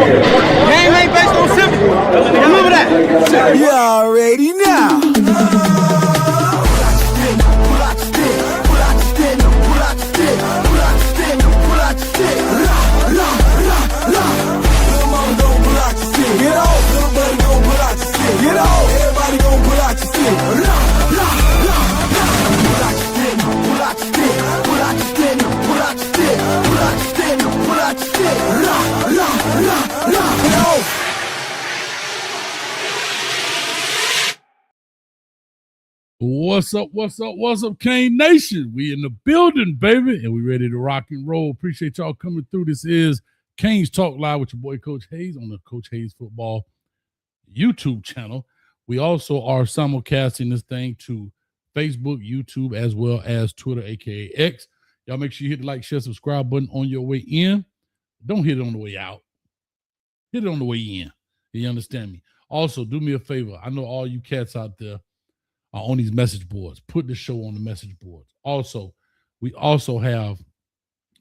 Game ain't based on sympathy. Remember that. You already know. Get off, little buddy gon' pull out your stick. Get off, everybody gon' pull out your stick. Pull out your stick, pull out your stick, pull out your stick, pull out your stick, pull out your stick, pull out your stick. Get off. What's up? What's up? What's up, Kane Nation? We in the building, baby, and we ready to rock and roll. Appreciate y'all coming through. This is Kane's Talk Live with your boy Coach Hayes on the Coach Hayes Football YouTube channel. We also are simulcasting this thing to Facebook, YouTube, as well as Twitter, aka X. Y'all make sure you hit the like, share, subscribe button on your way in. Don't hit it on the way out. Hit it on the way in. You understand me? Also, do me a favor. I know all you cats out there are on these message boards. Put the show on the message boards. Also, we also have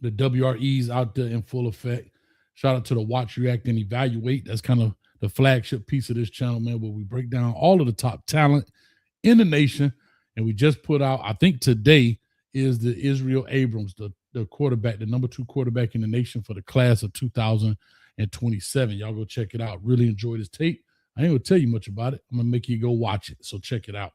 the WREs out there in full effect. Shout out to the Watch, React, and Evaluate. That's kind of the flagship piece of this channel, man, where we break down all of the top talent in the nation. And we just put out, I think today is the Israel Abrams, the quarterback, the number 2 quarterback in the nation for the class of 2027. Y'all go check it out. Really enjoy this tape. I ain't going to tell you much about it. I'm going to make you go watch it. So check it out.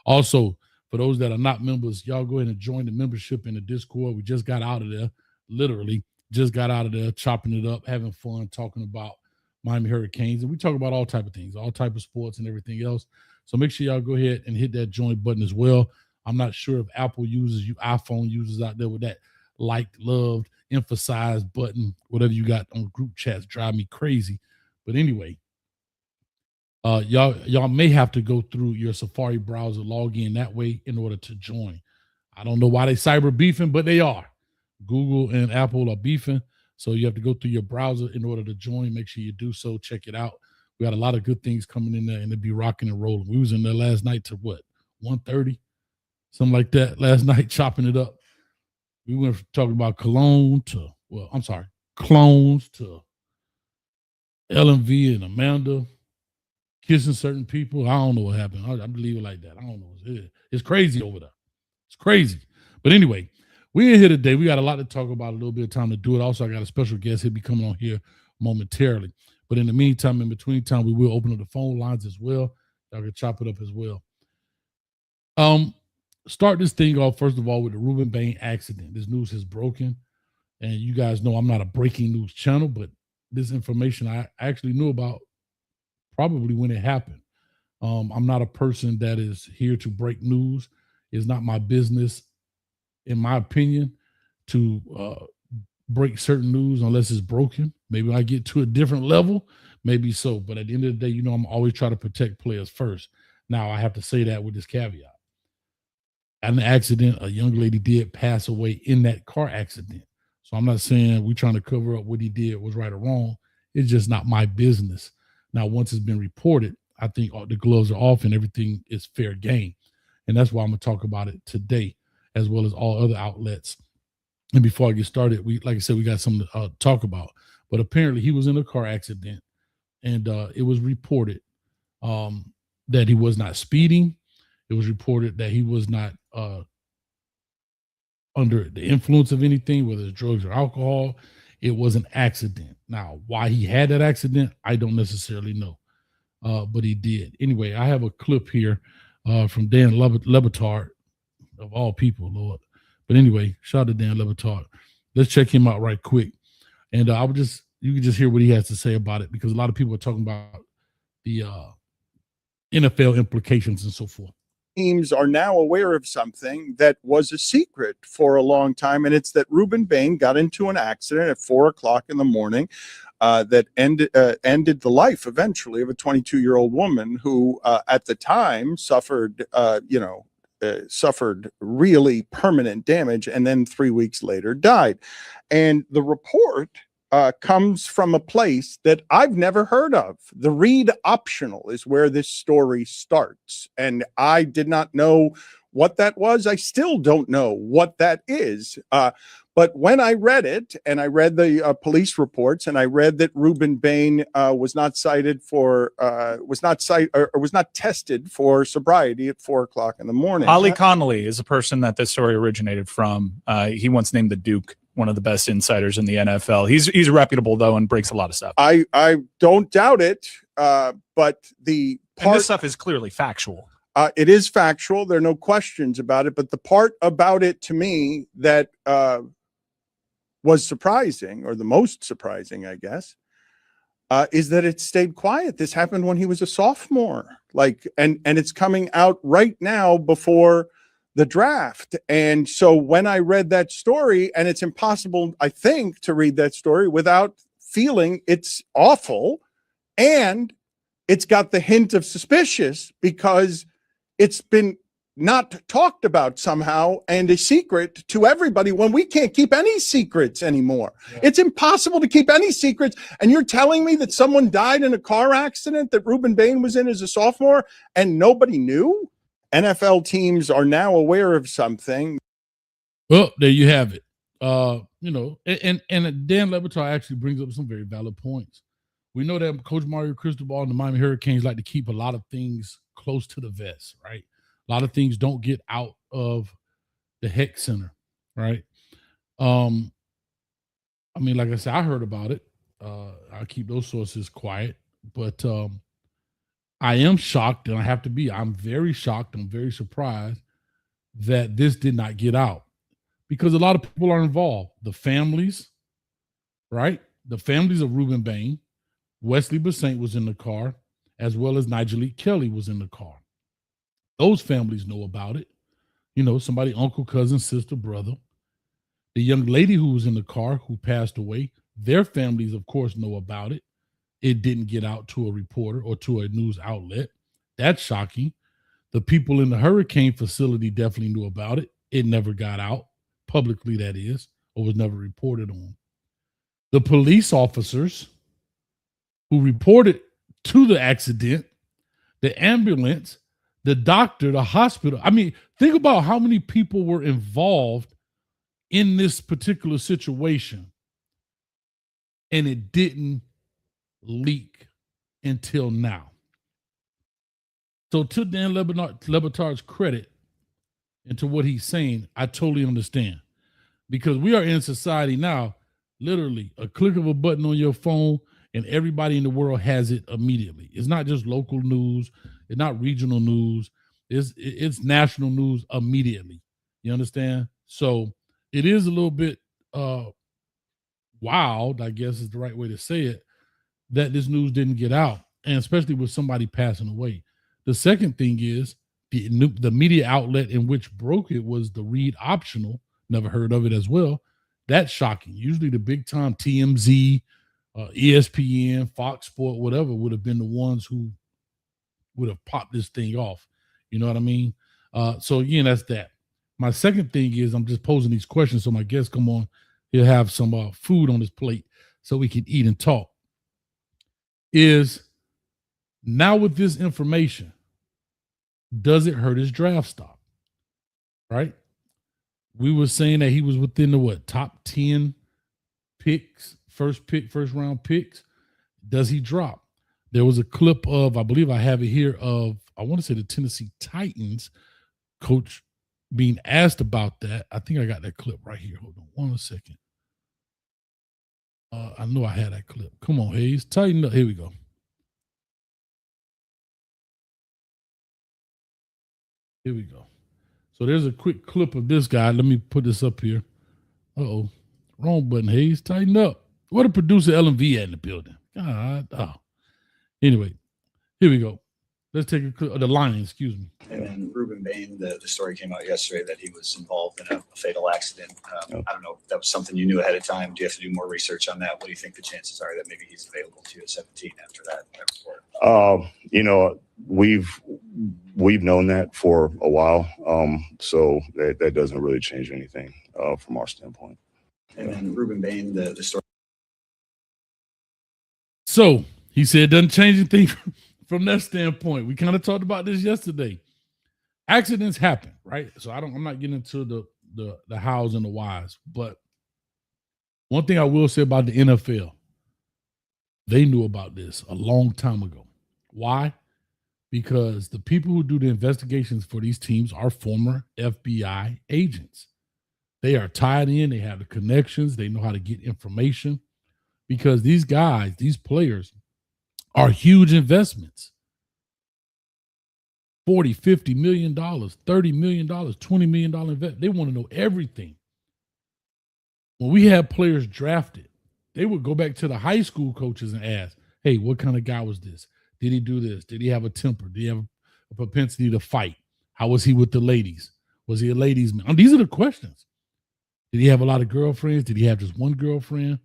Also, for those that are not members, y'all go ahead and join the membership in the Discord. We just got out of there, literally just got out of there, chopping it up, having fun, talking about Miami Hurricanes. And we talk about all type of things, all type of sports and everything else. So make sure y'all go ahead and hit that join button as well. I'm not sure if Apple users, you iPhone users out there with that liked, loved, emphasized button, whatever you got on group chats, drive me crazy. But anyway, y'all may have to go through your Safari browser, log in that way in order to join. I don't know why they cyber beefing, but they are. Google and Apple are beefing, so you have to go through your browser in order to join. Make sure you do so. Check it out. We got a lot of good things coming in there, and it'll be rocking and rolling. We was in there last night to what, 1:30, something like that. Last night, chopping it up. We went from talking about clones to LMV and Amanda kissing certain people. I don't know what happened. I believe it like that. I don't know. It's crazy over there. It's crazy. But anyway, we in here today. We got a lot to talk about, a little bit of time to do it. Also, I got a special guest. He'll be coming on here momentarily. But in the meantime, in between time, we will open up the phone lines as well. Y'all can chop it up as well. Start this thing off, first of all, with the Rueben Bain accident. This news has broken. And you guys know I'm not a breaking news channel, but this information I actually knew about probably when it happened. I'm not a person that is here to break news. It's not my business, in my opinion, to break certain news unless it's broken. Maybe I get to a different level, maybe so. But at the end of the day, I'm always trying to protect players first. Now, I have to say that with this caveat. At an accident, a young lady did pass away in that car accident. So I'm not saying we're trying to cover up what he did was right or wrong. It's just not my business. Now, once it's been reported, I think the gloves are off and everything is fair game. And that's why I'm going to talk about it today, as well as all other outlets. And before I get started, like I said, we got something to talk about. But apparently he was in a car accident, and it was reported that he was not speeding. It was reported that he was not under the influence of anything, whether it's drugs or alcohol. It was an accident. Now, why he had that accident, I don't necessarily know, but he did. Anyway, I have a clip here from Dan Le Batard, of all people, Lord. But anyway, shout out to Dan Le Batard. Let's check him out right quick. And you can just hear what he has to say about it, because a lot of people are talking about the NFL implications and so forth. Teams are now aware of something that was a secret for a long time, and it's that Rueben Bain got into an accident at 4:00 in the morning that ended the life eventually of a 22-year-old woman who at the time suffered really permanent damage, and then 3 weeks later died. And the report comes from a place that I've never heard of. The Read Optional is where this story starts. And I did not know what that was. I still don't know what that is. But when I read it, and I read the police reports, and I read that Ruben Bain was not tested for sobriety at 4 o'clock in the morning. Ollie Connolly is a person that this story originated from. He once named the Duke one of the best insiders in the NFL. He's reputable though, and breaks a lot of stuff. I don't doubt it, but the and this stuff is clearly factual. It is factual. There are no questions about it. But the part about it to me that was surprising, or the most surprising, I guess, is that it stayed quiet. This happened when he was a sophomore, and it's coming out right now before the draft. And so when I read that story, and it's impossible, I think, to read that story without feeling it's awful, and it's got the hint of suspicious because it's been not talked about somehow and a secret to everybody when we can't keep any secrets anymore. Yeah. It's impossible to keep any secrets. And you're telling me that someone died in a car accident that Ruben Bain was in as a sophomore and nobody knew? NFL teams are now aware of something. Well, there you have it. And Dan Le Batard actually brings up some very valid points. We know that Coach Mario Cristobal and the Miami Hurricanes like to keep a lot of things close to the vest, right? A lot of things don't get out of the HEC Center, right? Like I said, I heard about it. I keep those sources quiet, but I am shocked, and I'm very shocked. I'm very surprised that this did not get out because a lot of people are involved. The families, right? The families of Ruben Bain, Wesley Bassint was in the car, as well as Nigel Kelly was in the car. Those families know about it. Somebody, uncle, cousin, sister, brother. The young lady who was in the car who passed away, their families, of course, know about it. It didn't get out to a reporter or to a news outlet. That's shocking. The people in the hurricane facility definitely knew about it. It never got out publicly, that is, or was never reported on. The police officers who reported to the accident, the ambulance, the doctor, the hospital. I mean, think about how many people were involved in this particular situation, and it didn't leak until now. So to Dan Le Batard's credit and to what he's saying, I totally understand, because we are in society now, literally a click of a button on your phone and everybody in the world has it immediately. It's not just local news. It's not regional news. It's national news immediately. You understand? So it is a little bit wild, I guess is the right way to say it, that this news didn't get out, and especially with somebody passing away. The second thing is the media outlet in which broke it was the Read Optional. Never heard of it as well. That's shocking. Usually the big time TMZ, ESPN, Fox Sport, whatever would have been the ones who would have popped this thing off. You know what I mean? So again, that's that. My second thing is I'm just posing these questions so my guests come on. He'll have some food on his plate so we can eat and talk. Is now with this information, does it hurt his draft stock? Right? We were saying that he was within the top 10 picks, first round picks. Does he drop? There was a clip of, I believe I have it here, of, I want to say the Tennessee Titans coach being asked about that. I think I got that clip right here. Hold on 1 second. I know I had that clip. Come on, Hayes. Tighten up. Here we go. Here we go. So there's a quick clip of this guy. Let me put this up here. Uh-oh. Wrong button, Hayes. Tighten up. What a producer LMV at in the building. God. Oh. Anyway, here we go. Let's take a clip of the line, excuse me. And then Ruben Bain, the story came out yesterday that he was involved in a fatal accident. I don't know if that was something you knew ahead of time. Do you have to do more research on that? What do you think the chances are that maybe he's available to you at 17 after that report? We've known that for a while. So that doesn't really change anything from our standpoint. And then Ruben Bain, the story. So he said it doesn't change anything from that standpoint. We kind of talked about this yesterday. accidents happen, right? So I'm not getting into the hows and the whys, but one thing I will say about the NFL, they knew about this a long time ago. Why? Because the people who do the investigations for these teams are former FBI agents. They are tied in, they have the connections, they know how to get information, because these guys, these players are huge investments. $40, $50 million, $30 million, $20 million investment. They want to know everything. When we had players drafted, they would go back to the high school coaches and ask, hey, what kind of guy was this? Did he do this? Did he have a temper? Did he have a propensity to fight? How was he with the ladies? Was he a ladies' man? These are the questions. Did he have a lot of girlfriends? Did he have just one girlfriend?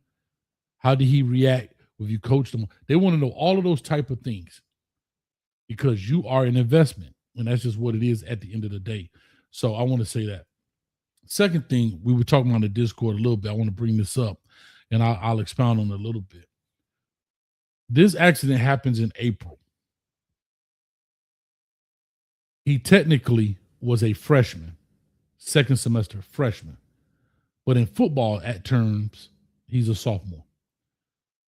How did he react if you coached him? They want to know all of those type of things because you are an investment, and that's just what it is at the end of the day. So I want to say that. Second thing, we were talking on the Discord a little bit. I want to bring this up, and I'll expound on it a little bit. This accident happens in April. He technically was a freshman, second semester freshman. But in football, at terms, he's a sophomore.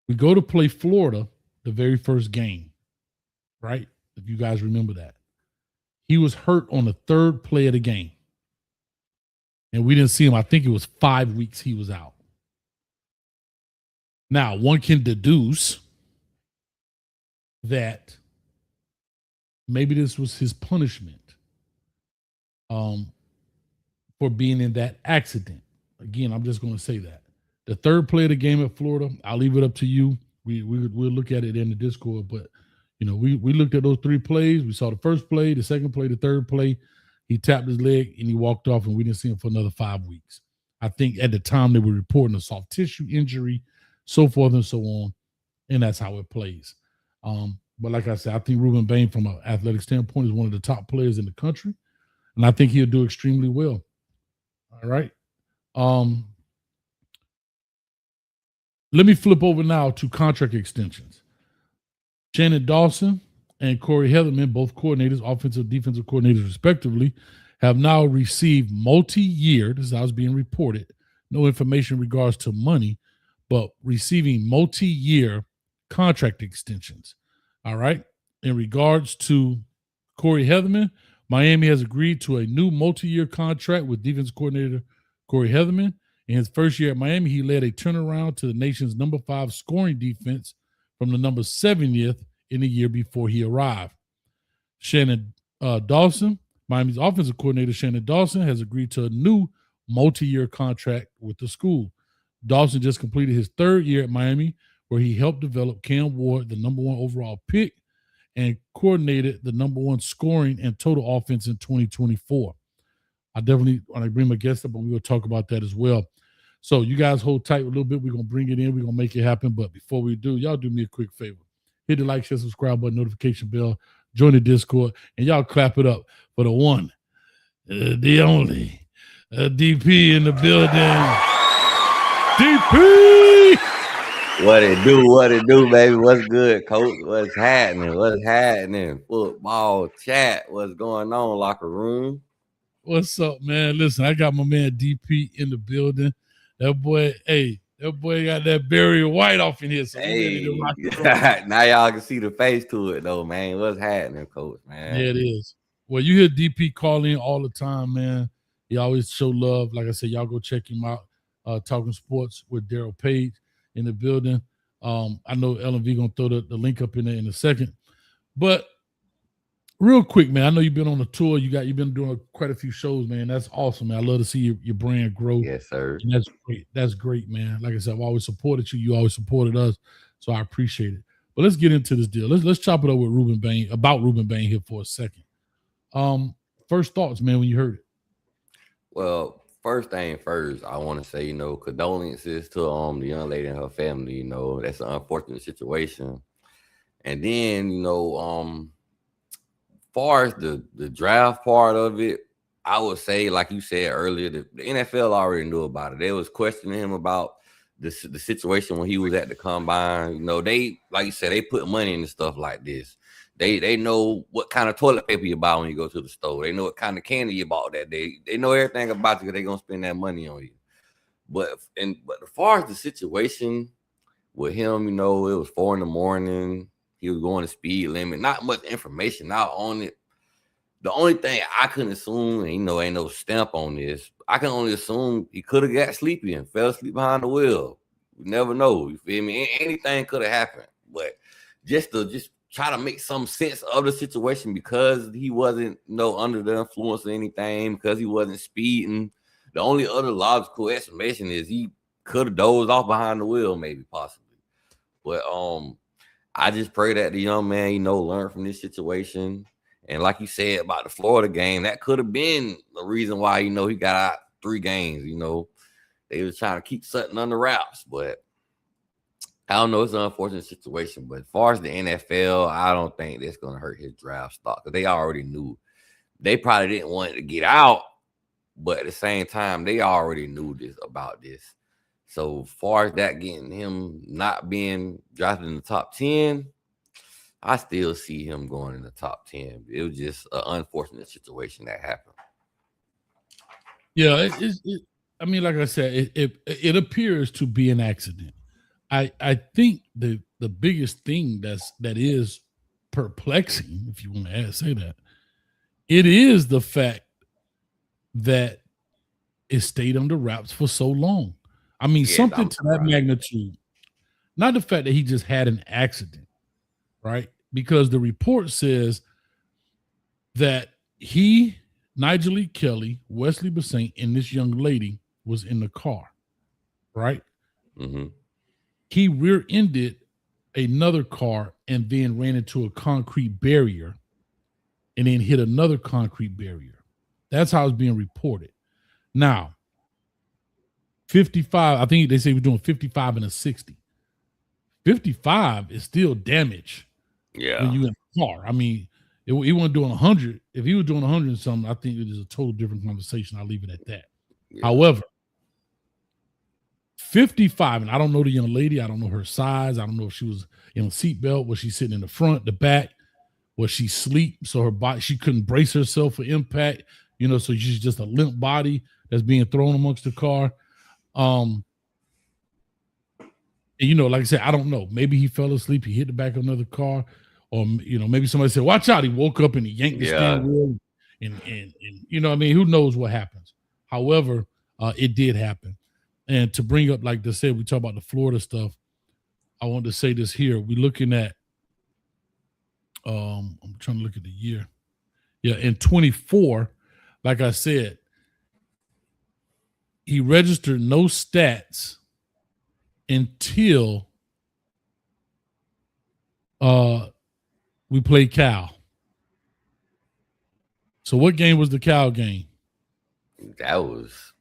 We go to play Florida the very first game, right? If you guys remember that. He was hurt on the third play of the game. And we didn't see him. I think it was 5 weeks he was out. Now, one can deduce that maybe this was his punishment for being in that accident. Again, I'm just going to say that. The third play of the game at Florida, I'll leave it up to you. We'll look at it in the Discord. But, you know, we looked at those 3 plays. We saw the first play, the second play, the third play. He tapped his leg and he walked off, and we didn't see him for another 5 weeks. I think at the time they were reporting a soft tissue injury, so forth and so on, and that's how it plays. But like I said, I think Ruben Bain, from an athletic standpoint, is one of the top players in the country, and I think he'll do extremely well. All right. Let me flip over now to contract extensions. Shannon Dawson and Corey Heatherman, both coordinators, offensive, defensive coordinators respectively, have now received multi-year, this is how it's being reported, no information in regards to money, but receiving multi-year contract extensions. All right. In regards to Corey Heatherman, Miami has agreed to a new multi-year contract with defense coordinator Corey Heatherman. In his first year at Miami, he led a turnaround to the nation's number 5 scoring defense from the number 70th in the year before he arrived. Shannon Dawson, Miami's offensive coordinator Shannon Dawson, has agreed to a new multi-year contract with the school. Dawson just completed his 3rd year at Miami, where he helped develop Cam Ward, the number 1 overall pick, and coordinated the number 1 scoring and total offense in 2024. I definitely want to bring my guest up, and we will talk about that as well. So you guys hold tight a little bit. We're going to bring it in. We're going to make it happen. But before we do, y'all do me a quick favor. Hit the like, share, subscribe button, notification bell, join the Discord, and y'all clap it up for the one, the only, DP in the building. DP! What it do, baby? What's good, coach? What's happening? Football chat. What's going on, locker room? What's up, man? Listen, I got my man DP in the building. That boy got that Barry White off in here. So hey, now y'all can see the face to it, though, man. What's happening, coach, man? Yeah, it is. Well, you hear DP call in all the time, man. He always show love. Like I said, y'all go check him out. Talking Sports with Daryl Page in the building. I know LMV going to throw the link up in there in a second. But real quick, man, I know you've been on a tour. You've been doing quite a few shows, man. That's awesome, man. I love to see your brand grow. Yes, sir. And that's great. That's great, man. Like I said, I've always supported you. You always supported us, so I appreciate it. But let's get into this deal. Let's chop it up with Ruben Bain, about Ruben Bain here for a second. First thoughts, man, when you heard it. Well, first thing first, I want to say, condolences to the young lady and her family. That's an unfortunate situation. And then, far as the draft part of it, I would say, like you said earlier, the NFL already knew about it. They was questioning him about the situation when he was at the combine. They, like you said, they put money into stuff like this. They know what kind of toilet paper you buy when you go to the store. They know what kind of candy you bought that day. They know everything about you because they're gonna spend that money on you. But as far as the situation with him, it was 4 a.m. He was going to speed limit. Not much information out on it. The only thing I couldn't assume, and ain't no stamp on this. I can only assume he could have got sleepy and fell asleep behind the wheel. You never know. You feel me? Anything could have happened. But just try to make some sense of the situation because he wasn't under the influence of anything, because he wasn't speeding. The only other logical explanation is he could have dozed off behind the wheel, maybe, possibly. But I just pray that the young man, learn from this situation. And like you said about the Florida game, that could have been the reason why, he got out 3 games. They was trying to keep something under wraps, but I don't know. It's an unfortunate situation, but as far as the NFL, I don't think that's going to hurt his draft stock because they already knew. They probably didn't want it to get out, but at the same time, they already knew about this. So as far as that getting him not being drafted in the top 10, I still see him going in the top 10. It was just an unfortunate situation that happened. Yeah, I mean, like I said, it appears to be an accident. I think the biggest thing that is perplexing, if you want to say that, it is the fact that it stayed under wraps for so long. I mean, something to that magnitude. Not the fact that he just had an accident, right? Because the report says that he, Nigel E. Kelly, Wesley Bassett, and this young lady was in the car, right? Mm-hmm. He rear-ended another car and then ran into a concrete barrier and then hit another concrete barrier. That's how it's being reported. Now, 55, I think they say we're doing 55 and a 60. 55 is still damage. Yeah. When you in the car. I mean, he wasn't doing 100. If he was doing 100 and something, I think it is a total different conversation. I'll leave it at that. Yeah. However, 55, and I don't know the young lady. I don't know her size. I don't know if she was in a seatbelt. Was she sitting in the front, the back? Was she asleep? So her body, she couldn't brace herself for impact. So she's just a limp body that's being thrown amongst the car. And, like I said, I don't know. Maybe he fell asleep. He hit the back of another car. Or, maybe somebody said, watch out. He woke up and he yanked the steering wheel. And who knows what happens. However, it did happen. And to bring up, like they said, we talk about the Florida stuff. I want to say this here. We're looking at, I'm trying to look at the year. Yeah, in 24, like I said, he registered no stats until we played Cal. So what game was the Cal game? That was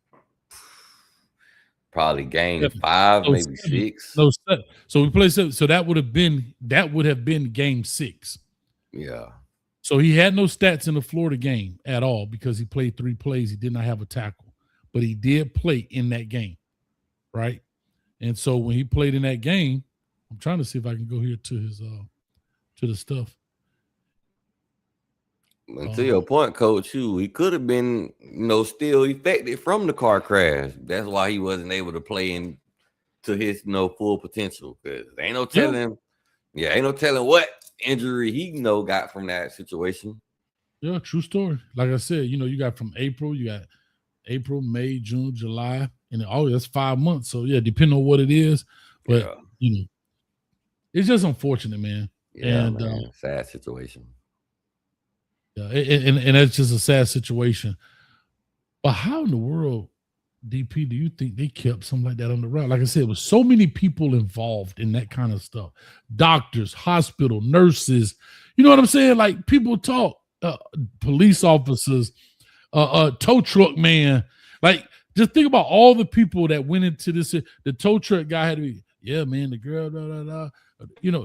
probably game 5, maybe 6. No, so we played 7. So that would have been game 6. Yeah. So he had no stats in the Florida game at all because he played 3 plays. He did not have a tackle, but he did play in that game, right? And so when he played in that game, I'm trying to see if I can go here to his to the stuff. And to your point, Coach, he could have been, still affected from the car crash. That's why he wasn't able to play in to his, full potential. Because ain't no telling, ain't no telling what injury he got from that situation. Yeah, true story. Like I said, you got from April, you got April, May, June, July, and that's 5 months. So yeah, depending on what it is, but it's just unfortunate, man. Yeah, and man, sad situation. Yeah, and that's just a sad situation. But how in the world, DP, do you think they kept something like that on the route? Like I said, with so many people involved in that kind of stuff, doctors, hospital, nurses, you know what I'm saying? Like people talk, police officers, tow truck man. Like just think about all the people that went into this. The tow truck guy had to be, man, the girl,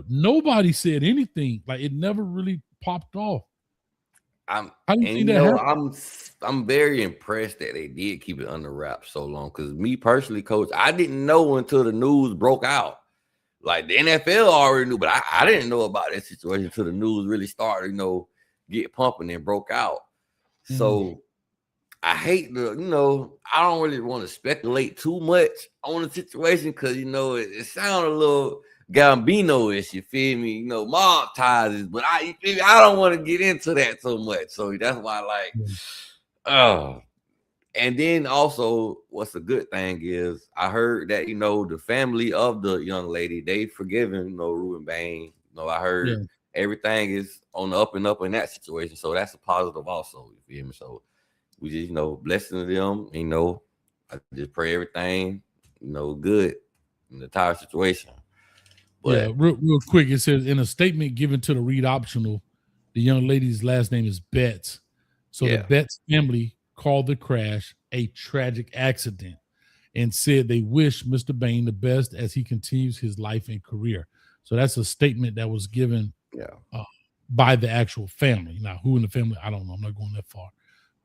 nobody said anything. Like it never really popped off. I'm very impressed that they did keep it under wraps so long. Because me personally, Coach, I didn't know until the news broke out Like the NFL already knew, but I didn't know about that situation until the news really started, get pumping and broke out. So I hate I don't really want to speculate too much on the situation because it sounds a little Gambino-ish, you feel me? Mob ties, but I don't want to get into that so much. So that's why, and then also, what's a good thing is I heard that the family of the young lady, they forgiven Ruben Bain. I heard everything is on the up and up in that situation, so that's a positive also. You feel me? So we just blessing to them. I just pray everything good in the entire situation. But real quick, it says in a statement given to the Reed Optional, the young lady's last name is Betts. So the Betts family called the crash a tragic accident and said they wish Mr. Bain the best as he continues his life and career. So that's a statement that was given by the actual family. Now, who in the family, I don't know. I'm not going that far.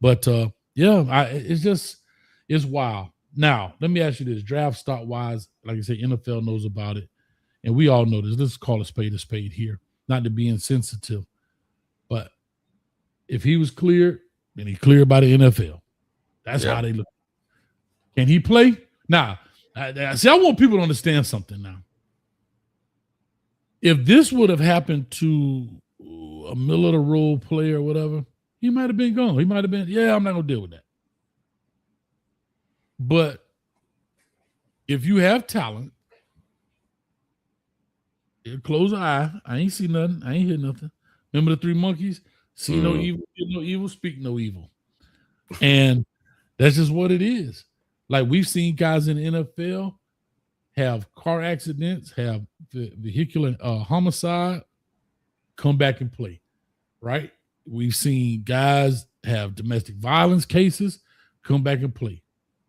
But it's wild. Now, let me ask you this. Draft stock wise, like I say, NFL knows about it. And we all know this. Let's call a spade here. Not to be insensitive. But if he was cleared, then he cleared by the NFL. That's how they look. Can he play? Now, I want people to understand something now. If this would have happened to a middle of the road player or whatever, he might have been gone. He might have been, I'm not going to deal with that. But if you have talent, close an eye. I ain't see nothing. I ain't hear nothing. Remember the 3 monkeys? See no evil, hear no evil, speak no evil. And that's just what it is. Like we've seen guys in the NFL have car accidents, have vehicular homicide, come back and play, right? We've seen guys have domestic violence cases, come back and play.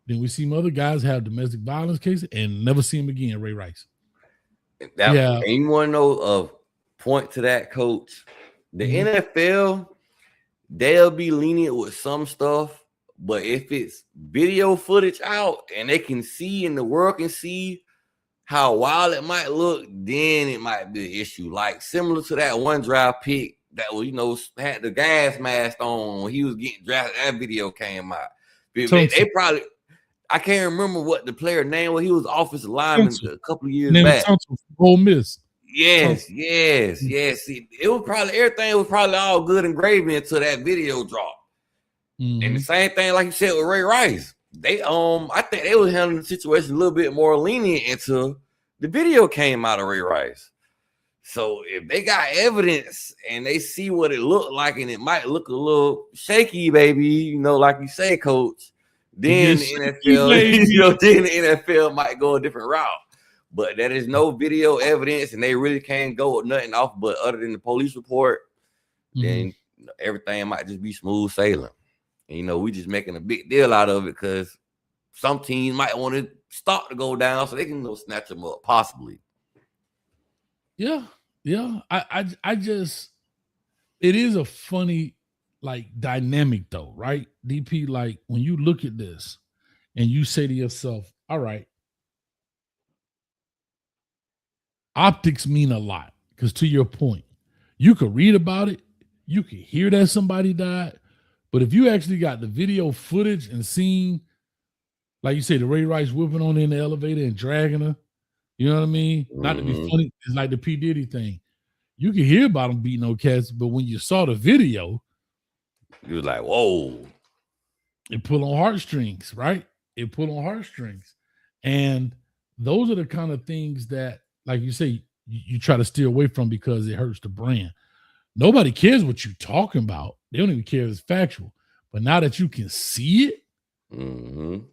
Then we see other guys have domestic violence cases and never see them again, Ray Rice. And you want to know a point to that, Coach? The NFL, they'll be lenient with some stuff, but if it's video footage out and they can see and the world can see how wild it might look, then it might be an issue. Like similar to that one draft pick that was, had the gas mask on when he was getting drafted. That video came out. They probably, I can't remember what the player name was. He was offensive lineman a couple of years back. Ole Miss. Yes. It was probably everything was probably all good and gravy until that video dropped. And the same thing, like you said, with Ray Rice. They I think they was handling the situation a little bit more lenient until the video came out of Ray Rice. So if they got evidence and they see what it looked like and it might look a little shaky, baby, like you say, Coach, then the NFL, then the NFL might go a different route. But there is no video evidence, and they really can't go with nothing off but other than the police report. Then everything might just be smooth sailing. And, we just making a big deal out of it because some teams might want to start to go down so they can snatch them up, possibly. Yeah. I just, it is a funny dynamic though, right? DP, like when you look at this and you say to yourself, all right, optics mean a lot because to your point, you could read about it, you could hear that somebody died, but if you actually got the video footage and seen, like you say, the Ray Rice whipping on in the elevator and dragging her, you know what I mean? Not to be funny, it's like the P. Diddy thing. You can hear about him beating no cats, but when you saw the video, you was like, whoa. It pulled on heartstrings, right? It pulled on heartstrings. And those are the kind of things that, like you say, you try to steer away from because it hurts the brand. Nobody cares what you're talking about. They don't even care if it's factual. But now that you can see it, don't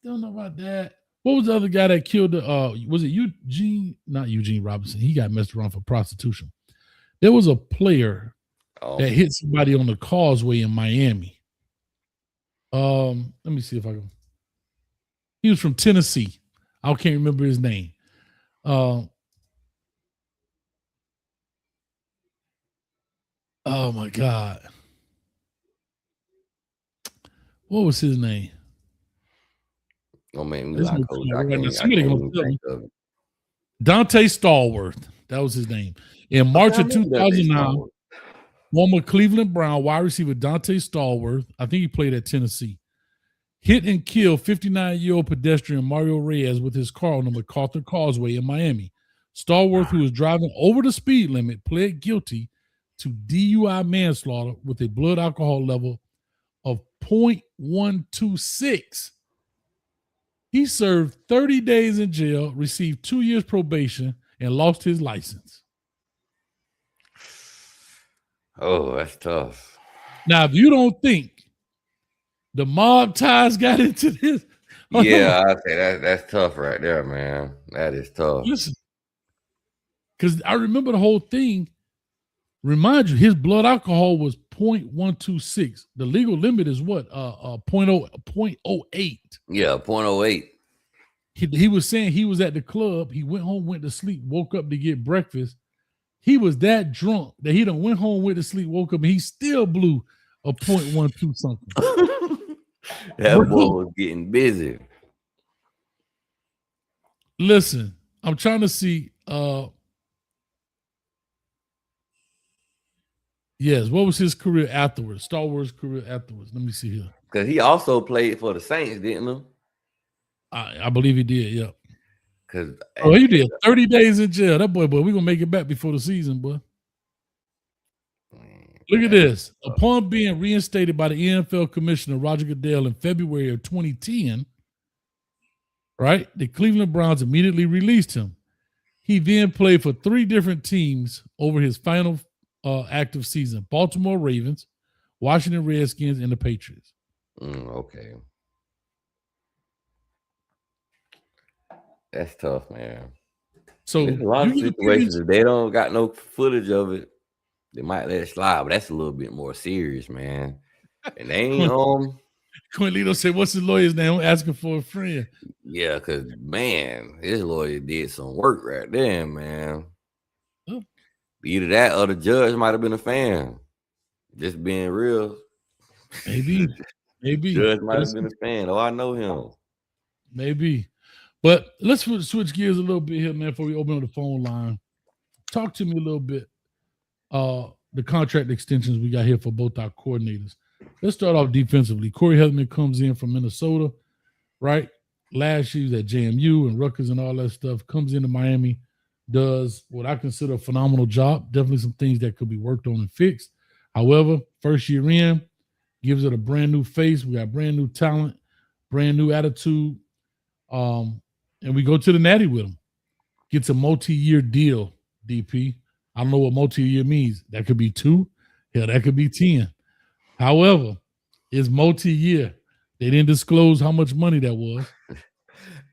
know about that. What was the other guy that killed was it Eugene? Not Eugene Robinson. He got messed around for prostitution. There was a player that hit somebody on the causeway in Miami. Let me see if I can. He was from Tennessee. I can't remember his name. Oh my God. What was his name? Oh man, Dante Stallworth. That was his name. In March of 2009, former Cleveland Brown wide receiver Dante Stallworth, I think he played at Tennessee, hit and killed 59-year-old pedestrian Mario Reyes with his car on the MacArthur Causeway in Miami. Stallworth, who was driving over the speed limit, pled guilty to DUI manslaughter with a blood alcohol level of 0.126. He served 30 days in jail, received 2 years probation, and lost his license. Oh, that's tough. Now, if you don't think the mob ties got into this, Yeah, I say that's tough right there, man. That is tough. listen, because I remember the whole thing. Remind you, his blood alcohol was 0.126. The legal limit is what? 0.08. Yeah, 0.08. He was saying he was at the club. He went home, went to sleep, woke up to get breakfast. He was that drunk that he done went home, went to sleep, woke up, and he still blew a 0.12 something. That boy was getting busy. Listen, I'm trying to see. Yes, what was his career afterwards? Star Wars career afterwards. Let me see here. Because he also played for the Saints, didn't he? I believe he did, yeah. Because he did 30 days in jail. That boy, we're gonna make it back before the season, boy. Look at this. Upon being reinstated by the NFL commissioner Roger Goodell in February of 2010, right? The Cleveland Browns immediately released him. He then played for 3 different teams over his final active season: Baltimore Ravens, Washington Redskins, and the Patriots. Okay. That's tough, man. So there's a lot of situations, if they don't got no footage of it, they might let it slide, but that's a little bit more serious, man. And they ain't Quinlito said, "What's his lawyer's name? I'm asking for a friend." Yeah, because man, his lawyer did some work right there, man. Oh. Either that or the judge might have been a fan. Just being real. Maybe. Judge might have been a fan. Oh, I know him. Maybe. But let's switch gears a little bit here, man, before we open up the phone line. Talk to me a little bit. The contract extensions we got here for both our coordinators. Let's start off defensively. Corey Heatherman comes in from Minnesota, right? Last year he was at JMU and Rutgers and all that stuff. Comes into Miami, does what I consider a phenomenal job. Definitely some things that could be worked on and fixed. However, first year in, gives it a brand new face. We got brand new talent, brand new attitude. And we go to the Natty with him. Gets a multi-year deal, DP. I don't know what multi-year means. That could be 2. Hell, that could be 10. However, it's multi-year. They didn't disclose how much money that was.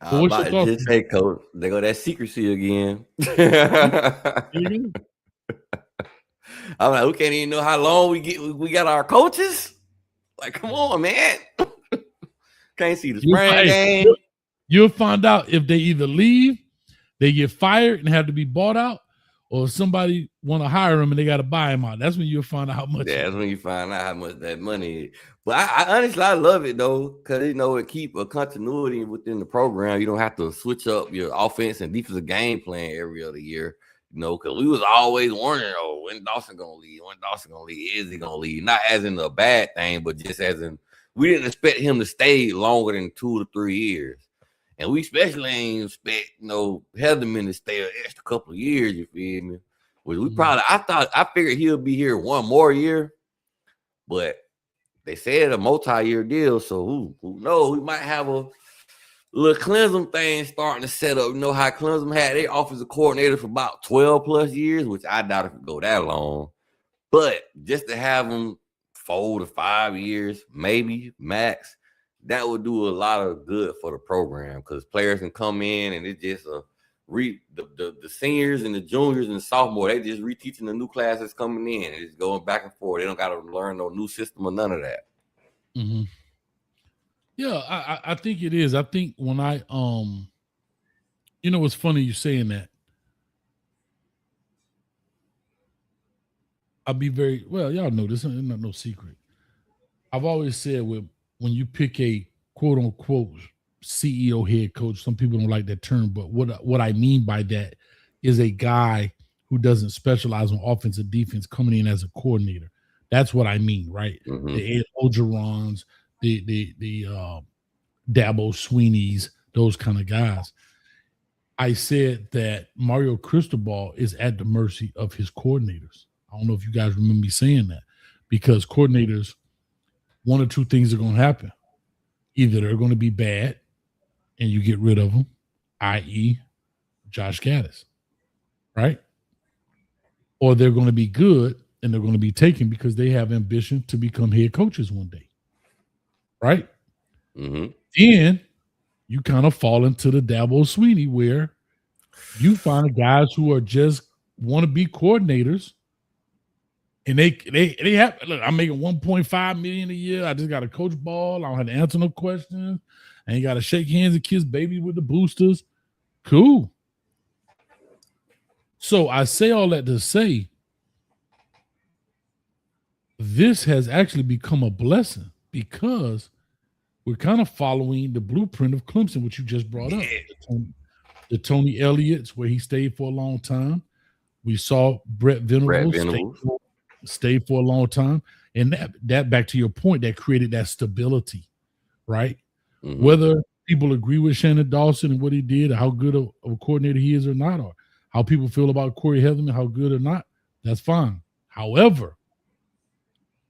I'm about to just say, Coach, they go that secrecy again. I'm like, we can't even know how long we got our coaches. Like, come on, man. Can't see the spring game. You'll find out if they either leave, they get fired and have to be bought out, or if somebody want to hire them and they got to buy them out. That's when you'll find out how much. Yeah, that's when you find out how much that money is. But I honestly, I love it, though, because, it keep a continuity within the program. You don't have to switch up your offense and defensive game plan every other year, because we was always wondering, when Dawson going to leave? When Dawson going to leave? Is he going to leave? Not as in a bad thing, but just as in we didn't expect him to stay longer than 2 to 3 years. And we especially ain't expect, Heatherman to stay an extra couple of years, you feel me? Which we I figured he'll be here 1 more year, but they said a multi-year deal, so who knows? We might have a little Clemson thing starting to set up. You know how Clemson had their offensive coordinator for about 12 plus years, which I doubt it could go that long. But just to have them 4 to 5 years, maybe max, that would do a lot of good for the program because players can come in and it's just the seniors and the juniors and the sophomores, they just reteaching the new classes coming in and it's going back and forth. They don't got to learn no new system or none of that. Mm-hmm. Yeah, I think it is. I think when it's funny you saying that. I'll be y'all know this, it's not no secret. I've always said when you pick a quote unquote CEO head coach, some people don't like that term, but what I mean by that, is a guy who doesn't specialize on offense and defense coming in as a coordinator. That's what I mean, right? Mhm. The Ed Orgerons, the Dabo Sweeneys, those kind of guys. I said that Mario Cristobal is at the mercy of his coordinators. I don't know if you guys remember me saying that, because coordinators, one or two things are going to happen. Either they're going to be bad and you get rid of them, i.e. Josh Gaddis, right? Or they're going to be good and they're going to be taken because they have ambition to become head coaches one day, right? Mhm. Then you kind of fall into the Dabo Sweeney where you find guys who are just want to be coordinators, and they have, look, I'm making $1.5 million a year. I just got to coach ball. I don't have to answer no questions. I ain't got to shake hands and kiss baby with the boosters. Cool. So I say all that to say this has actually become a blessing because we're kind of following the blueprint of Clemson, which you just brought up. The Tony Elliott's, where he stayed for a long time. We saw Brett Venables, stay for a long time. And that back to your point, that created that stability, right? Mhm. Whether people agree with Shannon Dawson and what he did, or how good of a coordinator he is or not, or how people feel about Corey Heatherman, how good or not, that's fine. However,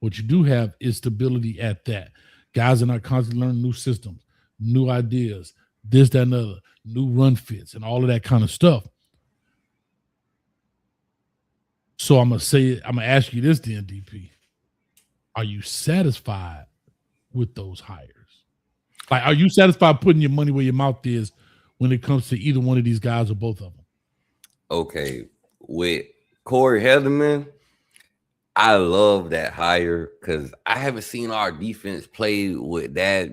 what you do have is stability at that. Guys are not constantly learning new systems, new ideas, this, that, and other, new run fits, and all of that kind of stuff. So I'm gonna ask you this then, DP. Are you satisfied with those hires? Like, are you satisfied putting your money where your mouth is when it comes to either one of these guys or both of them? Okay, with Corey Heatherman, I love that hire because I haven't seen our defense play with that,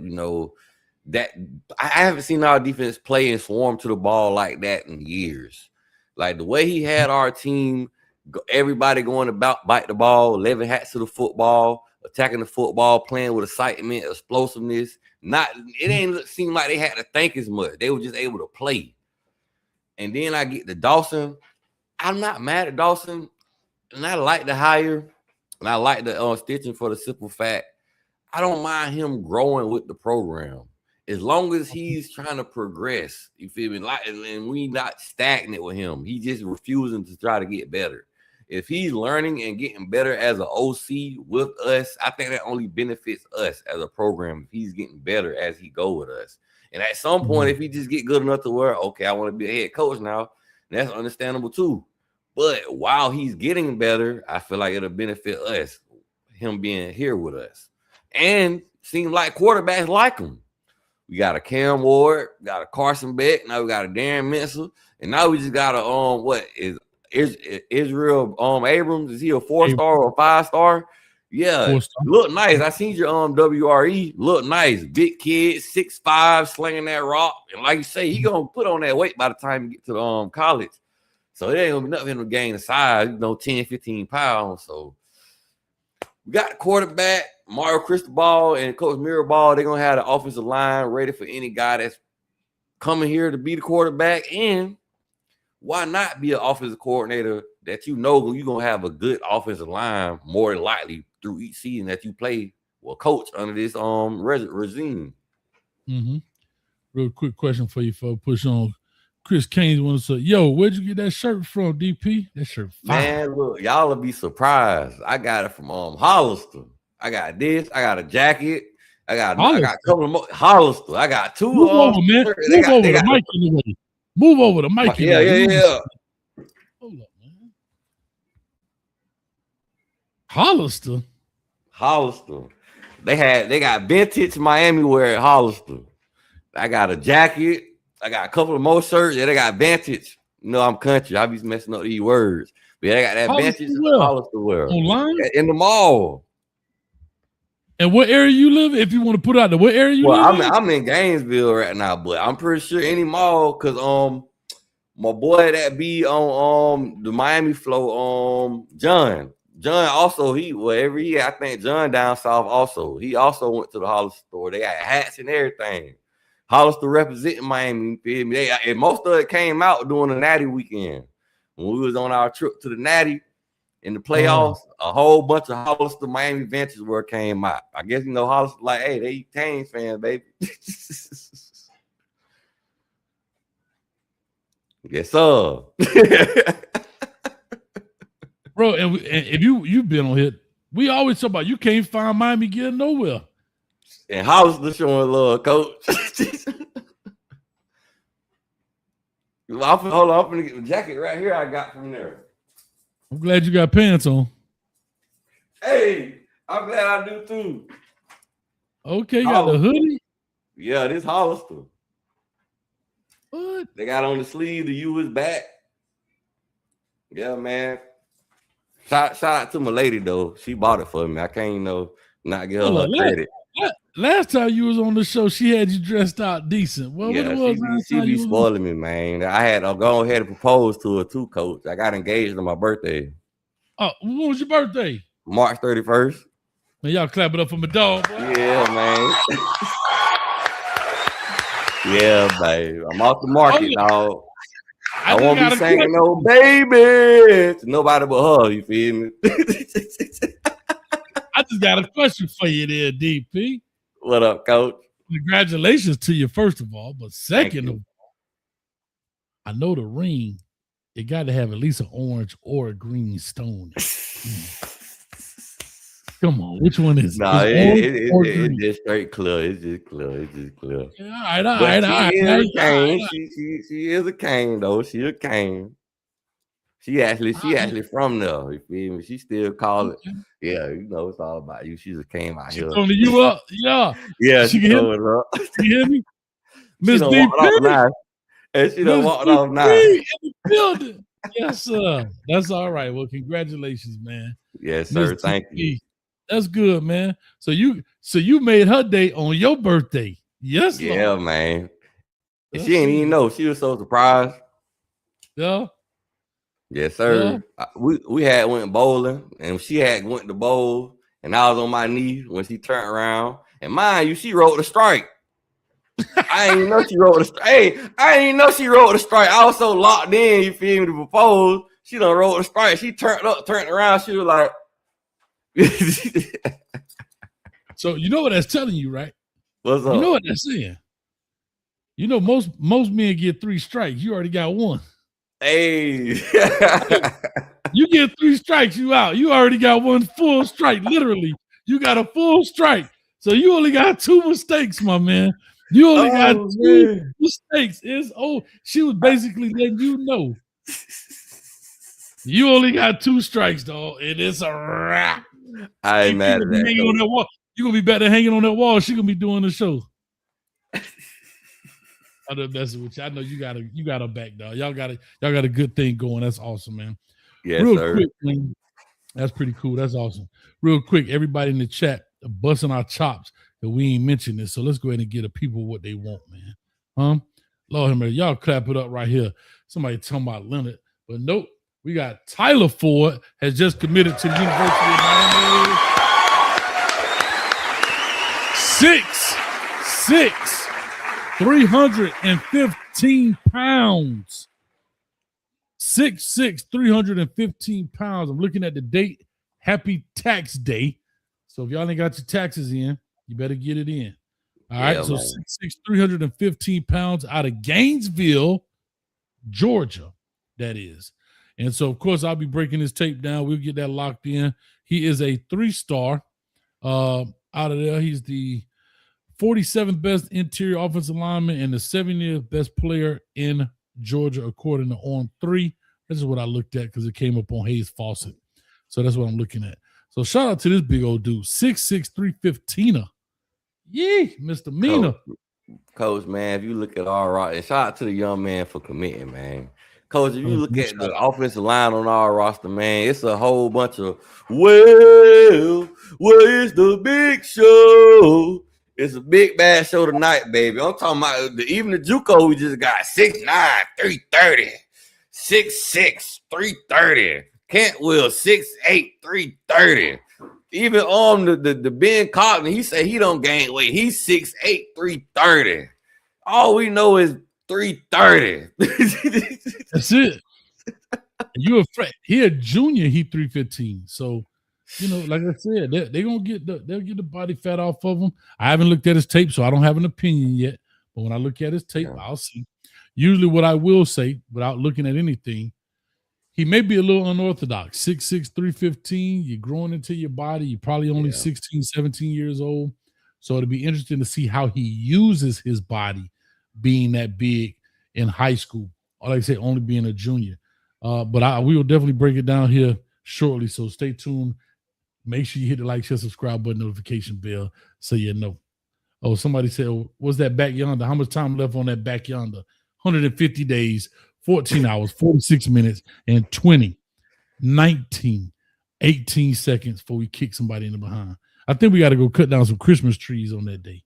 that I haven't seen our defense play and swarm to the ball like that in years. Like the way he had our team, everybody going about bite the ball, 11 hats to the football, attacking the football, playing with excitement, explosiveness. It ain't seem like they had to think as much. They were just able to play. And then I get to Dawson. I'm not mad at Dawson. And I like the hire, and I like the stitching for the simple fact I don't mind him growing with the program as long as he's trying to progress. You feel me? Like, and we not stagnant with him. He just refusing to try to get better. If he's learning and getting better as an OC with us, I think that only benefits us as a program if he's getting better as he go with us. And at some point, if he just get good enough to where, okay, I want to be a head coach now, that's understandable too. But while he's getting better, I feel like it'll benefit us, him being here with us. And seems like quarterbacks like him. We got a Cam Ward, got a Carson Beck, now we got a Darren Menzel, and now we just got a Israel Abrams. Is he a 4-star or a 5-star? Yeah, 4-star. Look nice. I seen your WRE. Look nice. Big kid, 6'5", slinging that rock. And like you say, he gonna put on that weight by the time you get to the college. So it ain't gonna be nothing to gain the size, 10, 15 pounds. So we got the quarterback, Mario Cristobal and Coach Mirabal. They're gonna have the offensive line ready for any guy that's coming here to be the quarterback. And why not be an offensive coordinator that you're gonna have a good offensive line more than likely through each season that you play or coach under this regime. Mm-hmm. Real quick question for you, folks. Push on. Chris Kane wants to say, yo, where'd you get that shirt from, DP? That shirt fire. Man, look, y'all will be surprised. I got it from Hollister. I got this. I got a jacket. I got a couple of more. Hollister. I got two. Move over, man. Move over the mic in the way. Move over the mic. Yeah. Hold up, man. Hollister. They got vintage Miami wear at Hollister. I got a jacket. I got a couple of more shirts. Yeah, they got vintage. I'm country. I be messing up these words. But yeah, they got that vintage Hollister wear. Online? In the mall. And what area you live in? If you want to put out what area you live in? I'm in Gainesville right now, but I'm pretty sure any mall, because my boy that be on the Miami flow, John also, I think John down south also. He also went to the Hollister store. They got hats and everything. Hollister representing Miami, you feel me? And most of it came out during the Natty weekend. when we was on our trip to the Natty in the playoffs, a whole bunch of Hollister Miami Ventures where it came out. I guess you know Hollister like, hey, they Canes fans, baby. Yes, sir. Bro, and if you've been on here, we always talk about you can't find Miami getting nowhere. And Hollister showing love, coach. Hold on, I'm gonna get the jacket right here I got from there. I'm glad you got pants on. Hey, I'm glad I do too. Okay, you got the hoodie? Yeah, this Hollister. What? They got on the sleeve, the U is back. Yeah, man. Shout out to my lady though. She bought it for me. I can't not give her credit. Last time you was on the show, she had you dressed out decent. Well, yeah, what it was she be spoiling me, man. I had to go ahead and propose to her too, coach. I got engaged on my birthday. Oh, when was your birthday? March 31st. Man, y'all clap it up for my dog, boy. Yeah, man. Yeah, babe. I'm off the market, dog. I won't be singing no baby to nobody but her. You feel me? I just got a question for you there, DP. What up, coach? Congratulations to you, first of all. But second of all, I know the ring, it got to have at least an orange or a green stone. Come on, which one is it? No, it's just straight clear. It's just clear. Yeah, all right. She is a cane, though. She a cane. She actually from there. You feel me? She still call it. Yeah, it's all about you. She just came out here. She you up? Yeah. Yeah, she can hear me. You hear me? Miss D. And she done walked off now. In the building. Yes, sir. That's all right. Well, congratulations, man. Yes, sir. Ms. Thank you. That's good, man. So you made her day on your birthday. Yes, yeah, Lord. Man. And she didn't even know. She was so surprised. Yeah. Yes, sir. Yeah. We had went bowling, and she had went to bowl, and I was on my knee when she turned around. And mind you, she wrote the strike. I didn't even know she wrote the strike. Hey, I didn't even know she wrote the strike. I was so locked in, you feel me, to propose. She done wrote the strike. She turned around. She was like, so you know what that's telling you, right? What's up? You know what that's saying? You know, most men get 3 strikes. You already got 1. Hey. You get 3 strikes, you out. You already got 1 full strike. Literally, you got a full strike. So you only got 2 mistakes, my man. You only got 2 mistakes. She was basically letting you know. You only got 2 strikes, dog, and it's a wrap. I ain't mad at that. On that wall. You're gonna be better hanging on that wall. She gonna be doing the show. I'm just messing with you. I know you got a back, dog. Y'all got a good thing going. That's awesome, man. Yes, Real sir. Quick, man. That's pretty cool. That's awesome. Real quick, everybody in the chat busting our chops that we ain't mentioned this. So let's go ahead and get the people what they want, man. Lord have mercy. Y'all clap it up right here. Somebody talking about Leonard, but nope. We got Tyler Ford has just committed to the University of Miami. 6'6", 315 pounds. 6'6", 315 pounds. I'm looking at the date. Happy tax day. So if y'all ain't got your taxes in, you better get it in. All right. So 6'6", 315 pounds out of Gainesville, Georgia, that is. And so, of course, I'll be breaking his tape down. We'll get that locked in. He is a 3-star out of there. He's the 47th best interior offensive lineman and the 70th best player in Georgia, according to On3. This is what I looked at because it came up on Hayes Fawcett. So that's what I'm looking at. So shout out to this big old dude, 6'6", 315. Yee, Mr. Mina. Coach, man, if you look at our roster, and shout out to the young man for committing, man. Coach, if you look at the offensive line on our roster, man, it's a whole bunch of, where's the big show? It's a big bad show tonight, baby. I'm talking about even the JUCO we just got 6'9", 330, 6'6", 330. Cantwell 6'8", 330. Even on the Ben Cotton, he said he don't gain weight. He's 6'8", 330. All we know is 330. That's it. You're afraid. He a junior. He 315. So, like I said, they're gonna they'll get the body fat off of him. I haven't looked at his tape, so I don't have an opinion yet. But when I look at his tape, I'll see. Usually, what I will say, without looking at anything, he may be a little unorthodox. 6'6", 315. You're growing into your body. You're probably only 16, 17 years old. So it'll be interesting to see how he uses his body being that big in high school. Or like I say, only being a junior. But we will definitely break it down here shortly. So stay tuned. Make sure you hit the like, share, subscribe button, notification bell so you know. Oh, somebody said, what's that back yonder? How much time left on that back yonder? 150 days, 14 hours, 46 minutes, and 20, 19, 18 seconds before we kick somebody in the behind. I think we got to go cut down some Christmas trees on that day.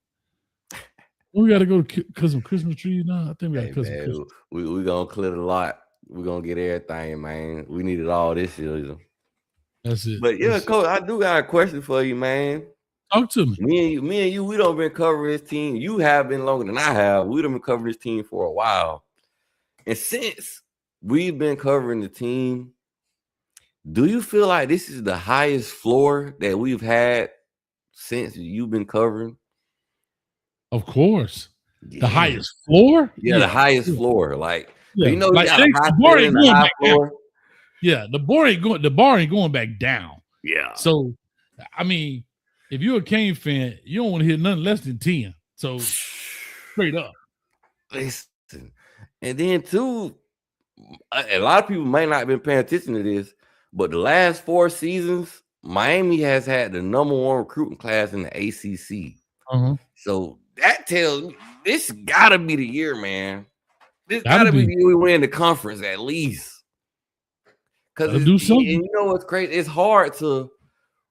We got to go cut some Christmas trees now. I think we got to cut some Christmas. We're going to clear the lot. We're going to get everything, man. We needed all this year. That's it. But yeah, Coach, I do got a question for you, man. Talk to me. Me and you, we don't been covering this team. You have been longer than I have. We done been covering this team for a while. And since we've been covering the team, do you feel like this is the highest floor that we've had since you've been covering? Of course. Yeah. The highest floor? Yeah, the highest floor. Like, the bar ain't going back down. Yeah. So, I mean, if you're a Kane fan, you don't want to hear nothing less than 10. So, straight up. Listen. And then, too, a lot of people might not have been paying attention to this, but the last 4 seasons, Miami has had the #1 recruiting class in the ACC. So, that tells me this got to be the year, man. This got to be the year we win the conference at least. Because you know what's crazy? It's hard to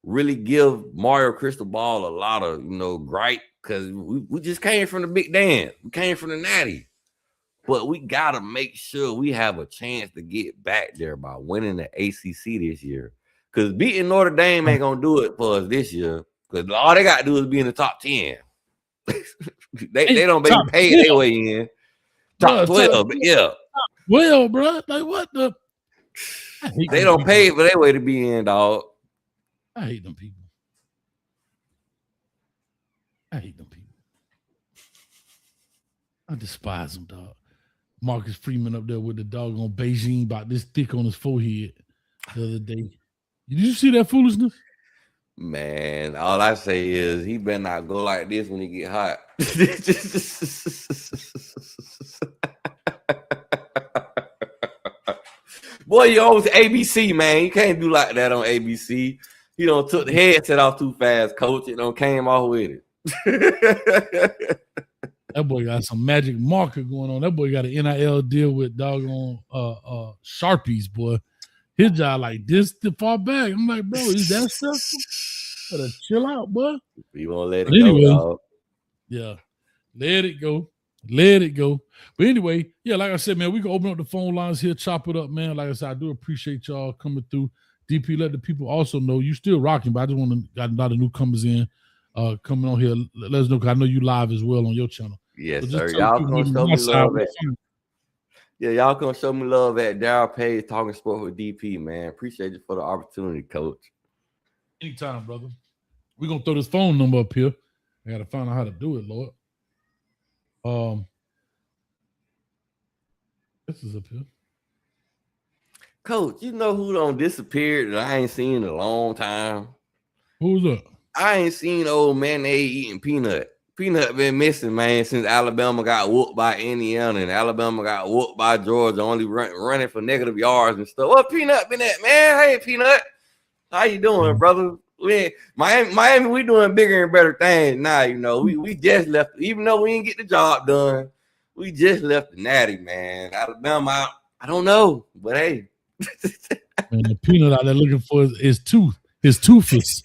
really give Mario Cristobal a lot of, gripe because we just came from the Big Dance. We came from the Natty. But we got to make sure we have a chance to get back there by winning the ACC this year. Because beating Notre Dame ain't going to do it for us this year. Because all they got to do is be in the top 10. they don't make pay their way in. Top 12, but yeah. Well, bro, like what the? They don't pay for their way to be in, dog. I hate them people. I despise them, dog. Marcus Freeman up there with the dog on Beijing about this thick on his forehead the other day. Did you see that foolishness? Man, all I say is he better not go like this when he get hot. Boy, you always ABC, man. You can't do like that on ABC. He done took the headset off too fast, coach. It done came off with it. That boy got some magic marker going on. That boy got an NIL deal with doggone Sharpies, boy. His job like this to far back. I'm like, bro, is that stuff? Better chill out, boy. You won't let it go, dog. Yeah. Let it go. Let it go. But anyway, yeah, like I said, man, we can open up the phone lines here, chop it up, man. Like I said, I do appreciate y'all coming through. DP, let the people also know you still rocking, but I just want to got a lot of newcomers in coming on here. Let us know, because I know you live as well on your channel. Yes, so sir. Y'all gonna show me love at y'all gonna show me love at Darryl Page Talking Sport with DP, man. Appreciate you for the opportunity, coach. Anytime, brother. We're gonna throw this phone number up here. I gotta find out how to do it, Lord. This is up here. Coach, you know who done disappeared that I ain't seen in a long time? Who's up? I ain't seen old mayonnaise eating Peanut. Peanut been missing, man, since Alabama got whooped by Indiana and Alabama got whooped by Georgia, only running for negative yards and stuff. What Peanut been at, man? Hey, Peanut. How you doing, brother? Miami, we doing bigger and better things now, We just left, even though we didn't get the job done, we just left the Natty, man. Alabama, I don't know, but hey. And the Peanut out there looking for his tooth, his toothless.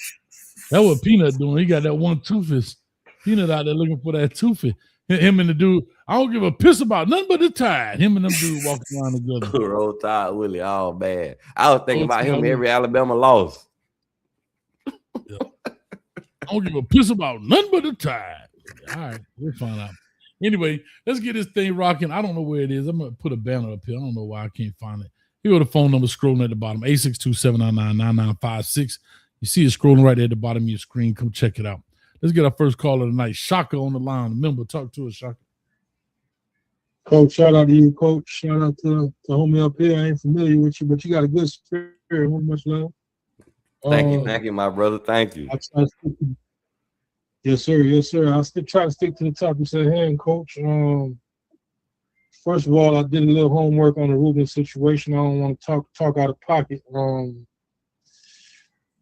That's what Peanut doing. He got that one toothless. Peanut out there looking for that toothy. Him and the dude, I don't give a piss about nothing but the Tide. Him and them dude walking around together. Roll Tide Willie, all bad. I was thinking about him every Alabama loss. Yeah. I don't give a piss about nothing but the Tide. All right, we'll find out. Anyway, let's get this thing rocking. I don't know where it is. I'm going to put a banner up here. I don't know why I can't find it. Here are the phone numbers scrolling at the bottom, 862-799-9956. You see it scrolling right there at the bottom of your screen. Come check it out. Let's get our first call of the night. Shaka on the line. Remember, talk to us, Shaka. Coach, shout out to you, Coach. Shout out to homie up here. I ain't familiar with you, but you got a good spirit. Much love. Thank you, my brother. Thank you. Yes, sir. Yes, sir. I'll try to stick to the topics at hand, Coach. First of all, I did a little homework on the Ruben situation. I don't want to talk out of pocket. You're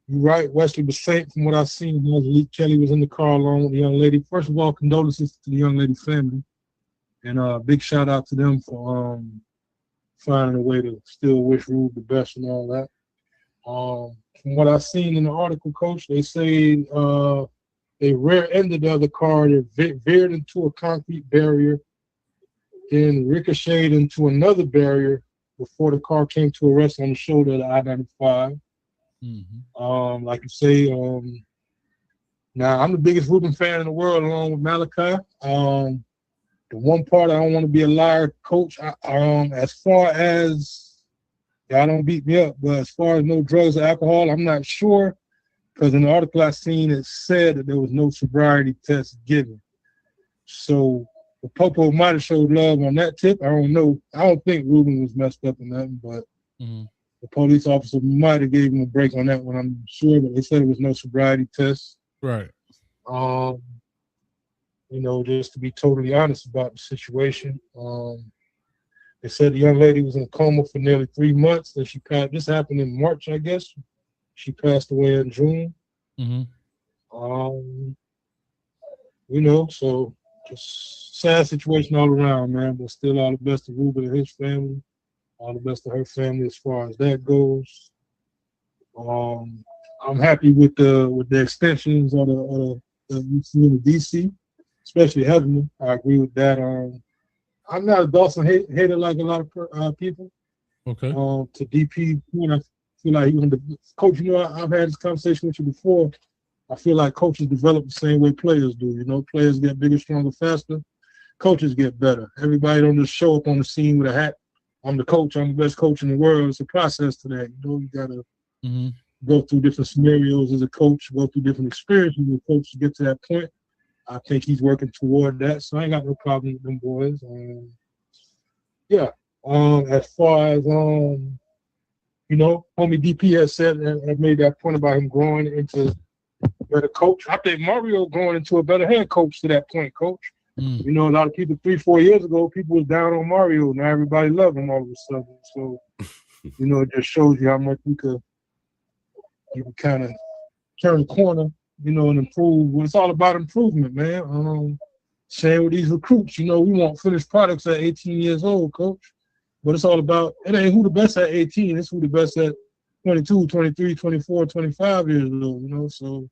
right. Wesley was safe from what I've seen. Malik Kelly was in the car along with the young lady. First of all, condolences to the young lady family. And big shout out to them for finding a way to still wish Rube the best and all that. From what I've seen in the article, Coach, they say they rear-ended the other car. They veered into a concrete barrier, then ricocheted into another barrier before the car came to a rest on the shoulder of the I-95. Mm-hmm. Like you say, now I'm the biggest Ruben fan in the world along with Malachi. The one part I don't want to be a liar, Coach, as far as, y'all don't beat me up, but as far as no drugs or alcohol, I'm not sure, because in the article I seen, it said that there was no sobriety test given. So the Popo might have showed love on that tip. I don't know. I don't think Ruben was messed up in nothing, but the police officer might have gave him a break on that one, I'm sure, but they said it was no sobriety test. Right. You know, just to be totally honest about the situation. They said the young lady was in a coma for nearly 3 months. That she passed. This happened in March, I guess. She passed away in June. Mm-hmm. You know, so just sad situation all around, man. But still, all the best to Ruben and his family. All the best to her family as far as that goes. I'm happy with the extensions of the UC and the DC. Especially Heavenly, I agree with that. I'm not a Dawson hater like a lot of people. Okay. To DP, I feel like he was the coach. You know, I've had this conversation with you before. I feel like coaches develop the same way players do. You know, players get bigger, stronger, faster. Coaches get better. Everybody don't just show up on the scene with a hat. I'm the coach. I'm the best coach in the world. It's a process to that. You know, you gotta go through different scenarios as a coach, go through different experiences as a coach to get to that point. I think he's working toward that, so I ain't got no problem with them boys. Yeah. As far as you know, homie DP has said and made that point about him growing into a better coach. I think Mario growing into a better head coach to that point, Coach. You know, a lot of people 3-4 years ago, people was down on Mario. Now everybody love him all of a sudden. So, you know, it just shows you how much you can kind of turn the corner, you know, and improve. Well, it's all about improvement, man. Same with these recruits. You know, we want finished products at 18 years old, Coach. But it's all about, it ain't who the best at 18. It's who the best at 22, 23, 24, 25 years old, you know. So,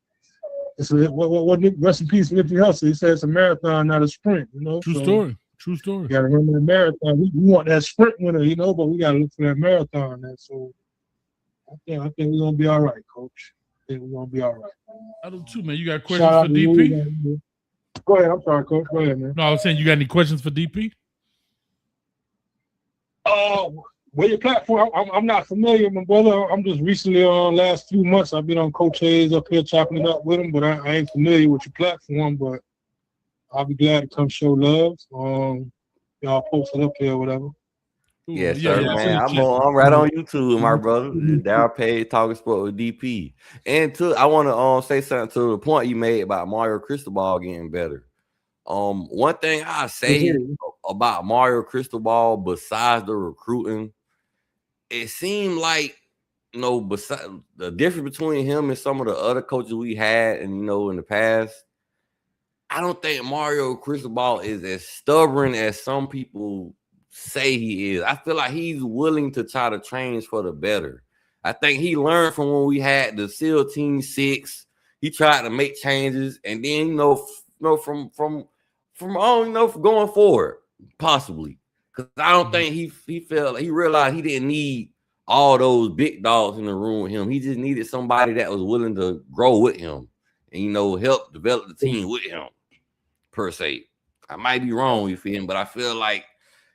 it's what rest in peace, Nipsey Hussle. He said it's a marathon, not a sprint, you know. True story. You got to run that marathon. We want that sprint winner, you know, but we got to look for that marathon. And so, I think we're going to be all right, Coach. I think we're going to be all right. I do too, man. You got questions for DP? Go ahead. I'm sorry, Coach. Go ahead, man. No, I was saying, you got any questions for DP? Well, your platform, I'm not familiar, my brother. I'm just recently last few months, I've been on Coach Hayes up here chopping it up with him, but I ain't familiar with your platform, but I'll be glad to come show love. Y'all post it up here or whatever. Yes, sir, man. I'm right on YouTube, my brother. Darryl Page talking sport with DP. And I want to say something to the point you made about Mario Cristobal getting better. One thing I say about Mario Cristobal, besides the recruiting, it seemed like, you know, besides the difference between him and some of the other coaches we had, and you know, in the past, I don't think Mario Cristobal is as stubborn as some people say he is. I feel like he's willing to try to change for the better. I think he learned from when we had the SEAL Team 6. He tried to make changes, and then from going forward, possibly, because I don't think he realized he didn't need all those big dogs in the room with him. He just needed somebody that was willing to grow with him and, you know, help develop the team with him, per se. I might be wrong, you feel me, but I feel like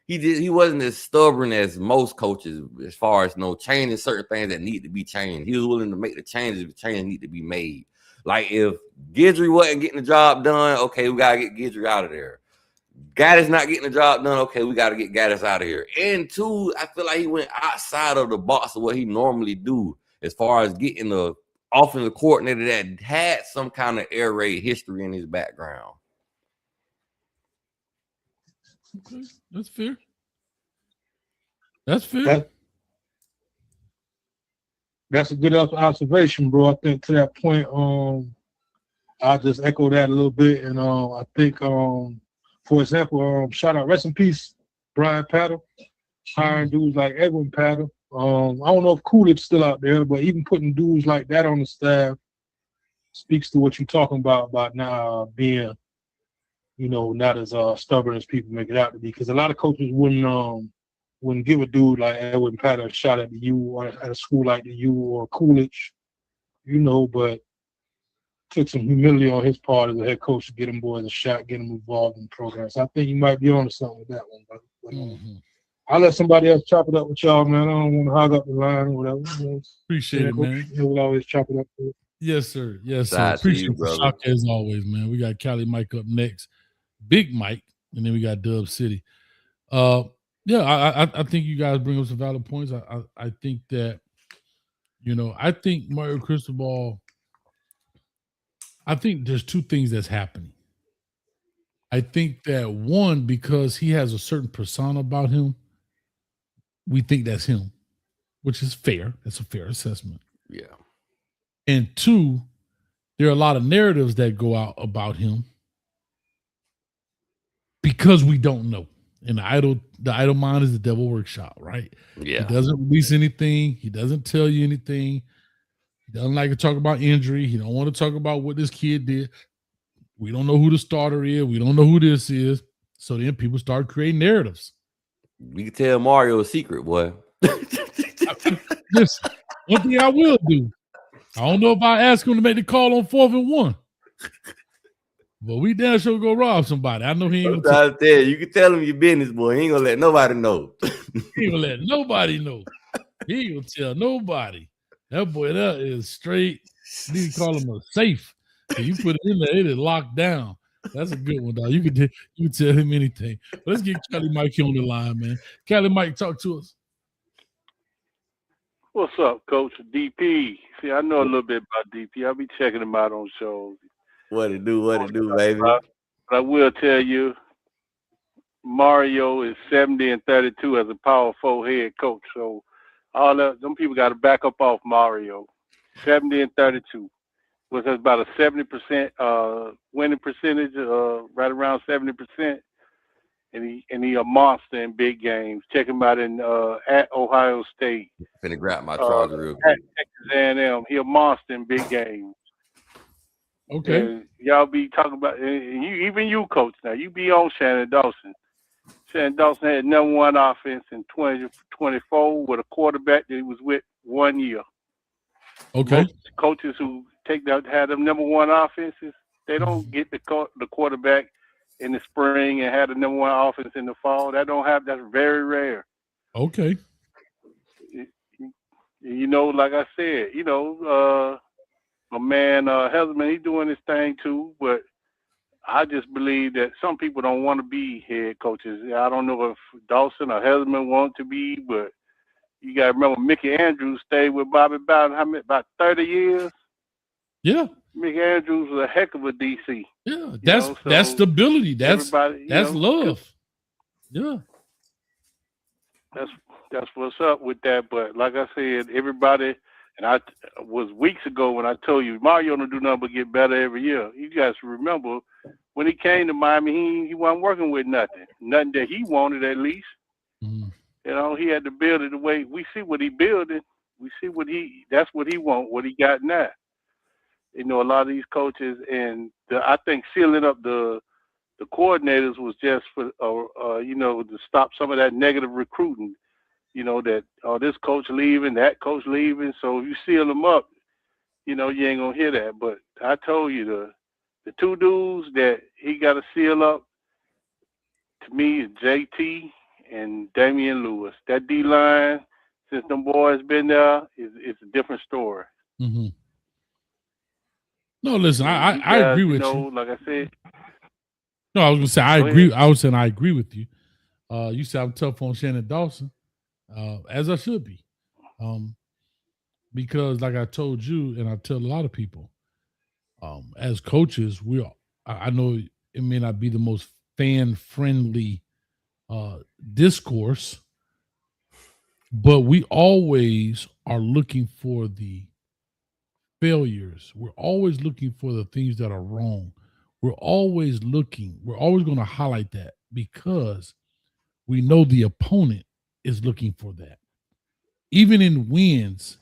he wasn't as stubborn as most coaches as far as changing certain things that need to be changed. He was willing to make the changes if changes need to be made. Like if Guidry wasn't getting the job done, okay, we gotta get Guidry out of there. Gaddis not getting the job done, okay, we gotta get Gaddis out of here. And two, I feel like he went outside of the box of what he normally do as far as getting the offensive coordinator that had some kind of air raid history in his background. Okay, that's fair. That's fair. That's a good observation, bro. I think to that point, I'll just echo that a little bit. And I think, for example, shout out, rest in peace, Brian Patter, hiring dudes like Edwin Patter. I don't know if Coolidge's still out there, but even putting dudes like that on the staff speaks to what you're talking about now being, not as stubborn as people make it out to be. Because a lot of coaches wouldn't give a dude like Edwin Patter a shot at the U or at a school like the U or Coolidge, but took some humility on his part as a head coach to get them boys a shot, get them involved in the program. So I think you might be on to something with that one, brother. But, I'll let somebody else chop it up with y'all, man. I don't want to hog up the line or whatever. Appreciate it, man. We'll always chop it up. Yes, sir. Yes, sir. Shout Appreciate you, the brother. shock as always, man. We got Cali Mike up next, Big Mike, and then we got Dub City. I think you guys bring up some valid points. I think that, I think Mario Cristobal, I think there's two things that's happening. I think that one, because he has a certain persona about him, we think that's him, which is fair. That's a fair assessment. Yeah. And two, there are a lot of narratives that go out about him because we don't know. And the idle mind is the devil workshop, right? Yeah. He doesn't release anything. He doesn't tell you anything. He doesn't like to talk about injury. He don't want to talk about what this kid did. We don't know who the starter is. We don't know who this is. So then people start creating narratives. We can tell Mario a secret, boy. Listen, one thing I will do, I don't know if I ask him to make the call on 4th and 1. But we damn sure go rob somebody. I know he ain't gonna you can tell him your business, boy. He ain't gonna let nobody know. He ain't gonna let nobody know. He ain't gonna tell nobody. That boy that is straight. You need to call him a safe. So you put it in there, it is locked down. That's a good one, dog. You can tell him anything. Let's get Cali Mike on the line, man. Cali Mike, talk to us. What's up, Coach? DP. See, I know a little bit about DP. I'll be checking him out on shows. What it do, baby? But I will tell you, Mario is 70-32 as a Power 4 head coach. So all them people got to back up off Mario. 70-32. Was about a 70% winning percentage, right around 70%. And he a monster in big games. Check him out at Ohio State. Finna grab my charger real quick. At Texas A&M. He a monster in big games. Okay. And y'all be talking about, and even you, Coach, now you be on Shannon Dawson. Shannon Dawson had number one offense in 2024 with a quarterback that he was with 1 year. Okay. Most coaches who had them number one offenses, they don't get the quarterback in the spring and have the number one offense in the fall. That's very rare. Okay. Like I said, my man Hesman, he's doing his thing too, but I just believe that some people don't want to be head coaches. I don't know if Dawson or Hesman want to be, but you got to remember Mickey Andrews stayed with Bobby Bowden about 30 years. Yeah. Mickey Andrews was a heck of a DC. Yeah, that's stability. That's love. Yeah. That's what's up with that. But like I said, everybody, and I was weeks ago when I told you Mario don't do nothing but get better every year. You guys remember when he came to Miami, he wasn't working with nothing that he wanted at least. Mm. He had to build it the way we see what he building. We see that's what he want, what he got now. A lot of these coaches, and I think sealing up the coordinators was just for, to stop some of that negative recruiting. That this coach leaving, that coach leaving. So if you seal them up, you ain't gonna hear that. But I told you the two dudes that he got to seal up to me is JT and Damian Lewis. That D line, since them boys been there, is a different story. Mm-hmm. No, listen, I guys, agree with you. Like I said. No, I was gonna say I Go agree. ahead. I was saying I agree with you. You said I'm tough on Shannon Dawson, as I should be, because like I told you, and I tell a lot of people, as coaches, I know it may not be the most fan friendly discourse, but we always are looking for the failures. We're always looking for the things that are wrong. We're always going to highlight that because we know the opponent is looking for that. Even in wins,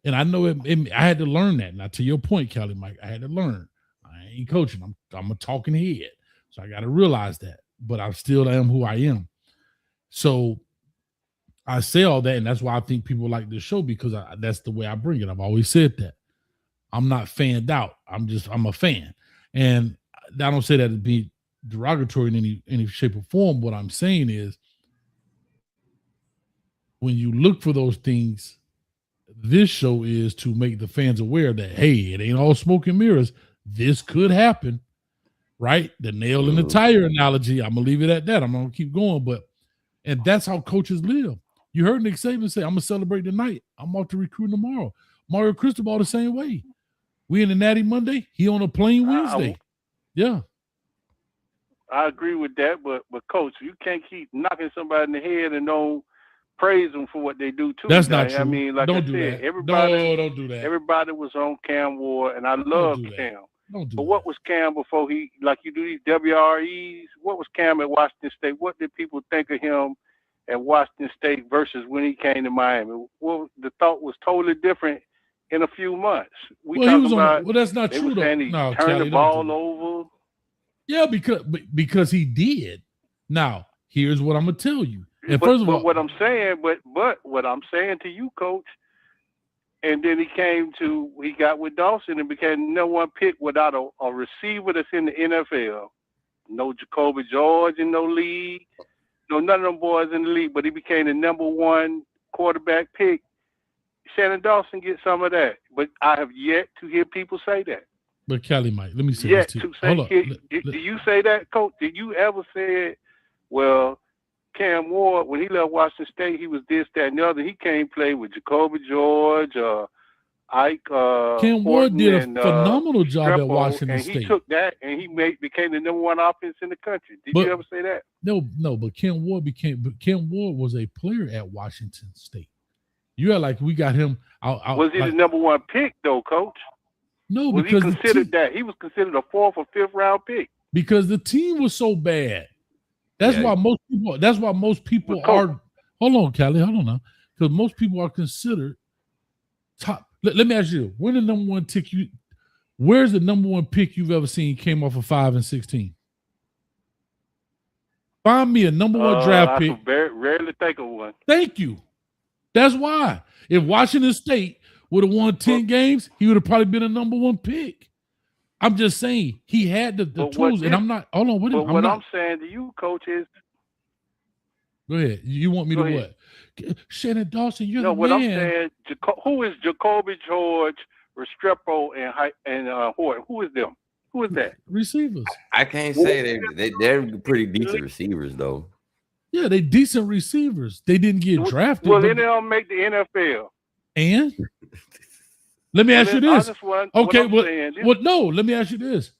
and I know I had to learn that. Now, to your point, Kelly, Mike, I had to learn. I ain't coaching. I'm a talking head. So I got to realize that. But I still am who I am. So I say all that, and that's why I think people like this show, because that's the way I bring it. I've always said that. I'm not fanned out. I'm a fan. And I don't say that to be derogatory in any shape or form. What I'm saying is, when you look for those things, this show is to make the fans aware that, hey, it ain't all smoke and mirrors. This could happen, right? The nail in the tire analogy. I'm going to leave it at that. I'm going to keep going. And that's how coaches live. You heard Nick Saban say, I'm going to celebrate tonight. I'm off to recruit tomorrow. Mario Cristobal the same way. We in the Natty Monday. He on a plane Wednesday. Yeah. I agree with that, but Coach, you can't keep knocking somebody in the head and don't praise them for what they do too. That's not true. I mean, like don't I do said, that. everybody, don't do that. Everybody was on Cam Ward, and I love Cam. But what was Cam before he, like you do these WREs? What was Cam at Washington State? What did people think of him at Washington State versus when he came to Miami? Well, the thought was totally different in a few months. That's not true though. He No, turned Kelly, the ball over. Yeah, because he did. Now, here's what I'm gonna tell you. And but, first of all, what I'm saying, but what I'm saying to you, Coach, and then he got with Dawson and became no one pick without a receiver that's in the NFL. No Jacoby George in no league. No, none of them boys in the league, but he became the number one quarterback pick. Shannon Dawson gets some of that, but I have yet to hear people say that. But Kelly, Mike, let me say yet this to too. say, Hold do you say that, Coach? Did you ever say, well, Cam Ward, when he left Washington State, he was this, that, and the other. He came play with Jacoby George, Ike. Cam Ward did a phenomenal job at Washington State. And he took that and he became the number one offense in the country. Did you ever say that? No, but Cam Ward was a player at Washington State. You are like, we got him out. Was he the number one pick though, Coach? No, was because he considered that? He was considered a 4th or 5th round pick. Because the team was so bad. That's why most people are. Hold on, Kelly. Hold on now. Because most people are considered top. Let me ask you, where's the number one pick you've ever seen came off of 5 and 16? Find me a number one draft pick. I rarely think of one. Thank you. That's why. If Washington State would have won 10 games, he would have probably been a number one pick. I'm just saying he had the tools, and I'm not. Hold on, but what I'm saying to you, Coach, is. Go ahead. You want me to what? Shannon Dawson, you're the man. No, what I'm saying, who is Jacoby George, Restrepo, and Horton? Who is them? Who is that? Receivers. I can't say they're pretty decent receivers, though. Yeah, they decent receivers. They didn't get drafted. Well, then they don't make the NFL. And let me ask you this. Okay, let me ask you this.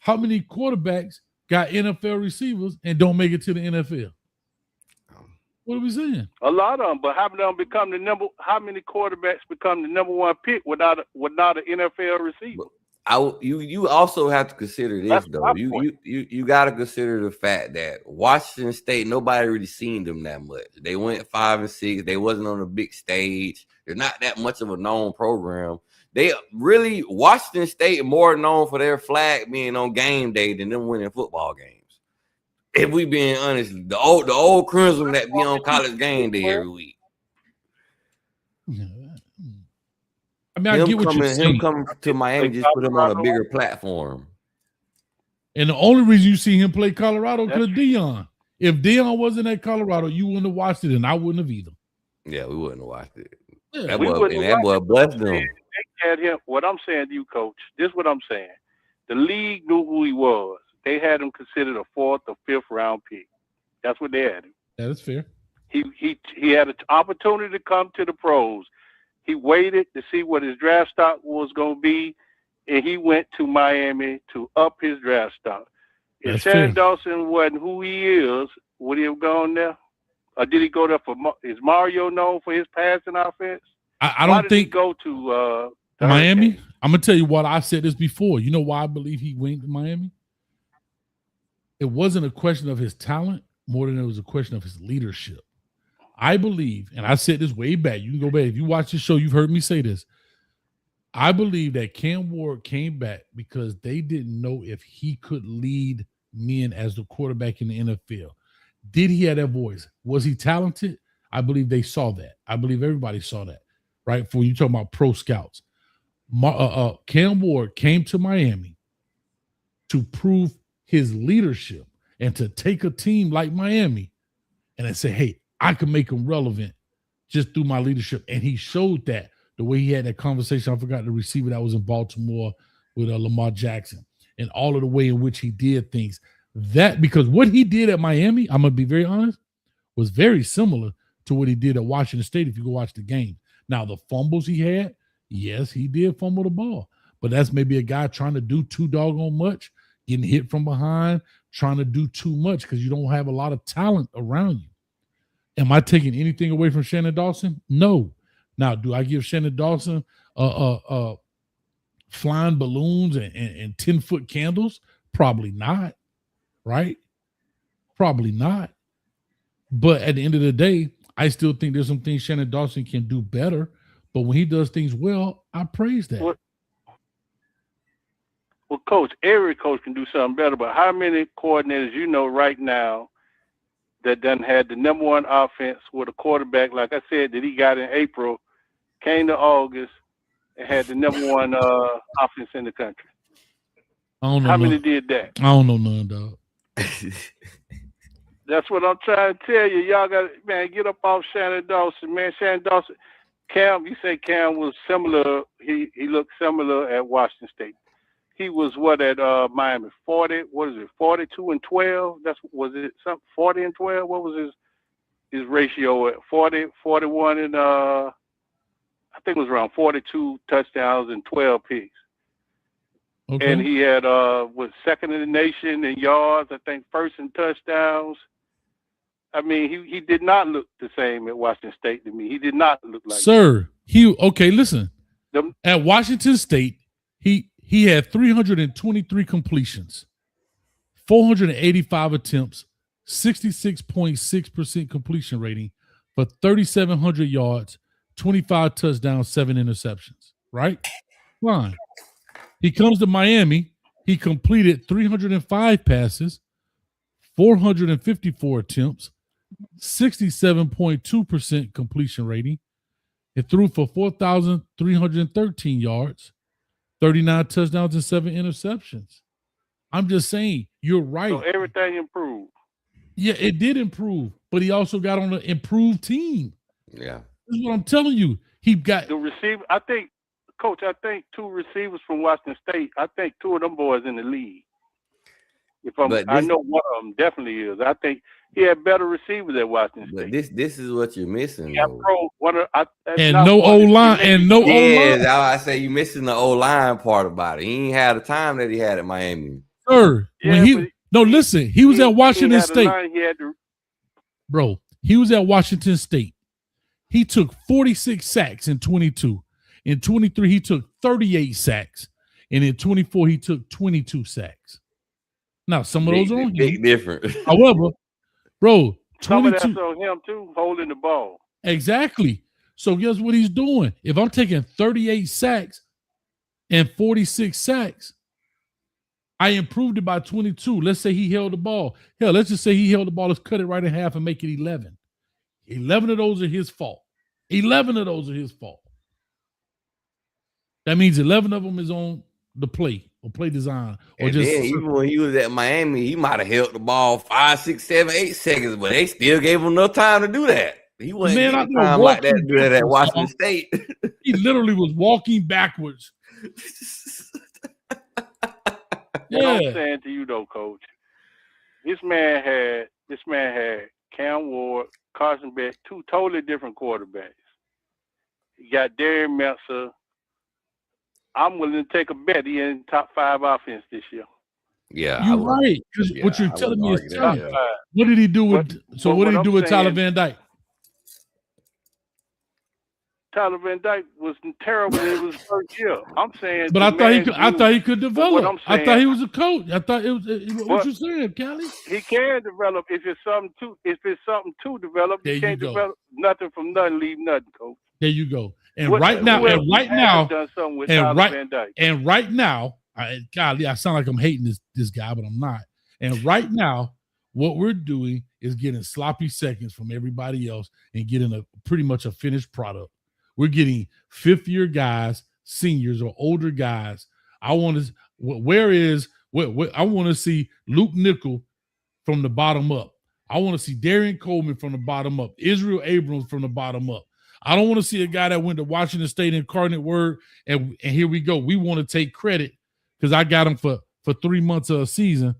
How many quarterbacks got NFL receivers and don't make it to the NFL? What are we saying? A lot of them, but how many quarterbacks become the number one pick without an NFL receiver? You also have to consider this though. You got to consider the fact that Washington State, nobody really seen them that much. They went 5 and 6. They wasn't on a big stage. They're not that much of a known program. They really Washington State more known for their flag being on game day than them winning football games. If we being honest, the old Crimson that be on college game day every week. I mean, I get what you're saying. Him coming to Miami just put him on a bigger platform. And the only reason you see him play Colorado because Deion. If Deion wasn't at Colorado, you wouldn't have watched it, and I wouldn't have either. Yeah, we wouldn't have watched it. Yeah, That we boy, wouldn't and have that boy watched it. blessed them. They had him. What I'm saying to you, Coach, this is what I'm saying. The league knew who he was. They had him considered a 4th or 5th round pick. That's what they had him. That is fair. He had an opportunity to come to the pros. He waited to see what his draft stock was going to be, and he went to Miami to up his draft stock. If That's Shannon fair. Dawson wasn't who he is, would he have gone there? Or did he go there for? Is Mario known for his passing offense? I Why don't did think he go to the Miami. Hurricanes? I'm gonna tell you what I said this before. You know why I believe he went to Miami? It wasn't a question of his talent more than it was a question of his leadership. I believe, and I said this way back. You can go back if you watch the show. You've heard me say this. I believe that Cam Ward came back because they didn't know if he could lead men as the quarterback in the NFL. Did he have that voice? Was he talented? I believe they saw that. I believe everybody saw that, right? For you talking about pro scouts. Cam Ward came to Miami to prove his leadership and to take a team like Miami and say, hey, I can make them relevant just through my leadership. And he showed that the way he had that conversation. I forgot the receiver that was in Baltimore with Lamar Jackson and all of the way in which he did things. That because what he did at Miami, I'm going to be very honest, was very similar to what he did at Washington State if you go watch the game. Now, the fumbles he had, yes, he did fumble the ball, but that's maybe a guy trying to do too doggone much, getting hit from behind, trying to do too much because you don't have a lot of talent around you. Am I taking anything away from Shannon Dawson? No. Now, do I give Shannon Dawson flying balloons and 10-foot candles? Probably not, right? Probably not. But at the end of the day, I still think there's some things Shannon Dawson can do better. But when he does things well, I praise that. Well, Coach, every coach can do something better, but how many coordinators you know right now that done had the number one offense with a quarterback, like I said, that he got in April, came to August, and had the number one offense in the country? I don't know. How many did that? I don't know none, dog. That's what I'm trying to tell you. Y'all got, man, get up off Shannon Dawson, man. Shannon Dawson, Cam, you say Cam was similar. He looked similar at Washington State. He was what at Miami? 40, what is it, 42 and 12? Was it something 40 and 12? What was his ratio at 40, 41 and I think it was around 42 touchdowns and 12 picks. Okay. And he had was second in the nation in yards, I think first in touchdowns. I mean, he did not look the same at Washington State to me. He did not look like Sir, listen. At Washington State, he had 323 completions, 485 attempts, 66.6% completion rating for 3,700 yards, 25 touchdowns, 7 interceptions, right? Fine. He comes to Miami. He completed 305 passes, 454 attempts, 67.2% completion rating. It threw for 4,313 yards, 39 touchdowns, and 7 interceptions. I'm just saying, you're right. So everything improved. Yeah, it did improve, but he also got on an improved team. Yeah. This is what I'm telling you. He got the receiver. I think, Coach, two receivers from Washington State. I think 2 of them boys in the league. I know one of them definitely is. I think he had better receivers at Washington State. But this is what you're missing. Yeah, no O-line. Yeah, I say you missing the O-line part about it. He ain't had the time that he had at Miami. Sir, listen, he was at Washington State. Bro, he was at Washington State. He took 46 sacks in 22. In 23, he took 38 sacks. And in 24, he took 22 sacks. Now, some of those are on big difference. However, bro, 22. Some of that's on him too, holding the ball. Exactly. So guess what he's doing? If I'm taking 38 sacks and 46 sacks, I improved it by 22. Let's say he held the ball. Hell, let's just say he held the ball. Let's cut it right in half and make it 11. 11 of those are his fault. 11 of those are his fault. That means 11 of them is on the play or play design or And just then even when he was at Miami, he might have held the ball 5, 6, 7, 8 seconds, but they still gave him enough time to do that. He wasn't man out getting there time like that to walking do that at backwards, Washington dog. State. He literally was walking backwards. What I'm Yeah. saying to you though, Coach, this man had Cam Ward, Carson Beck, two totally different quarterbacks. He got Darian Meltzer. I'm willing to take a bet he in top 5 offense this year. Yeah, You're right. 'Cause what you're telling me is telling. What did he do with what did he do with Tyler Van Dyke? Tyler Van Dyke was terrible in his first year. I'm saying, But I thought he could develop. I'm I thought saying- he was a coach. I thought it was what you saying, Callie? he can develop if it's something to develop. There You you can't go. develop nothing from nothing, leave nothing, Coach. There you go. And What- right now, who else and right has now, done something with and Tyler right, Van Dyke? and right now, golly, I sound like I'm hating this guy, but I'm not. And right now, what we're doing is getting sloppy seconds from everybody else and getting a pretty much a finished product. We're getting 5th-year guys, seniors, or older guys. I want to. I want to see Luke Nickel from the bottom up. I want to see Darian Coleman from the bottom up. Israel Abrams from the bottom up. I don't want to see a guy that went to Washington State Incarnate Word and here we go. We want to take credit because I got him for 3 months of a season,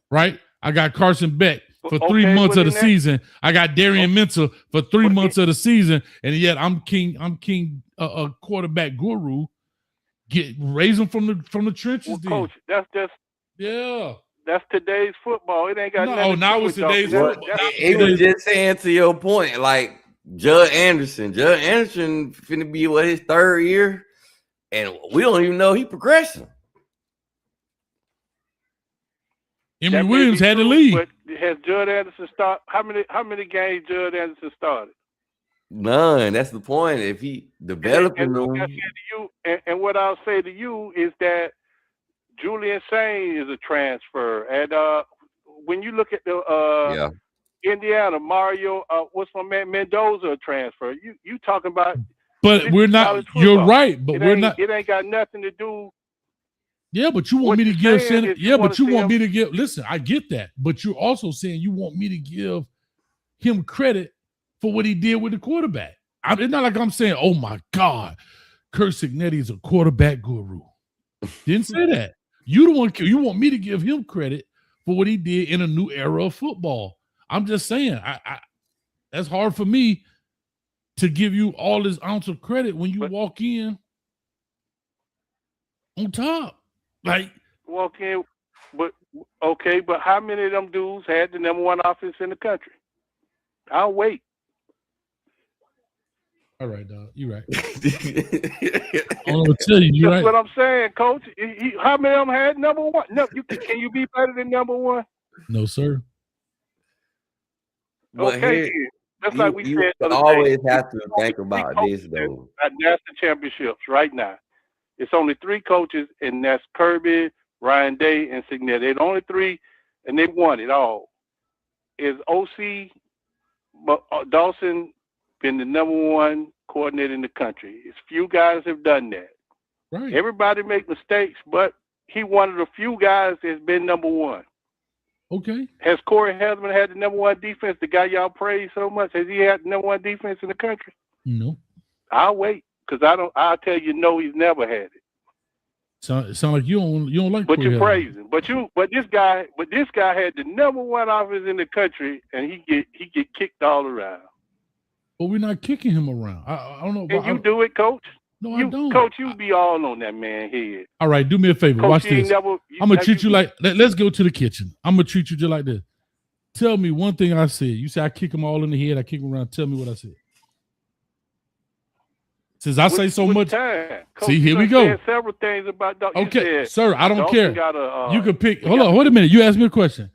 right? I got Carson Beck for 3 months of the season. I got Darian Mentor for 3 months of the season, and yet I'm king quarterback guru. Raise them from the trenches. Well, Coach, that's today's football. It ain't got nothing to do now with it's today's y'all. football. He was just saying to your point, like Judd Anderson finna be his 3rd year, and we don't even know he progressing. Emory Williams had to leave. But has Judd Anderson started? How many games Judd Anderson started? None. That's the point. If he developing them, Like I said to you, and what I'll say to you is that Julian Sain is a transfer, and when you look at the Indiana Mario, what's my man Mendoza a transfer? You talking about? But we're not. You're right. But we're not. It ain't got nothing to do. Yeah, but you want What me to you're give saying Senate. is you Yeah, wanna but you see want him- me to give. Listen, I get that, but you're also saying you want me to give him credit for what he did with the quarterback. It's not like I'm saying, "Oh my God, Kurt Signetti is a quarterback guru." Didn't say that. You want me to give him credit for what he did in a new era of football. I'm just saying, I that's hard for me to give you all this ounce of credit when you walk in on top. Like Walk in, but okay, but how many of them dudes had the #1 offense in the country? I'll wait. All right, dog. You're right. I'm gonna tell you, you're That's right. what I'm saying, Coach. How many of them had #1? No, can you be better than #1? No, sir. But Okay, here, then. That's you, like we you said the other always day. have to think about this though. At national championships right now. It's only 3 coaches, and that's Kirby, Ryan Day, and Signet. They're the only 3, and they won it all. Is OC Dawson been the #1 coordinator in the country? It's few guys have done that. Right. Everybody make mistakes, but he one of the few guys that's been #1. Okay. Has Corey Hesman had the #1 defense, the guy y'all praise so much? Has he had the #1 defense in the country? No. I'll wait, because I'll tell you no, he's never had it. Sound like you don't like. But Corey you're Hesman. praising. But this guy had the #1 offense in the country, and he get kicked all around. But we're not kicking him around. I don't know. And you do it, Coach. No, I don't. Coach, you be all on that man head. All right, do me a favor. Coach, Watch you ain't this. never- I'm gonna treat you like. Let's go to the kitchen. I'm gonna treat you just like this. Tell me one thing I said. You say I kick them all in the head. I kick them around. Tell me what I said. Since I say so much. Time. Coach, See, here you we done go. said several things about Dawson. Okay, sir, I don't Dawson care. got a, You can pick. Hold on, wait a minute. You asked me a question.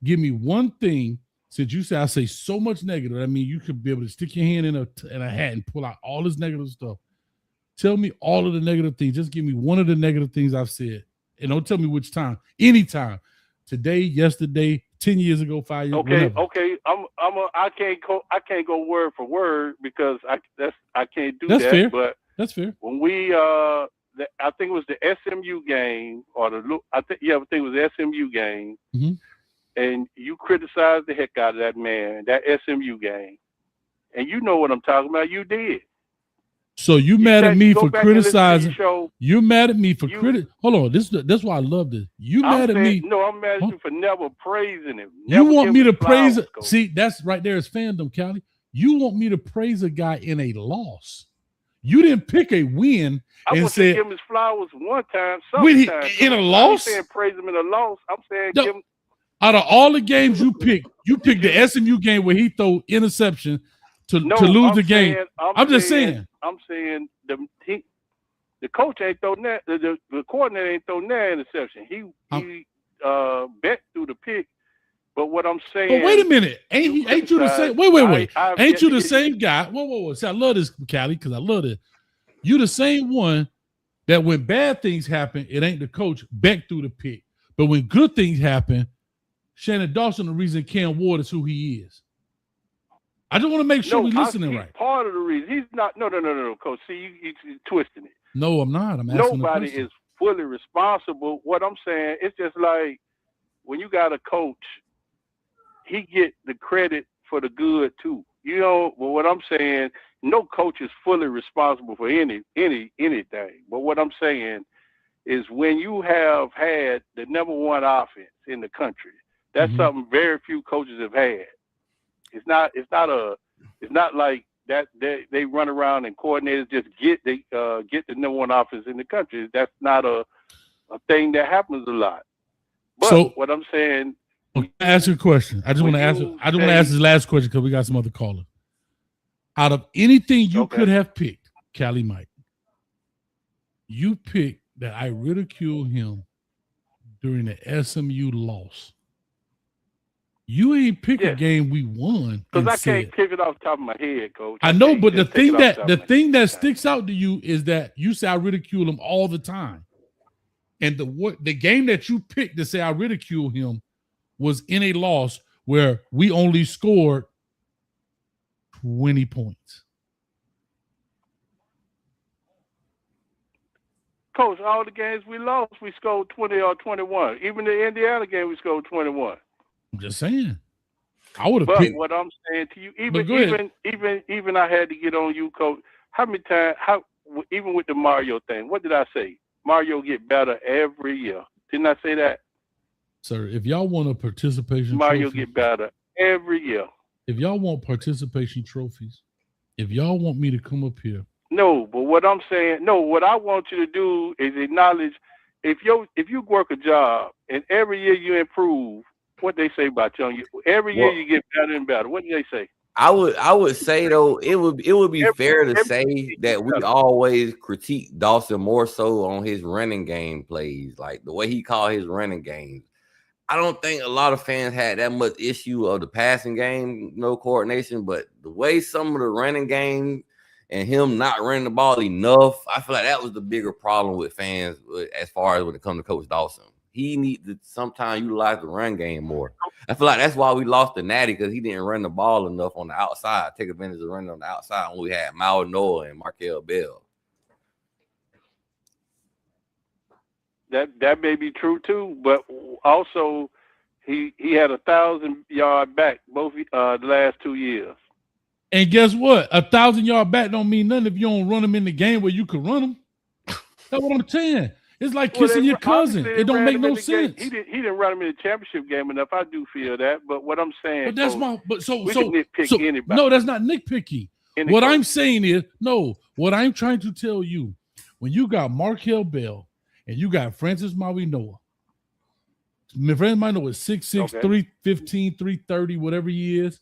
Give me one thing. Since you say I say so much negative, I mean you could be able to stick your hand in a hat and pull out all this negative stuff. Tell me all of the negative things. Just give me one of the negative things I've said, and don't tell me which time. Anytime, today, yesterday, 10 years ago, 5 years. Okay, whatever. okay. I can't go word for word because I can't do That's that. fair. But That's fair. when we I think it was the SMU game I think it was the SMU game, Mhm. and you criticized the heck out of that man, that SMU game, and you know what I'm talking about. You did. So you mad at me Go for back and listen to your criticizing? show. You mad at me for Hold on, that's why I love this. You mad at me? No, I'm mad at you for never praising him. You Never want me to giving flowers, praise it? Coach. See, that's right there is fandom, Callie. You want me to praise a guy in a loss. You didn't pick a win I and want say to give him his flowers one time. When he- Sometime. in a I ain't loss? saying praise him in a loss. I'm saying No. give him. out of all the games you picked the SMU game where he threw interception to lose the game. I'm just saying. I'm saying the coach ain't thrown that. The coordinator ain't thrown that interception. He bet through the pick. But what I'm saying. But wait a minute, ain't you the same? Wait. Ain't you the same guy? Whoa. See, I love this, Callie, because I love it. You the same one that when bad things happen, it ain't the coach bet through the pick. But when good things happen, Shannon Dawson, the reason Cam Ward is who he is. I just want to make sure we're listening he's right. Part of the reason he's not. No, Coach. See, you twisting it. No, I'm not. I'm asking. Nobody is fully responsible. What I'm saying, it's just like when you got a coach, he get the credit for the good too. You know, but what I'm saying, no coach is fully responsible for anything. But what I'm saying is when you have had the number one offense in the country, that's something very few coaches have had. It's not like that they run around and coordinators just get the number one offense in the country. That's not a thing that happens a lot. But So- what I'm saying, Can I ask you a question? I just want to ask this last question because we got some other callers. Out of anything you could have picked, Callie Mike, you picked that I ridiculed him during the SMU loss. You ain't pick a game we won. because I can't pick it off the top of my head, Coach. I know, can't but the just pick it thing off that top the of my thing that sticks out to you is that you say I ridicule him all the time, and the game that you picked to say I ridicule him was in a loss where we only scored 20 points. Coach, all the games we lost, we scored 20 or 21. Even the Indiana game, we scored 21. I'm just saying. I would have But picked. what I'm saying to you, But go ahead. even I had to get on you, Coach. How many times? Even with the Mario thing, what did I say? Mario get better every year. Didn't I say that? Sir, if y'all want a participation Mario trophy, get better every year. if y'all want participation trophies, if y'all want me to come up here, No, but what I'm saying, what I want you to do is acknowledge if you work a job and every year you improve, what they say about you, every year you get better and better. What do they say? I would say though it would be fair to say that we always critique Dawson more so on his running game plays, like the way he called his running games. I don't think a lot of fans had that much issue of the passing game, no coordination, but the way some of the running game and him not running the ball enough, I feel like that was the bigger problem with fans as far as when it comes to Coach Dawson. He needs to sometimes utilize the run game more. I feel like that's why we lost the Natty, because he didn't run the ball enough on the outside, take advantage of running on the outside when we had Mal Noah and Markel Bell. That may be true too, but also he had 1,000-yard back both the last 2 years. and guess what? 1,000-yard back don't mean nothing if you don't run them in the game where you could run them. That's what I'm saying. It's like kissing your cousin. It don't make no sense. He didn't run him in the championship game enough. I do feel that, but what I'm saying, But that's Coach, we can nitpick anybody. no, that's not nitpicky. Any What coach. I'm saying is, what I'm trying to tell you, when you got Markel Bell and you got Francis Maui Noah, Francis Maui Noah is 6'6", 315, 330, whatever he is.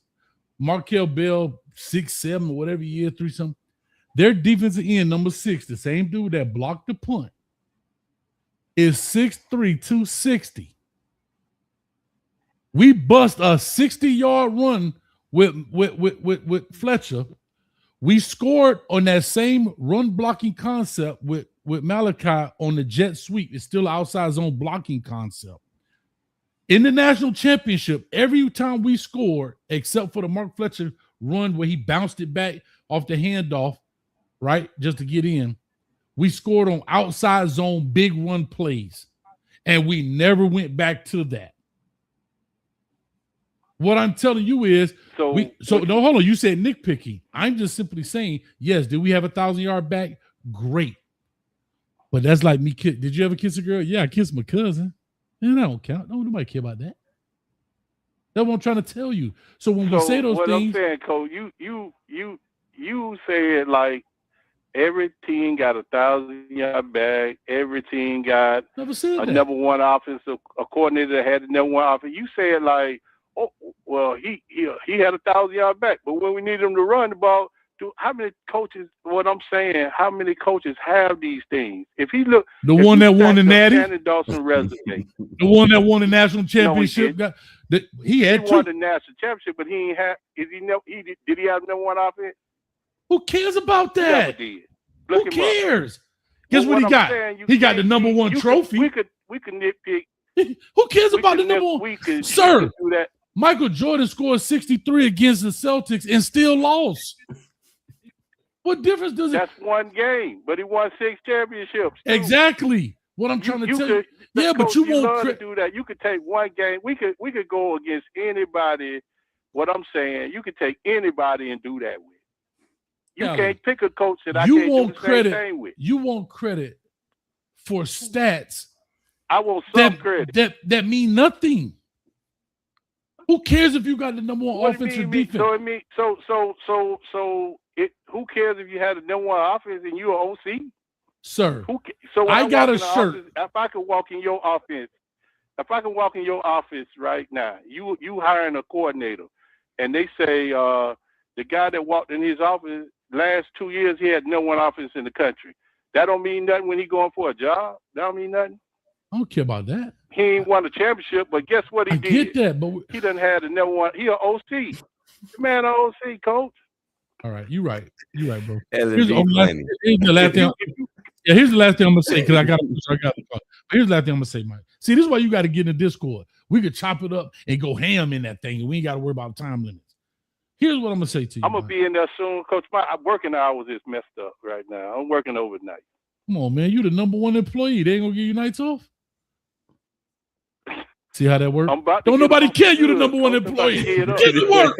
Markel Bell, 6'7", or whatever he is, 3-something. Their defensive end, number 6, the same dude that blocked the punt, is 6'3", 260. We bust a 60-yard run with Fletcher. We scored on that same run blocking concept with Malachi on the jet sweep. It's still outside zone blocking concept. In the national championship, every time we scored, except for the Mark Fletcher run where he bounced it back off the handoff, right, just to get in, We scored on outside zone big run plays, and we never went back to that. What I'm telling you is, no, hold on. You said nitpicky. I'm just simply saying, yes, did we have 1,000-yard back? Great. But that's like me. Did you ever kiss a girl? Yeah, I kissed my cousin. And that don't count. No, nobody care about that. That's what I'm trying to tell you. So when we say those what things, I'm saying, Coach, you said like every team got 1,000-yard back. Every team got a number one offensive coordinator that had the number one offense. You said like, oh, well, he had 1,000-yard back, but when we need him to run the ball, how many coaches? What I'm saying, how many coaches have these things? If he look, the one that won the Natty, Shannon Dawson resume, the one that won the national championship, he won the national championship, but he ain't have. Did he have number one offense? Who cares about that? Who cares? Guess what he got? He got the number one trophy. We could nitpick. Who cares about the number one? Sir, Michael Jordan scored 63 against the Celtics and still lost. What difference does it? That's one game, but he won 6 championships. Too. Exactly. What I'm trying to tell you. Yeah, but you won't do that. You could take one game. We could go against anybody. What I'm saying, you could take anybody and do that with. You can't pick a coach that I can't do the same thing with. You want credit for stats. I want some credit. That mean nothing. Who cares if you got the number one offense or defense? Who cares if you had the number one offense and you're OC? Sir, I got a shirt. If I could walk in your office, right now, you hiring a coordinator, and they say the guy that walked in his office last 2 years, he had no one offense in the country. That don't mean nothing when he going for a job. That don't mean nothing. I don't care about that. He ain't won a championship, but guess what he did? I get that, but he done had the number one. He an OC. The man, an OC coach. All right, you're right, bro. Here's the last thing. Here's the last thing I'm gonna say because I got to talk. But here's the last thing I'm gonna say, Mike. See, this is why you got to get in the Discord. We could chop it up and go ham in that thing, and we ain't got to worry about time limits. Here's what I'm gonna say to you. I'm gonna be in there soon, Coach. My working hours is messed up right now. I'm working overnight. Come on, man. You the number one employee. They ain't gonna give you nights off. See how that works? Don't nobody care you the number one employee. Get to work.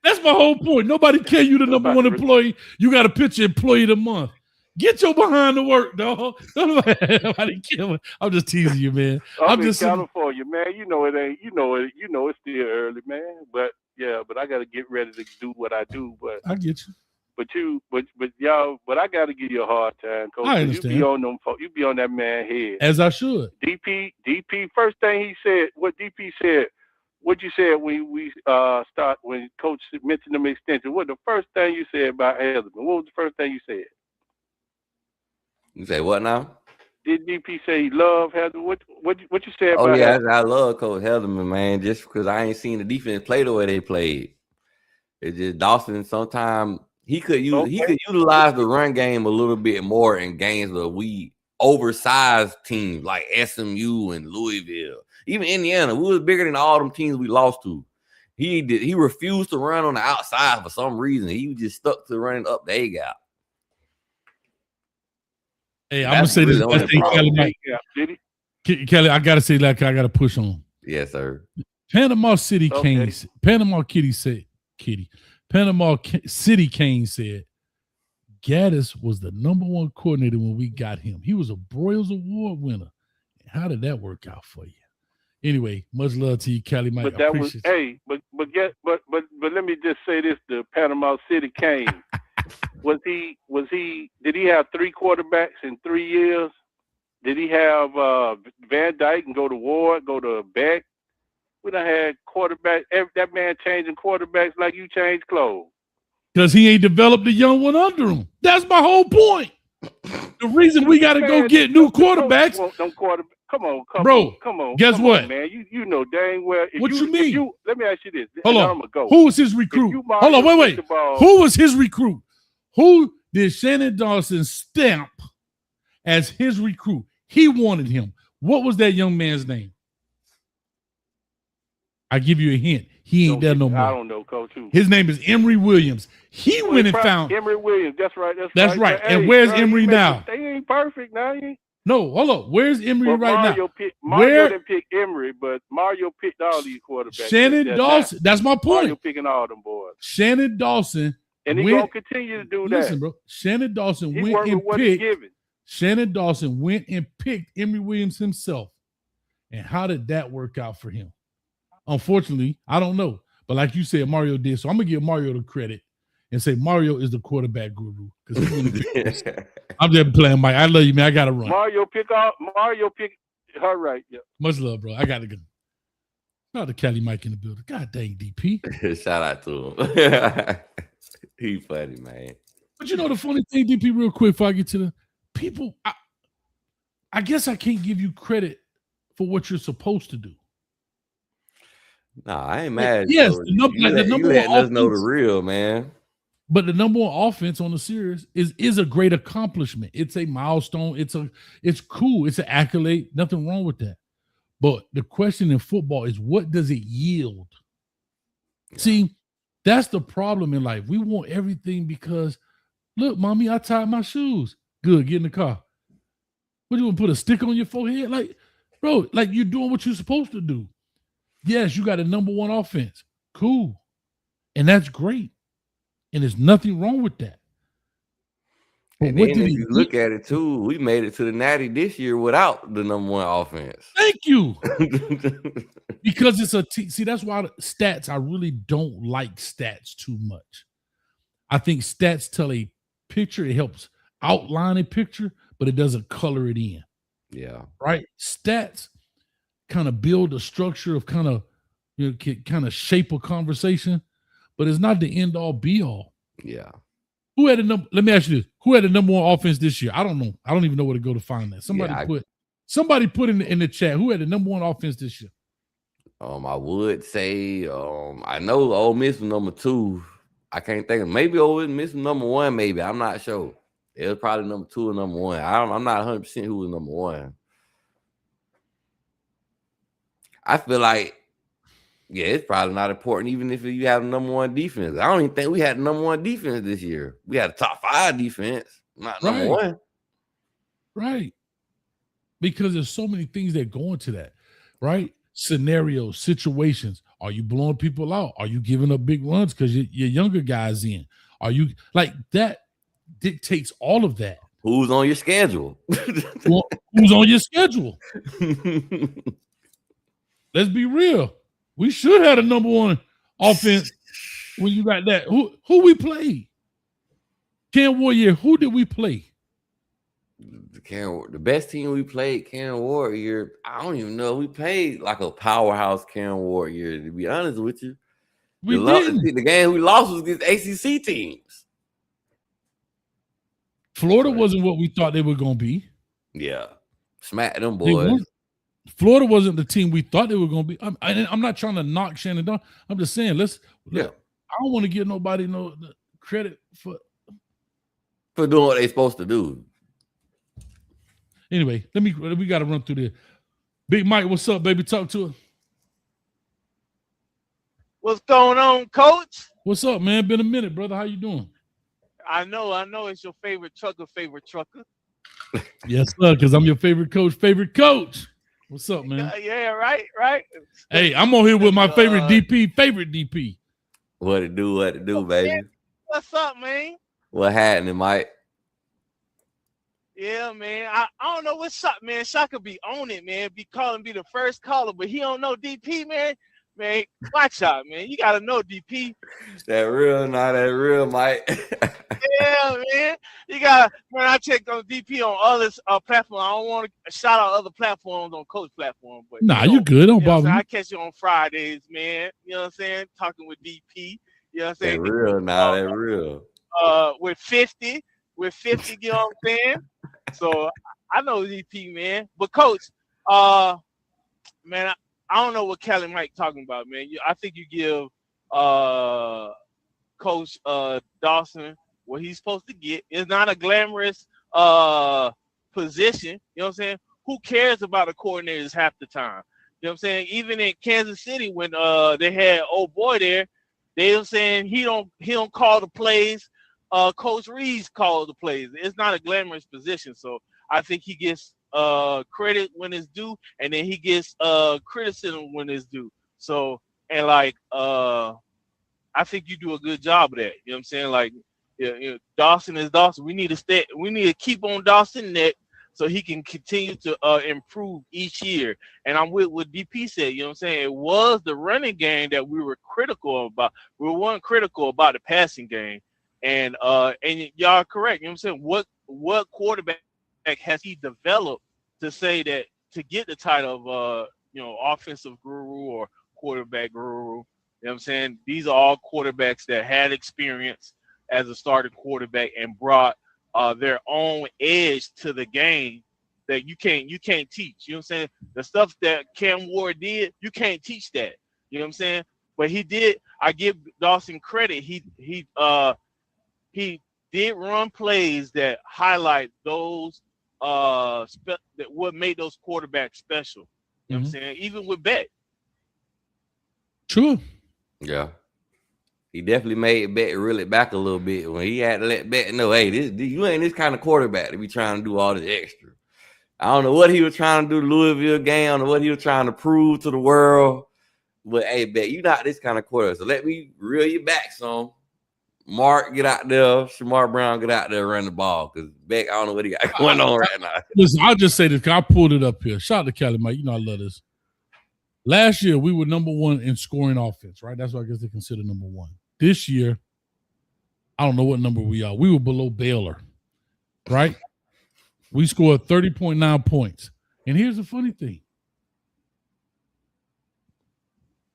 That's my whole point. Nobody care you the number one employee. You got to pitch your employee of the month. Get your behind to work, dog. Nobody care. I'm just teasing you, man. I'm just in California, man. You know it ain't. You know it's still early, man. But yeah, but I got to get ready to do what I do. But I get you. But y'all, I got to give you a hard time, Coach. I understand. You be on that man head. As I should. DP. First thing he said, what DP said. What you said when we when Coach mentioned them extension? What the first thing you said about Heatherman? What was the first thing you said? You say what now? Did DP say he loved Heatherman? What you said about? Oh yeah, I love Coach Heatherman, man. Just because I ain't seen the defense play the way they played. It's just Dawson. Sometimes he could utilize the run game a little bit more in games where we oversized teams like SMU and Louisville. Even Indiana, we was bigger than all them teams we lost to. He refused to run on the outside for some reason. He was just stuck to running up the A gap. Hey, I'm gonna say this last thing, Kelly. I gotta say that I gotta push on. Yes, sir. Panama City Canes said Gaddis was the number one coordinator when we got him. He was a Broyles Award winner. How did that work out for you? Anyway, much love to you, Kelly. Mike. But that was but let me just say this: the Panama City Canes. Did he have 3 quarterbacks in 3 years? Did he have Van Dyke and go to Ward, go to Beck? We done had quarterbacks. That man changing quarterbacks like you change clothes. Because he ain't developed a young one under him. That's my whole point. The reason we got to go get new quarterbacks. Come on, bro. Come on. Guess what, man? You know dang well. What you mean? Let me ask you this. Hold on. Who was his recruit? Hold on, wait. Who was his recruit? Who did Shannon Dawson stamp as his recruit? He wanted him. What was that young man's name? I give you a hint. He ain't there no I more. don't know, Coach. Who? His name is Emory Williams. He went and found. Emory Williams. That's right. That's right. But, And hey, where's bro, Emory now? They ain't perfect now. No, hold up. Where's Emory right Mario now? Mario didn't pick Emory, but Mario picked all these quarterbacks. Shannon Dawson. That's my point. Mario picking all them boys. Shannon Dawson. And he's going to continue to do that. Listen, bro. Shannon Dawson He's went working and with what he's picked. given. Shannon Dawson went and picked Emory Williams himself. And how did that work out for him? Unfortunately, I don't know. But like you said, Mario did. So I'm going to give Mario the credit and say Mario is the quarterback guru. I'm just playing, Mike. I love you, man. I got to run. Mario pick her right. Yeah. Much love, bro. I got to go. Shout out to Cali Mike in the building. God dang, DP. Shout out to him. He funny, man. But you know the funny thing, DP, real quick before I get to the people, I guess I can't give you credit for what you're supposed to do. Nah, I ain't mad. Yes, so the number one letting us know the offense- real, man. But the number one offense on the series is a great accomplishment. It's a milestone. It's cool. It's an accolade. Nothing wrong with that. But the question in football is, what does it yield? Yeah. See, that's the problem in life. We want everything because, look, mommy, I tied my shoes. Good, get in the car. What, you want to put a stick on your forehead? Like, bro, like you're doing what you're supposed to do. Yes, you got a number one offense. Cool. And that's great. And there's nothing wrong with that. But and then if you look at it too, we made it to the Natty this year without the number one offense. Thank you. Because it's see, that's why stats, I really don't like stats too much. I think stats tell a picture. It helps outline a picture, but it doesn't color it in. Yeah. Right? Stats kind of build a structure of kind of, kind of shape a conversation, but it's not the end all be all. Yeah. Who had a number? Let me ask you this: who had the number one offense this year? I don't know. I don't even know where to go to find that. Somebody put in the chat who had the number one offense this year. I would say I know Ole Miss was number 2. I can't think of maybe Ole Miss was number 1. Maybe I'm not sure. It was probably number 2 or number 1. I'm not 100% who was number 1. I feel like. Yeah, it's probably not important, even if you have the number 1 defense. I don't even think we had the number 1 defense this year. We had a top 5 defense, not number 1. Right. Because there's so many things that go into that, right? Scenarios, situations. Are you blowing people out? Are you giving up big runs because your younger guys in? Are you like that dictates all of that? Who's on your schedule? Who's on your schedule? Let's be real. We should have the number 1 offense when you got that. Who we played? Cam Warrior, who did we play? The best team we played, Cam Warrior. I don't even know. We played like a powerhouse Cam Warrior, to be honest with you. The game we lost was against ACC teams. Florida wasn't what we thought they were going to be. Yeah. Smack them boys. Florida wasn't the team we thought they were going to be. I'm not trying to knock Shannon down. I'm just saying, I don't want to give nobody no credit for doing what they're supposed to do. Anyway, we got to run through this. Big Mike, what's up, baby? Talk to her. What's going on, Coach? What's up, man? Been a minute, brother. How you doing? I know. It's your favorite trucker. Yes, sir, because I'm your favorite coach. What's up, man? Yeah, right. Hey, I'm on here with my favorite DP. What it do, baby? What's up, man? What happening, Mike? Yeah, man. I don't know what's up, man. Shaka be on it, man. Be calling me the first caller, but he don't know DP, man. Man, watch out, man. You gotta know DP. That real, not that real, Mike. Yeah, man. You gotta. When I checked on DP on other platforms, I don't want to shout out other platforms on Coach platform, but you good. Don't bother me. I catch you on Fridays, man. You know what I'm saying? Talking with DP. You know what I'm saying? That real, not that real. With 50, you know what I'm saying? So I know DP, man. But Coach, man, I don't know what Cali Mike talking about, man. I think you give Coach Dawson what he's supposed to get. It's not a glamorous position. You know what I'm saying? Who cares about the coordinators half the time? You know what I'm saying? Even in Kansas City, when they had old boy there, they were saying he don't call the plays. Coach Reeves calls the plays. It's not a glamorous position, so I think he gets credit when it's due, and then he gets criticism when it's due. So and like I think you do a good job of that. You know what I'm saying? Like, Dawson is Dawson. We need to keep on Dawson neck so he can continue to improve each year. And I'm with what DP said. You know what I'm saying? It was the running game that we were critical about. We weren't critical about the passing game. And y'all are correct. You know what I'm saying? What quarterback has he developed to say that to get the title of offensive guru or quarterback guru? You know what I'm saying? These are all quarterbacks that had experience as a starting quarterback and brought their own edge to the game that you can't teach. You know what I'm saying? The stuff that Cam Ward did, you can't teach that. You know what I'm saying? But he did. I give Dawson credit. He did run plays that highlight those that what made those quarterbacks special. You know what I'm saying? Even with Beck. Sure. Yeah. He definitely made Beck reel it back a little bit when he had to let Beck know, hey, you ain't this kind of quarterback to be trying to do all this extra. I don't know what he was trying to do the Louisville game, I don't know what he was trying to prove to the world. But hey, Beck, you not this kind of quarterback. So let me reel you back some. Mark, get out there. Shamar Brown, get out there and run the ball. Because Beck, I don't know what he got going on right now. Listen, I'll just say this, because I pulled it up here. Shout out to Cali, Mike. You know I love this. Last year, we were number one in scoring offense, right? That's what I guess they consider number one. This year, I don't know what number we are. We were below Baylor, right? We scored 30.9 points. And here's the funny thing.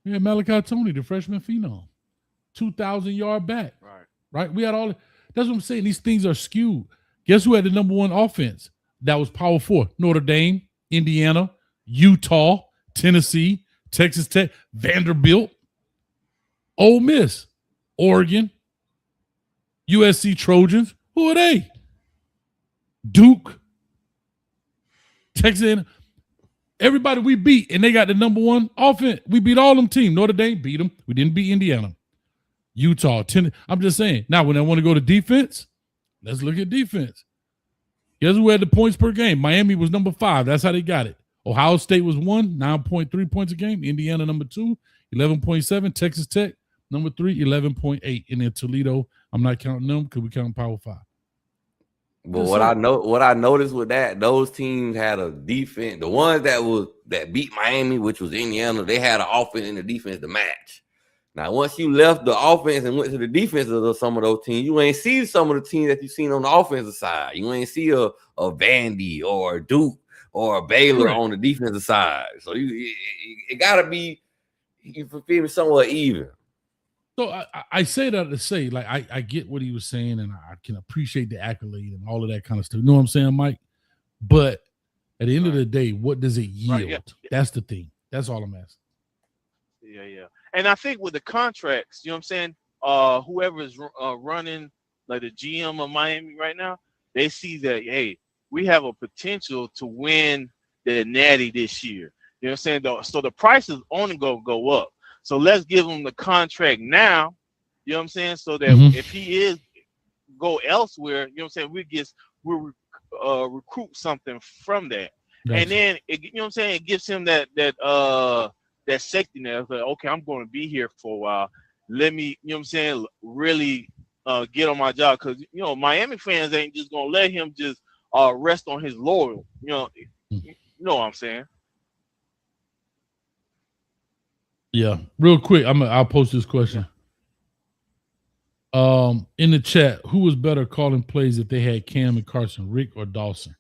We had Malachi Tony, the freshman phenom, 2,000-yard back. Right? We had all – that's what I'm saying. These things are skewed. Guess who had the number one offense? That was Power 4. Notre Dame, Indiana, Utah, Tennessee, Texas Tech, Vanderbilt, Ole Miss, Oregon, USC Trojans. Who are they? Duke, Texas. Everybody we beat, and they got the number one offense. We beat all them teams. Notre Dame beat them. We didn't beat Indiana. Utah, Tennessee. I'm just saying. Now, when I want to go to defense, let's look at defense. Guess who had the points per game? Miami was number 5. That's how they got it. Ohio State was 1, 9.3 points a game. Indiana, number 2, 11.7. Texas Tech, number 3, 11.8. And then Toledo, I'm not counting them because we count Power 5. But what I noticed with that, those teams had a defense. The ones that beat Miami, which was Indiana, they had an offense and a defense to match. Now, once you left the offense and went to the defense of some of those teams, you ain't see some of the teams that you seen on the offensive side. You ain't see a Vandy or a Duke or a Baylor on the defensive side. So it got to be, you feel me, somewhat even. So I say that to say, like, I get what he was saying, and I can appreciate the accolade and all of that kind of stuff. You know what I'm saying, Mike? But at the end of the day, what does it yield? Right, yeah. That's the thing. That's all I'm asking. Yeah. And I think with the contracts, you know what I'm saying, whoever is running, like the GM of Miami right now, they see that, hey, we have a potential to win the Natty this year. You know what I'm saying? So the price is only going to go up. So let's give him the contract now, you know what I'm saying, so that if he is go elsewhere, you know what I'm saying, we'll recruit something from that. Gotcha. And then, you know what I'm saying, it gives him that safety net. Like, okay, I'm going to be here for a while. Let me, you know what I'm saying, really get on my job. Because, you know, Miami fans ain't just going to let him just rest on his laurel. You know what I'm saying? Yeah, real quick, I'll post this question. In the chat, who was better calling plays if they had Cam and Carson, Rick or Dawson?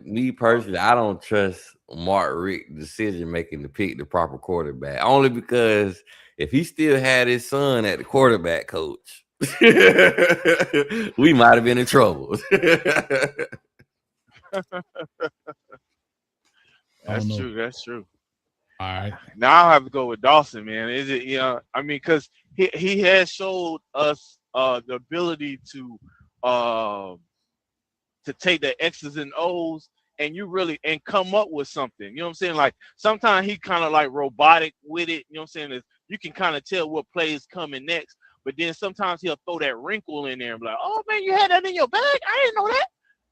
Me personally, I don't trust Mark Rick decision making to pick the proper quarterback. Only because if he still had his son at the quarterback coach, we might have been in trouble. That's true. All right. Now I'll have to go with Dawson, man. Is it, I mean, because he has showed us the ability to take the X's and O's and come up with something. You know what I'm saying? Like sometimes he kind of like robotic with it. You know what I'm saying? You can kind of tell what plays coming next, but then sometimes he'll throw that wrinkle in there and be like, "Oh man, you had that in your bag? I didn't know that."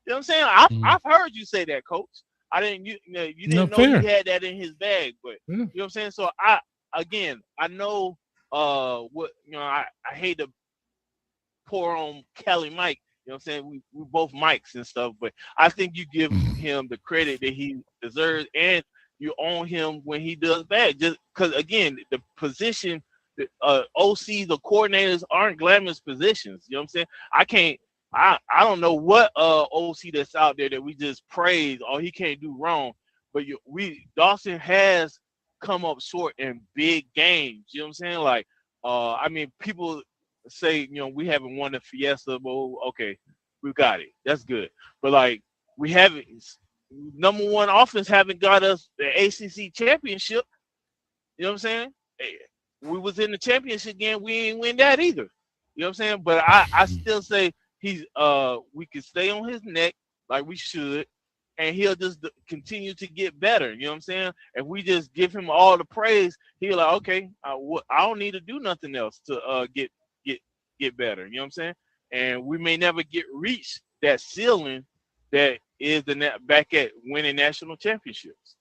You know what I'm saying? I've heard you say that, Coach. I didn't. You didn't know he had that in his bag, but you know what I'm saying. So I know what I hate to pour on Kelly Mike. You know what I'm saying? We both Mikes and stuff, but I think you give him the credit that he deserves, and you own him when he does bad. Just because, again, the position, OCs or coordinators aren't glamorous positions. You know what I'm saying? I don't know what OC that's out there that we just praise. Oh, he can't do wrong. But Dawson has come up short in big games. You know what I'm saying? Like, I mean, people say, we haven't won the Fiesta Bowl. Okay, we got it. That's good. But like, we haven't. Number one offense haven't got us the ACC championship. You know what I'm saying? We was in the championship game. We ain't win that either. You know what I'm saying? But I still say we can stay on his neck like we should, and he'll just continue to get better. You know what I'm saying? If we just give him all the praise, he'll like, okay, I don't need to do nothing else to get better. You know what I'm saying? And we may never reach that ceiling that is back at winning national championships.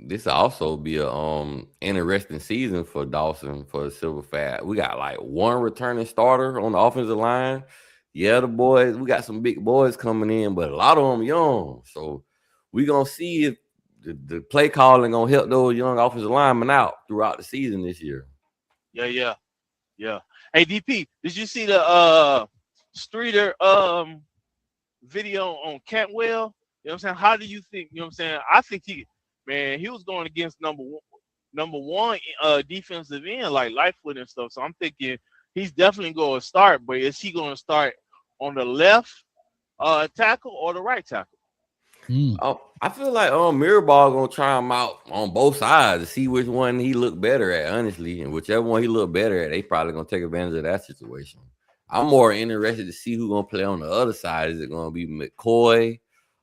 This will also be a interesting season for Dawson for the Silver Fat. We got like one returning starter on the offensive line. Yeah, the boys, we got some big boys coming in, but a lot of them young. So we're gonna see if the play calling gonna help those young offensive linemen out throughout the season this year. Yeah. Hey, DP, did you see the Streeter video on Cantwell? You know what I'm saying? How do you think? You know what I'm saying? I think he was going against number one defensive end like Lightfoot and stuff. So I'm thinking he's definitely going to start. But is he going to start on the left tackle or the right tackle? I feel like Mirabal gonna try him out on both sides to see which one he look better at, honestly, and whichever one he look better at, they probably gonna take advantage of that situation. I'm more interested to see who's gonna play on the other side. Is it gonna be McCoy,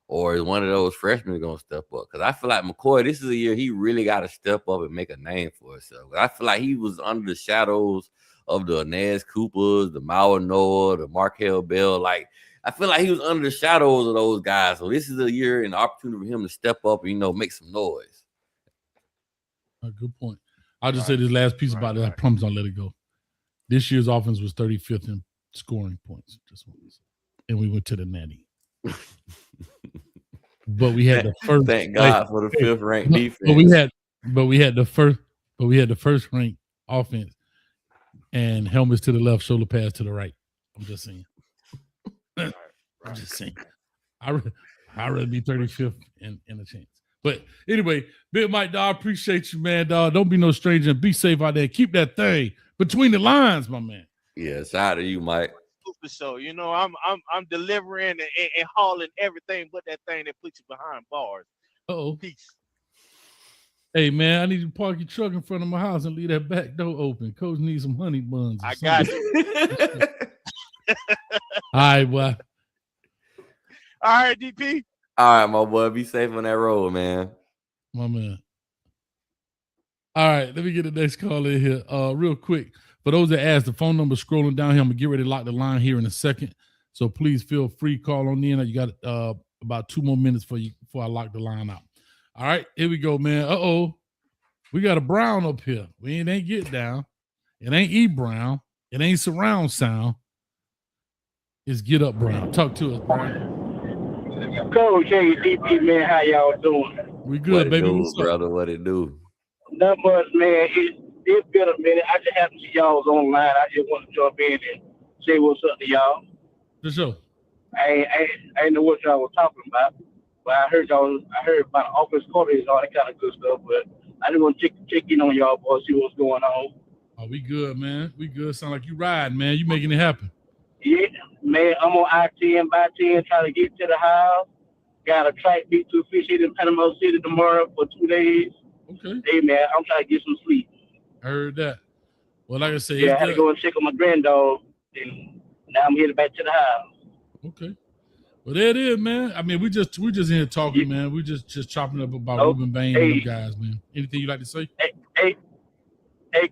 or is one of those freshmen gonna step up? Because I feel like McCoy, this is a year he really got to step up and make a name for himself. I feel like he was under the shadows of the Inez Coopers, the Mauer Noah, the Markel Bell. Like, I feel like he was under the shadows of those guys. So this is a year and opportunity for him to step up and, make some noise. Good point. I'll just say this last piece about it. I promise I'll let it go. This year's offense was 35th in scoring points. And we went to the natty. But we had the first. Thank God for the fifth ranked defense. But we had the first ranked offense, and helmets to the left, shoulder pads to the right. I'm just saying. I'm just saying. I'd rather be 35th in a chance. But anyway, Big Mike, dog, appreciate you, man, dog. Don't be no stranger and be safe out there. Keep that thing between the lines, my man. Yeah, shout out to you, Mike. So I'm delivering and hauling everything but that thing that puts you behind bars. Peace. Hey man, I need you to park your truck in front of my house and leave that back door open. Coach needs some honey buns. I got you. All right, boy. All right, DP. All right, my boy. Be safe on that road, man. My man. All right, let me get the next call in here. Real quick. For those that asked, the phone number scrolling down here. I'm gonna get ready to lock the line here in a second. So please feel free, call on in. You got about 2 more minutes before I lock the line out. All right, here we go, man. We got a Brown up here. It ain't Get Down. It ain't E Brown. It ain't surround sound. It's Get Up Brown. Talk to us, Brown. Coach, hey, DP, man, how y'all doing? We good, baby. What's up, brother? What it do? Not much, man. It's been a minute. I just happened to see y'all was online. I just want to jump in and say what's up to y'all. For sure. I ain't know what y'all was talking about, but I heard about office quarters and all that kind of good stuff. But I just want to check in on y'all, boys, see what's going on. Oh, we good, man. We good. Sound like you riding, man. You making it happen. Yeah, man. I'm on I-10 by 10 trying to get to the house. Got a track meet to officiate in Panama City tomorrow for 2 days. Okay. Hey, man, I'm trying to get some sleep. I heard that. Well, like I said, yeah, I had to go and check on my granddog, and now I'm headed back to the house. Okay. Well, there it is, man. I mean, we just in here talking, man. We just chopping up about Ruben Bain and them guys, man. Anything you like to say? Hey,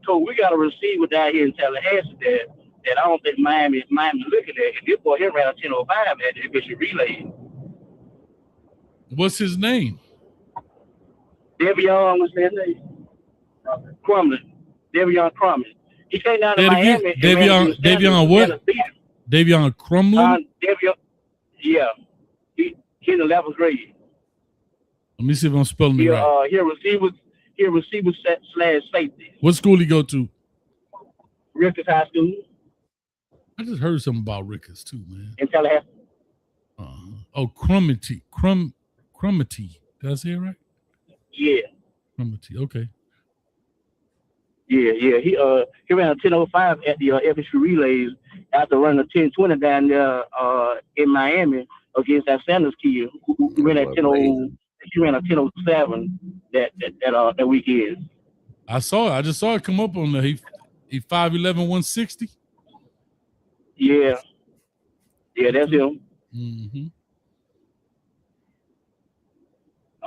Coach, we got a receiver down here in Tallahassee that I don't think Miami looking at. And this boy here ran a 10.05 at the Bishop Relay. What's his name? Devion, what's his name? Crumlin. Devion Crumlin. He came down to Miami. Devion what? Devion Crumlin? Yeah. He in the 11th grade. Let me see if I'm spelling it right. He a receiver slash safety. What school he go to? Ricketts High School. I just heard something about Ricketts too, man. In Tallahassee. Oh, Crumity. Crumity. Did I say it right? Yeah. Crumity. Okay. Yeah. He ran a 10.05 at the FSU Relays after running a 10.20 down there in Miami against that Sanders kid who ran a 10.0. He ran a 10.07 that weekend. I saw it. I just saw it come up on there. He 5'11", 160. Yeah, that's him. Mm-hmm.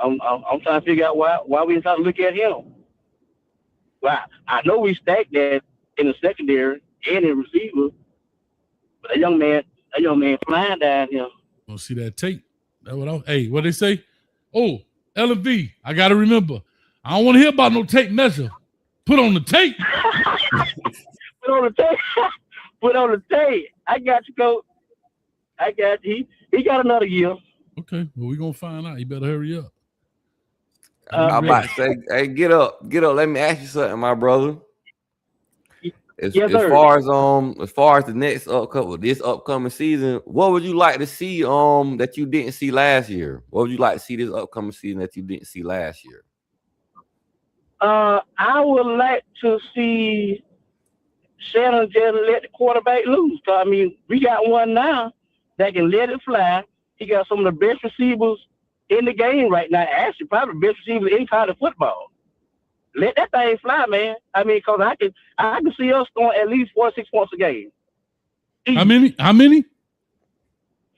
I'm trying to figure out why we trying to look at him. Well, I know we stacked that in the secondary and in receiver, but that young man flying down here. Wanna see that tape? That's what hey, what they say? Oh, LV, I gotta remember. I don't want to hear about no tape measure. Put on the tape. Put on the tape. Put on the tape. I got you, Coach. I got you. He got another year. Okay, well, we're gonna find out. You better hurry up. I'm about to say, hey, get up. Let me ask you something, my brother. As far as the next upcoming season, what would you like to see that you didn't see last year? What would you like to see this upcoming season that you didn't see last year? I would like to see Shannon just let the quarterback loose. I mean, we got one now that can let it fly. He got some of the best receivers in the game right now. Actually, probably the best receivers in college football. Let that thing fly, man. I mean, because I can see us scoring at least 46 points a game. Easy. How many?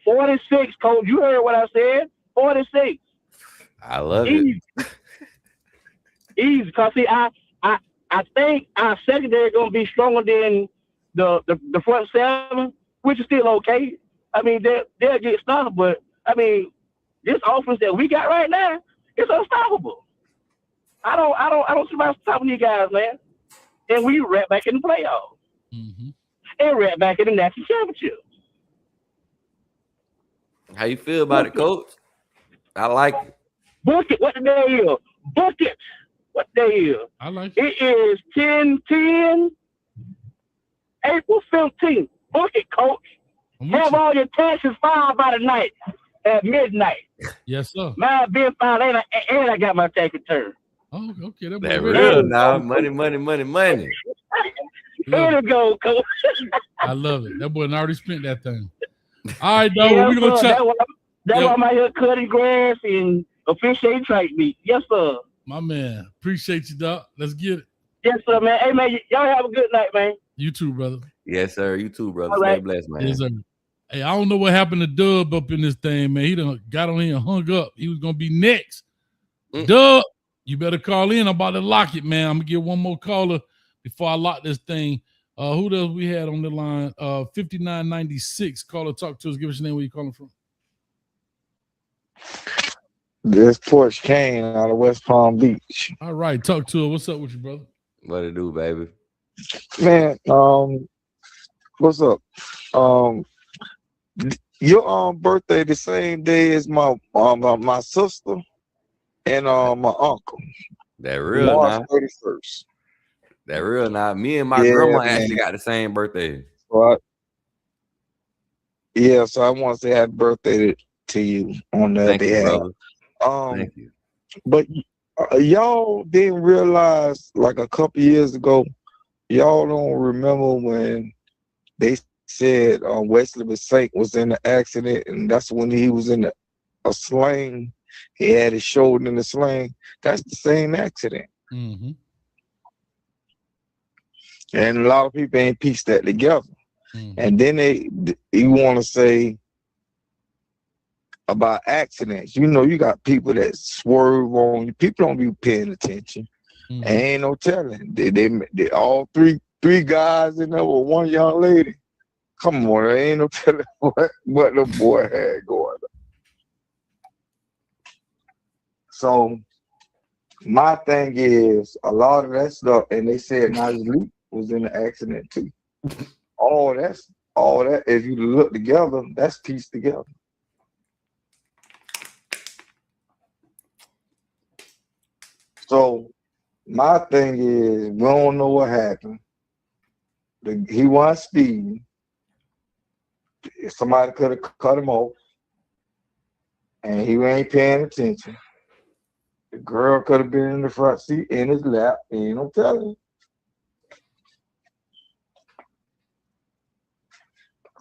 46, Coach. You heard what I said. 46. I love it. Easy. Because, see, I think our secondary is going to be stronger than the front seven, which is still okay. I mean, they'll get started, but, I mean, this offense that we got right now is unstoppable. I don't see myself stopping you guys, man. And we right back in the playoffs. Mm-hmm. And right back in the national championship. How you feel about it, Coach? I like it. Book it. What the day is? Book it. What day is? I like it. It is 10/10, April 15th. Book it, Coach. Have all your taxes filed by the night at midnight. Yes, sir. Mine been filed, and I got my tax return. Oh, okay. That real now. Money. There you go, Coach. I love it. That boy already spent that thing. All right, dog. We're going to chat. That's why I'm out here cutting grass and officiating track meet. Yes, sir. My man. Appreciate you, dog. Let's get it. Yes, sir, man. Hey, man, y'all have a good night, man. You too, brother. Yes, sir. You too, brother. All right. Stay blessed, man. Yes, sir. Hey, I don't know what happened to Dub up in this thing, man. He done got on here and hung up. He was going to be next. Dub, you better call in. I'm about to lock it, man. I'm going to get one more caller before I lock this thing. Who else we had on the line? 5996. Caller, talk to us. Give us your name. Where you calling from? This Porsche Kane out of West Palm Beach. All right. Talk to us. What's up with you, brother? What it do, baby? Man, what's up? Your birthday the same day as my sister and my uncle. That real March now. 31st. That real now. Me and my grandma actually got the same birthday. So so I want to say happy birthday to you on that day. Thank you. But y'all didn't realize, like a couple years ago, y'all don't remember when they said Wesley Bissake was in the accident, and that's when he was in a sling. He had his shoulder in the sling. That's the same accident. Mm-hmm. And a lot of people ain't pieced that together. Mm-hmm. And then you want to say about accidents. You know, you got people that swerve on you. People don't be paying attention. Mhm. Ain't no telling. They all three guys in there with one young lady. Come on, there ain't no telling what the boy had going on. So my thing is a lot of that stuff, and they said Nigel Luke was in the accident too. All that, if you look together, that's pieced together. So my thing is, we don't know what happened. He wasn't speeding. Somebody could have cut him off, and he ain't paying attention. The girl could have been in the front seat in his lap. Ain't no telling.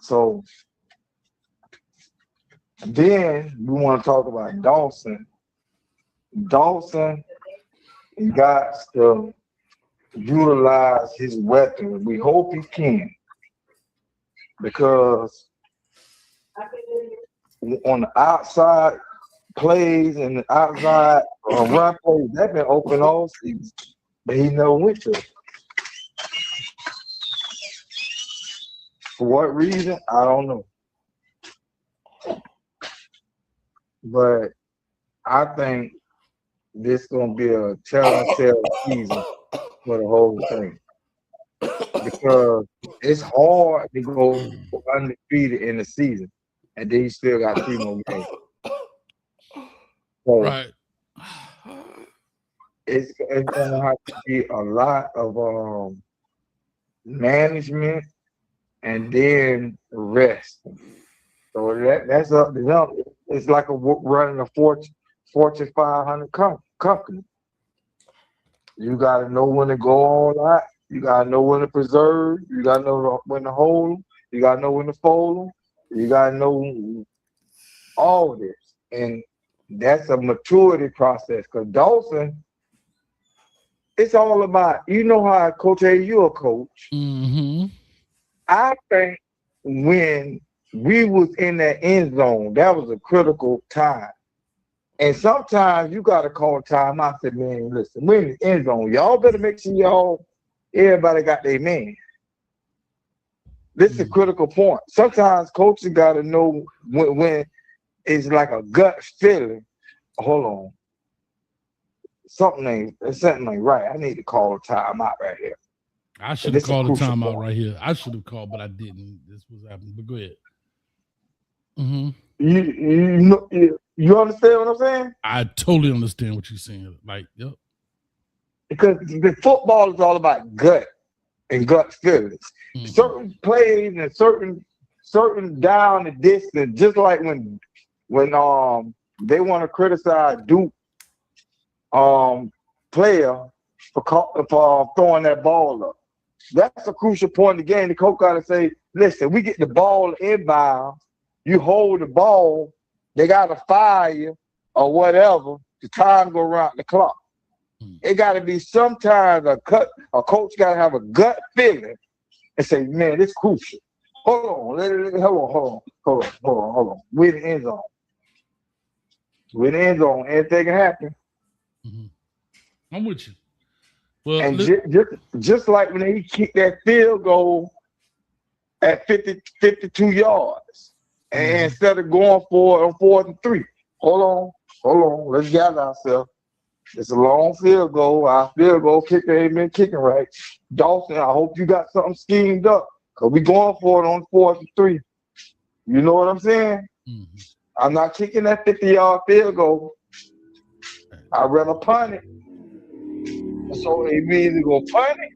So then we want to talk about Dawson. Dawson got to utilize his weapon. We hope he can, because on the outside plays and the outside run plays, they've been open all season, but he never went to it. For what reason? I don't know. But I think this is going to be a telltale season for the whole thing. Because it's hard to go undefeated in the season, and then you still got 3 more games. So Right. it's going to have to be a lot of management and then rest. So that's up to them. It's like running a Fortune 500 company. You got to know when to go all out. You got to know when to preserve. You got to know when to hold them. You got to know when to fold them. You got to know all this. And that's a maturity process. Because Dawson, it's all about, you know how Coach A, you're a coach. Mm-hmm. I think when we was in that end zone, that was a critical time. And sometimes you got to call time. I said, man, listen, we're in the end zone. Y'all better make sure everybody got their man. This is a critical point. Sometimes coaches got to know when it's like a gut feeling. Hold on. Something ain't right. I need to call a timeout right here. I should have called a timeout right here. I should have called, but I didn't. This was happening. But go ahead. Mm-hmm. You understand what I'm saying? I totally understand what you're saying. Like, yep. Because the football is all about gut and gut feelings. Mm-hmm. Certain plays and certain down the distance, just like when they want to criticize Duke player for throwing that ball up. That's a crucial point in the game. The coach got to say, listen, we get the ball inbound, you hold the ball, they got to fire you or whatever, the time go around the clock. It got to be sometimes a coach got to have a gut feeling and say, man, this is crucial. Hold on. We're in the end zone. We're in the end zone. Anything can happen. Mm-hmm. I'm with you. Well, and just like when he kicked that field goal at 52 yards, and instead of going for it on 4th and 3, hold on, let's gather ourselves. It's a long field goal. Our field goal kicker ain't been kicking right. Dawson, I hope you got something schemed up, because we going for it on 4th and 3. You know what I'm saying? Mm-hmm. I'm not kicking that 50-yard field goal. I'd rather punt it. So you either go punt it,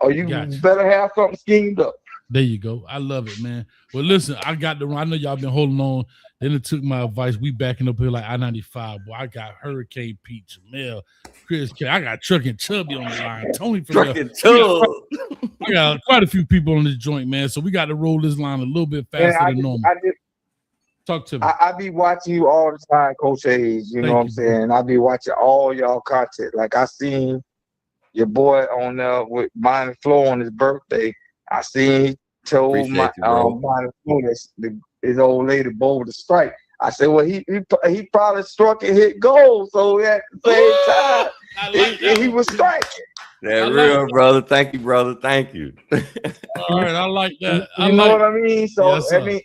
or you better have something schemed up. There you go. I love it, man. Well, listen, I know y'all been holding on. Then it took my advice. We backing up here like I-95. Boy, I got Hurricane Pete, Jamel, Chris K. I got Truck and Chubby on the line. Tony from Truck and Chub. I got quite a few people on this joint, man. So we got to roll this line a little bit faster than normal. Talk to me. I be watching you all the time, Coach Hayes. You know what I'm saying? I be watching all y'all content. Like I seen your boy on with Minor Flow on his birthday. I seen he told Minor Flow his old lady bold to strike. I said, well, he probably struck and hit goal, so at the same time, he was striking. That real, brother. Thank you, brother. Thank you. All right, I like that. You know what I mean? So Yes, I sir. mean,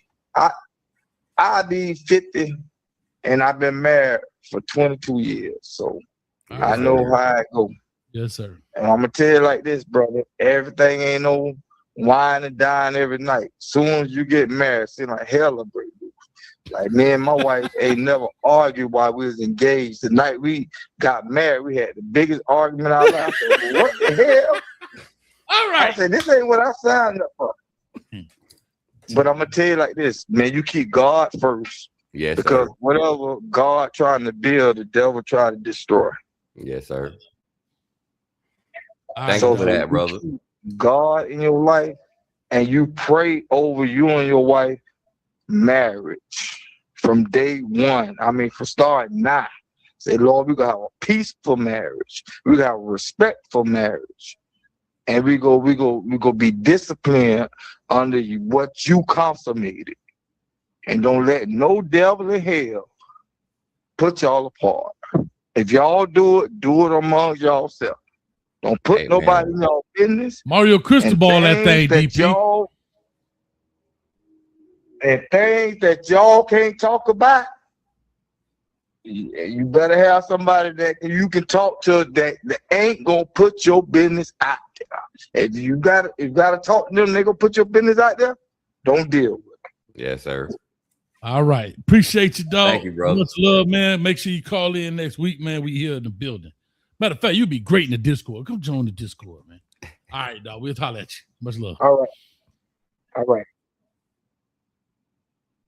I be 50, and I've been married for 22 years, so I know how it go. Yes, sir. And I'm gonna tell you like this, brother. Everything ain't no wine and dine every night. Soon as you get married, seem like hell a break loose. Like me and my wife ain't never argued while we was engaged. The night we got married, we had the biggest argument out there. I said, well, what the hell? All right. I said, this ain't what I signed up for. But I'm gonna tell you like this, man. You keep God first. Yes, because sir. whatever God trying to build, the devil try to destroy. Yes, sir. Thank you for that, brother. You keep God in your life, and you pray over you and your wife marriage from day one. I mean, for starting now. Say, Lord, we got a peaceful marriage. We got a respectful marriage. And we go be disciplined under what you consummated. And don't let no devil in hell put y'all apart. If y'all do it among yourself. Don't put nobody in your business. Mario Cristobal, that thing, DP. And things that y'all can't talk about, you better have somebody that you can talk to that ain't gonna put your business out there. If you gotta talk to them, they gonna put your business out there. Don't deal with it. Yes, sir. All right. Appreciate you, dog. Thank you, brother. Much love, man. Make sure you call in next week, man. We here in the building. Matter of fact, you'd be great in the Discord. Come join the Discord, man. All right, dog. We'll holler at you. Much love. All right.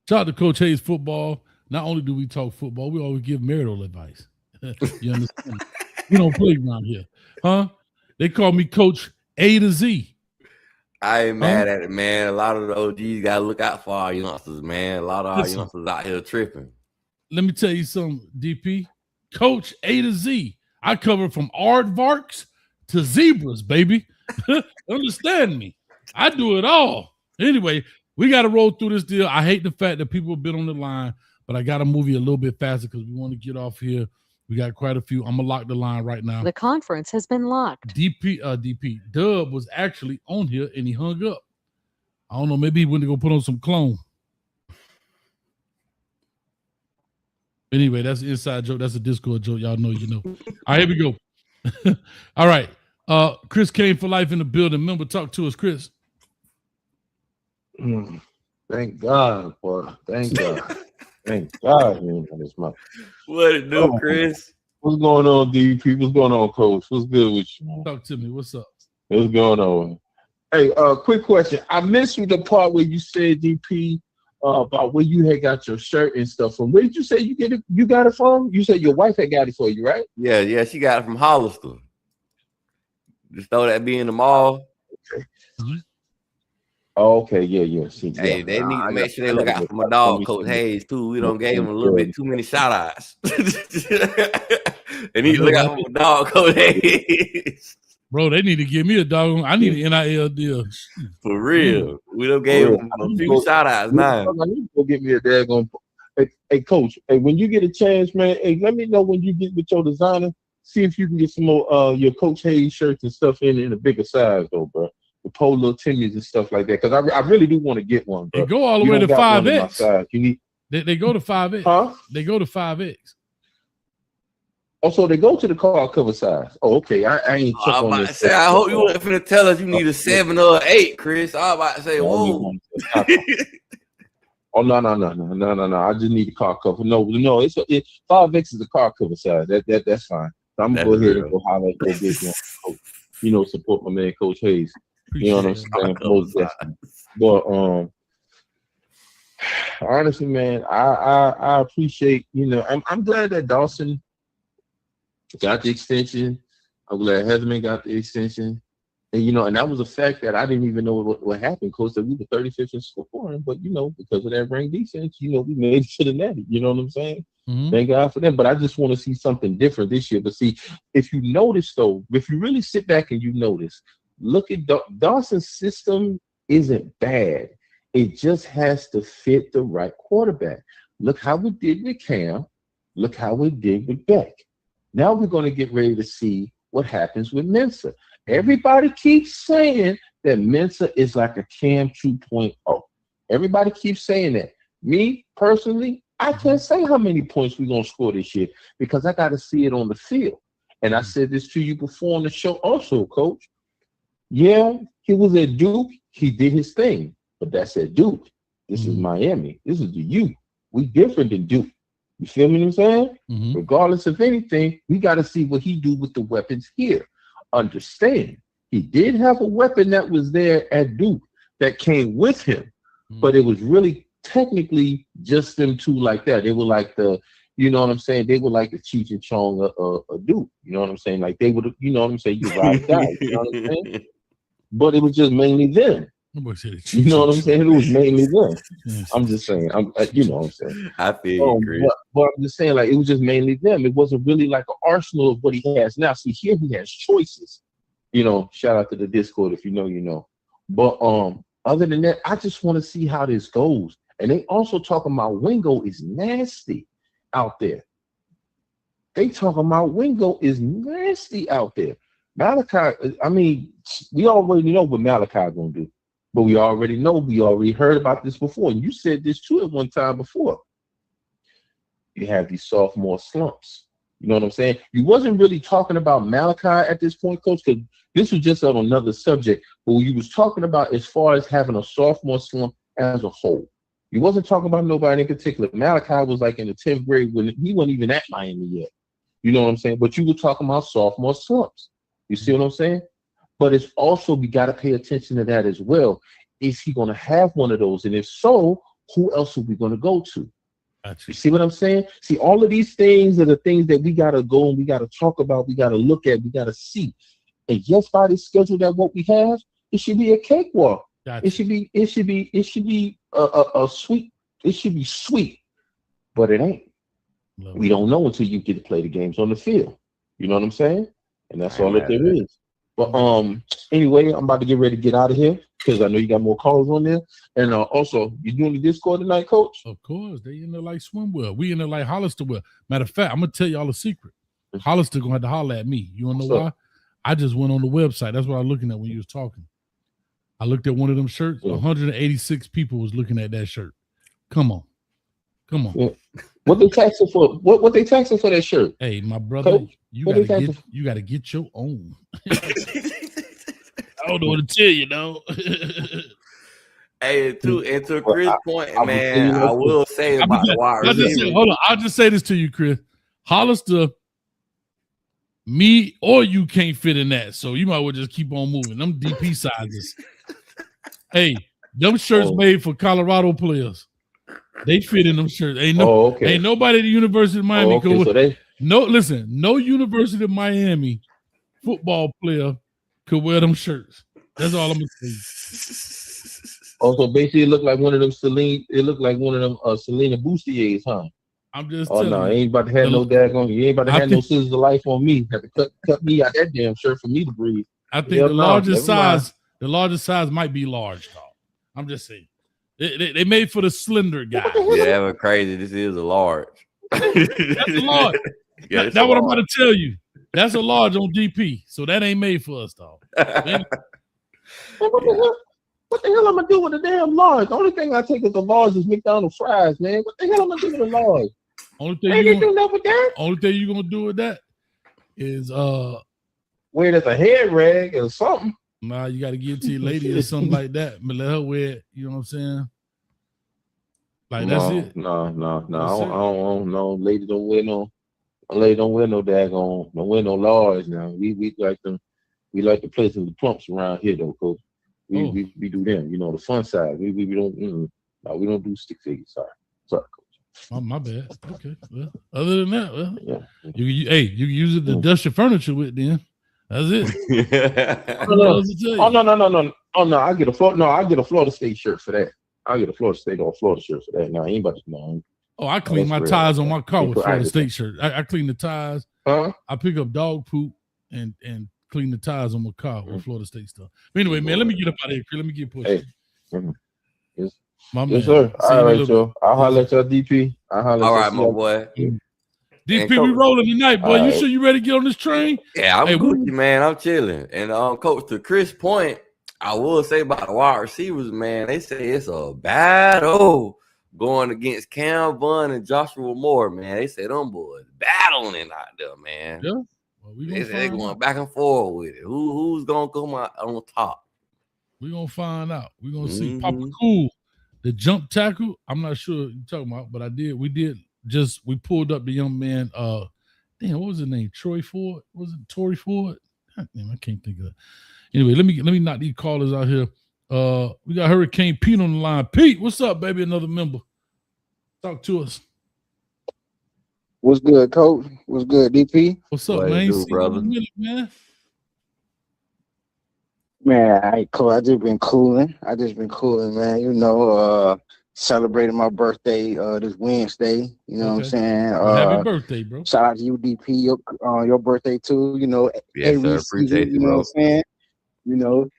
Shout out to Coach Hayes Football. Not only do we talk football, we always give marital advice. You understand? We don't play around here. Huh? They call me Coach A to Z. I ain't mad at it, man. A lot of the OGs gotta look out for our youngsters, man. A lot of our youngsters out here tripping. Let me tell you something, DP. Coach A to Z. I cover from aardvarks to zebras, baby. Understand me. I do it all. Anyway, we got to roll through this deal. I hate the fact that people have been on the line, but I got to move you a little bit faster because we want to get off here. We got quite a few. I'm going to lock the line right now. The conference has been locked. DP Dub was actually on here and he hung up. I don't know. Maybe he went to go put on some clone. Anyway, that's an inside joke. That's a Discord joke. Y'all know, you know. All right, here we go. All right. Chris Kane for life in the building. Remember, talk to us, Chris. Thank God, boy. Thank God. Thank God he ain't got his mouth. What it do, Chris? What's going on, DP? What's going on, Coach? What's good with you, man? Talk to me. What's up? What's going on? Hey, quick question. I missed you the part where you said, DP, about where you had got your shirt and stuff from. Where did you say you get it? You got it from? You said your wife had got it for you, right? Yeah, she got it from Hollister. Just throw that be in the mall. Okay. Oh, okay, yeah. See, hey, they need to make sure they look out for my dog, Coach Hayes, too. We don't give him a little bit too many shout outs. They need to look out for my dog, Coach Hayes. Bro, they need to give me a dog. I need an NIL deal. For real. We don't give him a few shout outs now. I need to go get me a daggone. Hey, Coach, hey, when you get a chance, man, hey, let me know when you get with your designer. See if you can get some more your Coach Hayes shirts and stuff in a bigger size, though, bro. The Polo Timmys and stuff like that, because I really do want to get one, bro. They go all the way to 5X. You need they go to 5X. Huh? They go to 5X. Oh, so they go to the car cover size. Oh, okay. I ain't check on this. I hope you weren't finna tell us you need a 7 or 8, Chris. I was about to say, whoa. Oh, no. I just need the car cover. No, it's 5X is the car cover size. That's fine. So I'm gonna go ahead and go holler at go get one. You know, support my man Coach Hayes. You know what I'm saying? Most definitely. But honestly, man, I appreciate, you know, I'm glad that Dawson got the extension. I'm glad Heatherman got the extension. And you know, and that was a fact that I didn't even know what happened, because we were 35th in scoring, but you know, because of that ranked defense, you know, we made it to the net. You know what I'm saying? Mm-hmm. Thank God for them. But I just want to see something different this year. But see, if you notice though, if you really sit back and you notice, look at Dawson's system isn't bad. It just has to fit the right quarterback. Look how we did with Cam. Look how we did with Beck. Now we're going to get ready to see what happens with Mensah. Everybody keeps saying that Mensah is like a Cam 2.0. Everybody keeps saying that. Me, personally, I can't say how many points we're going to score this year because I got to see it on the field. And I said this to you before on the show also, Coach. Yeah, he was at Duke. He did his thing. But that's at Duke. This is Miami. This is the U. We different than Duke. You feel me what I'm saying? Regardless of anything, we got to see what he do with the weapons here. Understand, he did have a weapon that was there at Duke that came with him, but it was really technically just them two like that. They were like the, you know what I'm saying? They were like the Cheech and Chong of Duke. You know what I'm saying? Like they would, you know what I'm saying? You ride die. You know what I'm saying? But it was just mainly them. You know what I'm saying? It was mainly them. I'm just saying. You know what I'm saying? I feel you, but I'm just saying, like, it was just mainly them. It wasn't really like an arsenal of what he has now. See, here he has choices. You know, shout out to the Discord if you know, you know. But other than that, I just want to see how this goes. And they also talking about Wingo is nasty out there. They talking about Wingo is nasty out there. Malachi, I mean, we already know what Malachi gonna do. But we already know, we already heard about this before. And you said this too at one time before. You have these sophomore slumps. You know what I'm saying? You wasn't really talking about Malachi at this point, Coach, because this was just on another subject. But you was talking about as far as having a sophomore slump as a whole. You wasn't talking about nobody in particular. Malachi was like in the 10th grade when he wasn't even at Miami yet. You know what I'm saying? But you were talking about sophomore slumps. You see what I'm saying? But it's also, we got to pay attention to that as well. Is he going to have one of those? And if so, who else are we going to go to? You see what I'm saying? See, all of these things are the things that we got to go and we got to talk about, we got to look at, we got to see. And yes, by the schedule that what we have, it should be a cakewalk. It should be a sweet, it should be sweet, but it ain't. We don't know until you get to play the games on the field. You know what I'm saying? And that's all that there is. But anyway, I'm about to get ready to get out of here because I know you got more calls on there. And also, you doing the Discord tonight, Coach? Of course, they in there like swimwear. We in there like Hollister wear. Matter of fact, I'm gonna tell y'all a secret. Hollister gonna have to holler at me. You wanna know why? I just went on the website. That's what I was looking at when you was talking. I looked at one of them shirts. 186 people was looking at that shirt. Come on. Yeah. What they taxing for? What they taxing for that shirt? Hey, my brother, Coach, you gotta get your own. I don't know what to tell you, though. Hey, to Chris' point, man, I will say about the wide receiver. Hold on, I'll just say this to you, Chris. Hollister, me or you can't fit in that, so you might well just keep on moving. Them DP sizes. Hey, them shirts made for Colorado players. They fit in them shirts. Ain't nobody at the University of Miami no University of Miami football player could wear them shirts. That's all I'm gonna say. Also, basically, it looked like one of them Selena Bustiers, huh? I'm just telling you. Ain't about to have no daggone. You ain't about to have no scissors of life on me. Have to cut me out that damn shirt for me to breathe. I think the largest size might be large, dog. I'm just saying. They made for the slender guy. Yeah, that was crazy. This is a large. That's a large. That's what I'm about to tell you. That's a large on DP. So that ain't made for us, dog. What the hell am I gonna do with a damn large? The only thing I take as a large is McDonald's fries, man. What the hell am I gonna do with a large? Only thing you're gonna do with that is wear it as a head rag or something. Nah, you got to give it to your lady or something like that. But let her wear it. You know what I'm saying? Like that's it. No. I don't know. Lady don't wear no daggone. Don't wear no large. Now we like them. We like the places the plumps around here though, Coach. We do them. You know the fun side. We don't. No, we don't do stick figures. Sorry, Coach. Oh, my bad. Okay. Well, other than that, you can use it to dust your furniture with. Then that's it. Oh no! I get a Florida State shirt for that. I get a Florida State or Florida shirt for that. No, I ain't about to know. Oh, I clean my tires on my car with Florida State shirt. I clean the tires. I pick up dog poop and clean the tires on my car with Florida State stuff. But anyway, man, let me get up out of here. Let me get pushed. My man. Yes, sir. See you All in a right, little y'all. bit. I'll holler at y'all, DP. I'll holler All at right, my y'all. boy. DP, we rolling tonight, boy. All You right. sure you ready to get on this train? Yeah, I'm Hey, Gucci, man. I'm chilling. And Coach, to Chris' point, I will say about the wide receivers, man. They say it's a battle going against Cam Bun and Joshua Moore, man. They say them boys battling out there, man. Yeah. Well, They say they going back and forth with it. Who's gonna come out on top? We're gonna find out. We're gonna see. Papa Cool, the jump tackle. I'm not sure what you're talking about, but we pulled up the young man. Damn, what was his name? Troy Ford? Was it Tory Ford? God damn, I can't think of it. Anyway, let me knock these callers out here. We got Hurricane Pete on the line. Pete, what's up, baby? Another member. Talk to us. What's good, Coach? What's good, DP? What's up, man? See you in a minute, man. Man, I just been cooling. Man. You know, celebrating my birthday this Wednesday. You know what I'm saying? Happy birthday, bro. Shout out to you, DP. Your birthday too. You know, Yes, sir. Aries Appreciate season, you, you know bro. what I'm saying? You know,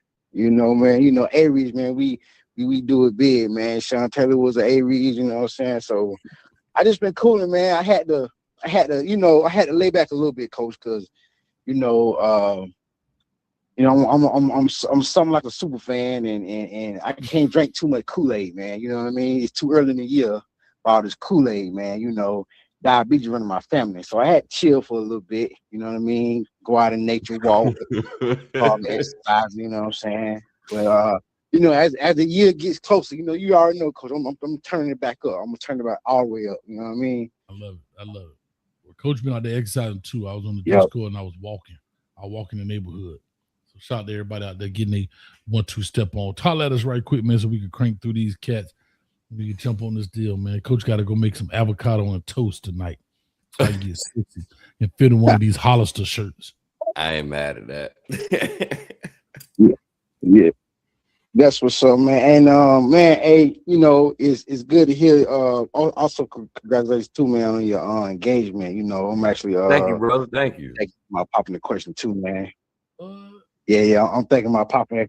man. You know, Aries, man. We do it big, man. Sean Taylor was an Aries. You know what I'm saying? So I just been cooling, man. I had to lay back a little bit, Coach, because I'm something like a super fan, and I can't drink too much Kool-Aid, man. You know what I mean? It's too early in the year for all this Kool-Aid, man. You know, diabetes running my family, so I had to chill for a little bit. You know what I mean? Go out in nature, walk, exercise. You know what I'm saying? But you know, as the year gets closer, you know, you already know, Coach. I'm turning it back up. I'm gonna turn it back all the way up. You know what I mean? I love it. Well, Coach been out there exercising too. I was on the Yep. Discord and I was walking. I walk in the neighborhood. So shout out to everybody out there getting a 1-2 step on. Holler at us right quick, man, so we can crank through these cats. We can jump on this deal, man. Coach got to go make some avocado on toast tonight. So I can get 60 and fit in one of these Hollister shirts. I ain't mad at that. Yeah. That's what's up, man. And man, hey, you know, it's good to hear. Also, congratulations too, man, on your engagement. You know, I'm actually Thank you, brother. Thank you. thinking about popping the question too, man. Yeah, I'm thinking about popping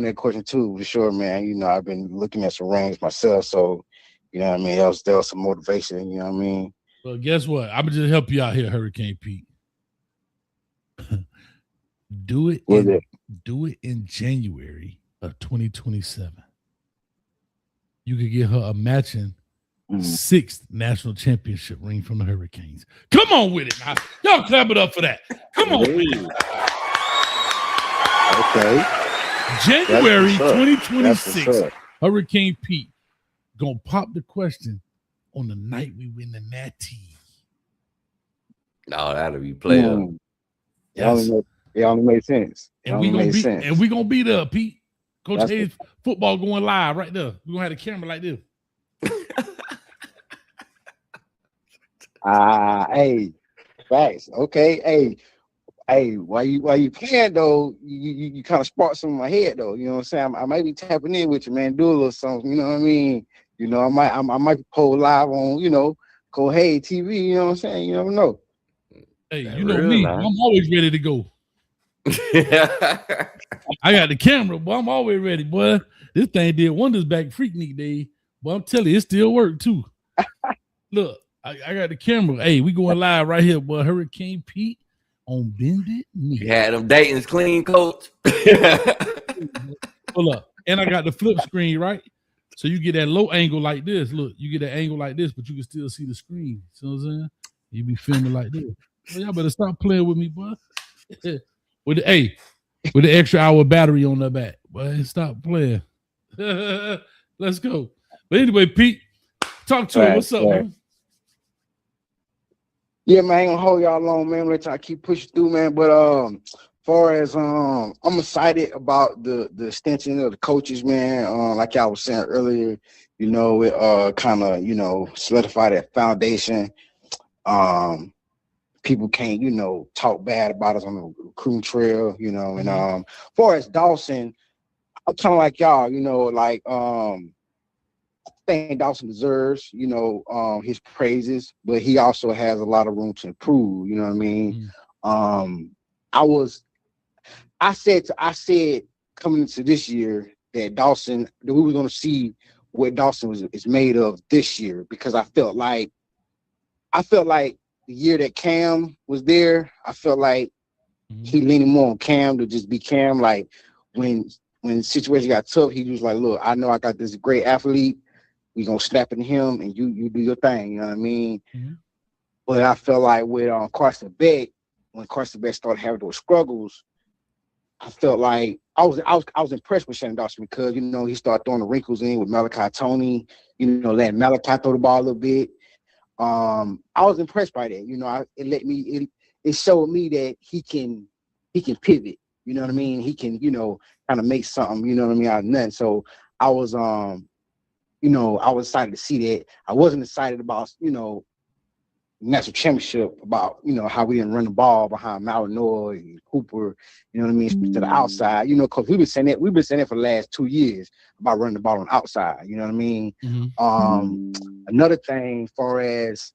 that question too, for sure, man. You know, I've been looking at some rings myself, so you know what I mean. There was some motivation. You know what I mean. Well, guess what? I'm gonna just help you out here, Hurricane Pete. Do it in January of 2027. You could get her a matching 6th national championship ring from the Hurricanes. Come on with it, now. Y'all clap it up for that. Come on. With it. Okay. January That's what's up. 2026. That's what's up. Hurricane Pete gonna pop the question on the night we win the Natty. No, that'll be player. It only made sense. And we gonna be there, Pete. Coach Hayes football going live right there. We're gonna have the camera like this. Hey, facts. Okay, hey, while you playing though, you kind of sparked some in my head though. You know what I'm saying? I might be tapping in with you, man. Do a little something. You know what I mean? You know, I might pull live on, you know, Coach Hayes TV. You know what I'm saying? You never know. Hey, you know me. I'm always ready to go. I got the camera, boy. I'm always ready, boy. This thing did wonders back Freaknik Day. But I'm telling you, it still worked too. Look, I got the camera. Hey, we going live right here, boy. Hurricane Pete on Bended Knee. You had them Dayton's clean, Coach. Hold up. And I got the flip screen, right? So you get that low angle like this. Look, you get that angle like this, but you can still see the screen. See what I'm saying? You be filming like this. Well, y'all better stop playing with me, boy. With the extra hour battery on the back. Boy, stop playing. Let's go. But anyway, Pete, talk to him. What's up, man? Yeah, man, I ain't gonna hold y'all long, man. Let y'all keep pushing through, man. But far as I'm excited about the extension of the coaches, man. Like I was saying earlier, you know, it kind of, you know, solidify that foundation. People can't, you know, talk bad about us on the recruiting trail, you know. And far as Dawson, I'm kind of like y'all, you know, like I think Dawson deserves, you know, his praises, but he also has a lot of room to improve. You know what I mean? I said coming into this year that Dawson, that we were going to see what Dawson is made of this year, because I felt like the year that Cam was there, I felt like he leaning more on Cam to just be Cam. Like when situation got tough, he was like, look, I know I got this great athlete. We gonna snap into him and you do your thing, you know what I mean? But I felt like with Carson Beck, when Carson Beck started having those struggles, I felt like I was impressed with Shannon Dawson because, you know, he started throwing the wrinkles in with Malachi Tony, you know, letting Malachi throw the ball a little bit. I was impressed by that. You know, it showed me that he can pivot, you know what I mean? He can, you know, kind of make something, you know what I mean, out of nothing. So I was you know, I was excited to see that. I wasn't excited about, you know, national championship, about, you know, how we didn't run the ball behind Malinois and Cooper, you know what I mean, to the outside, you know, because we've been saying that for the last 2 years about running the ball on the outside, you know what I mean? Another thing, far as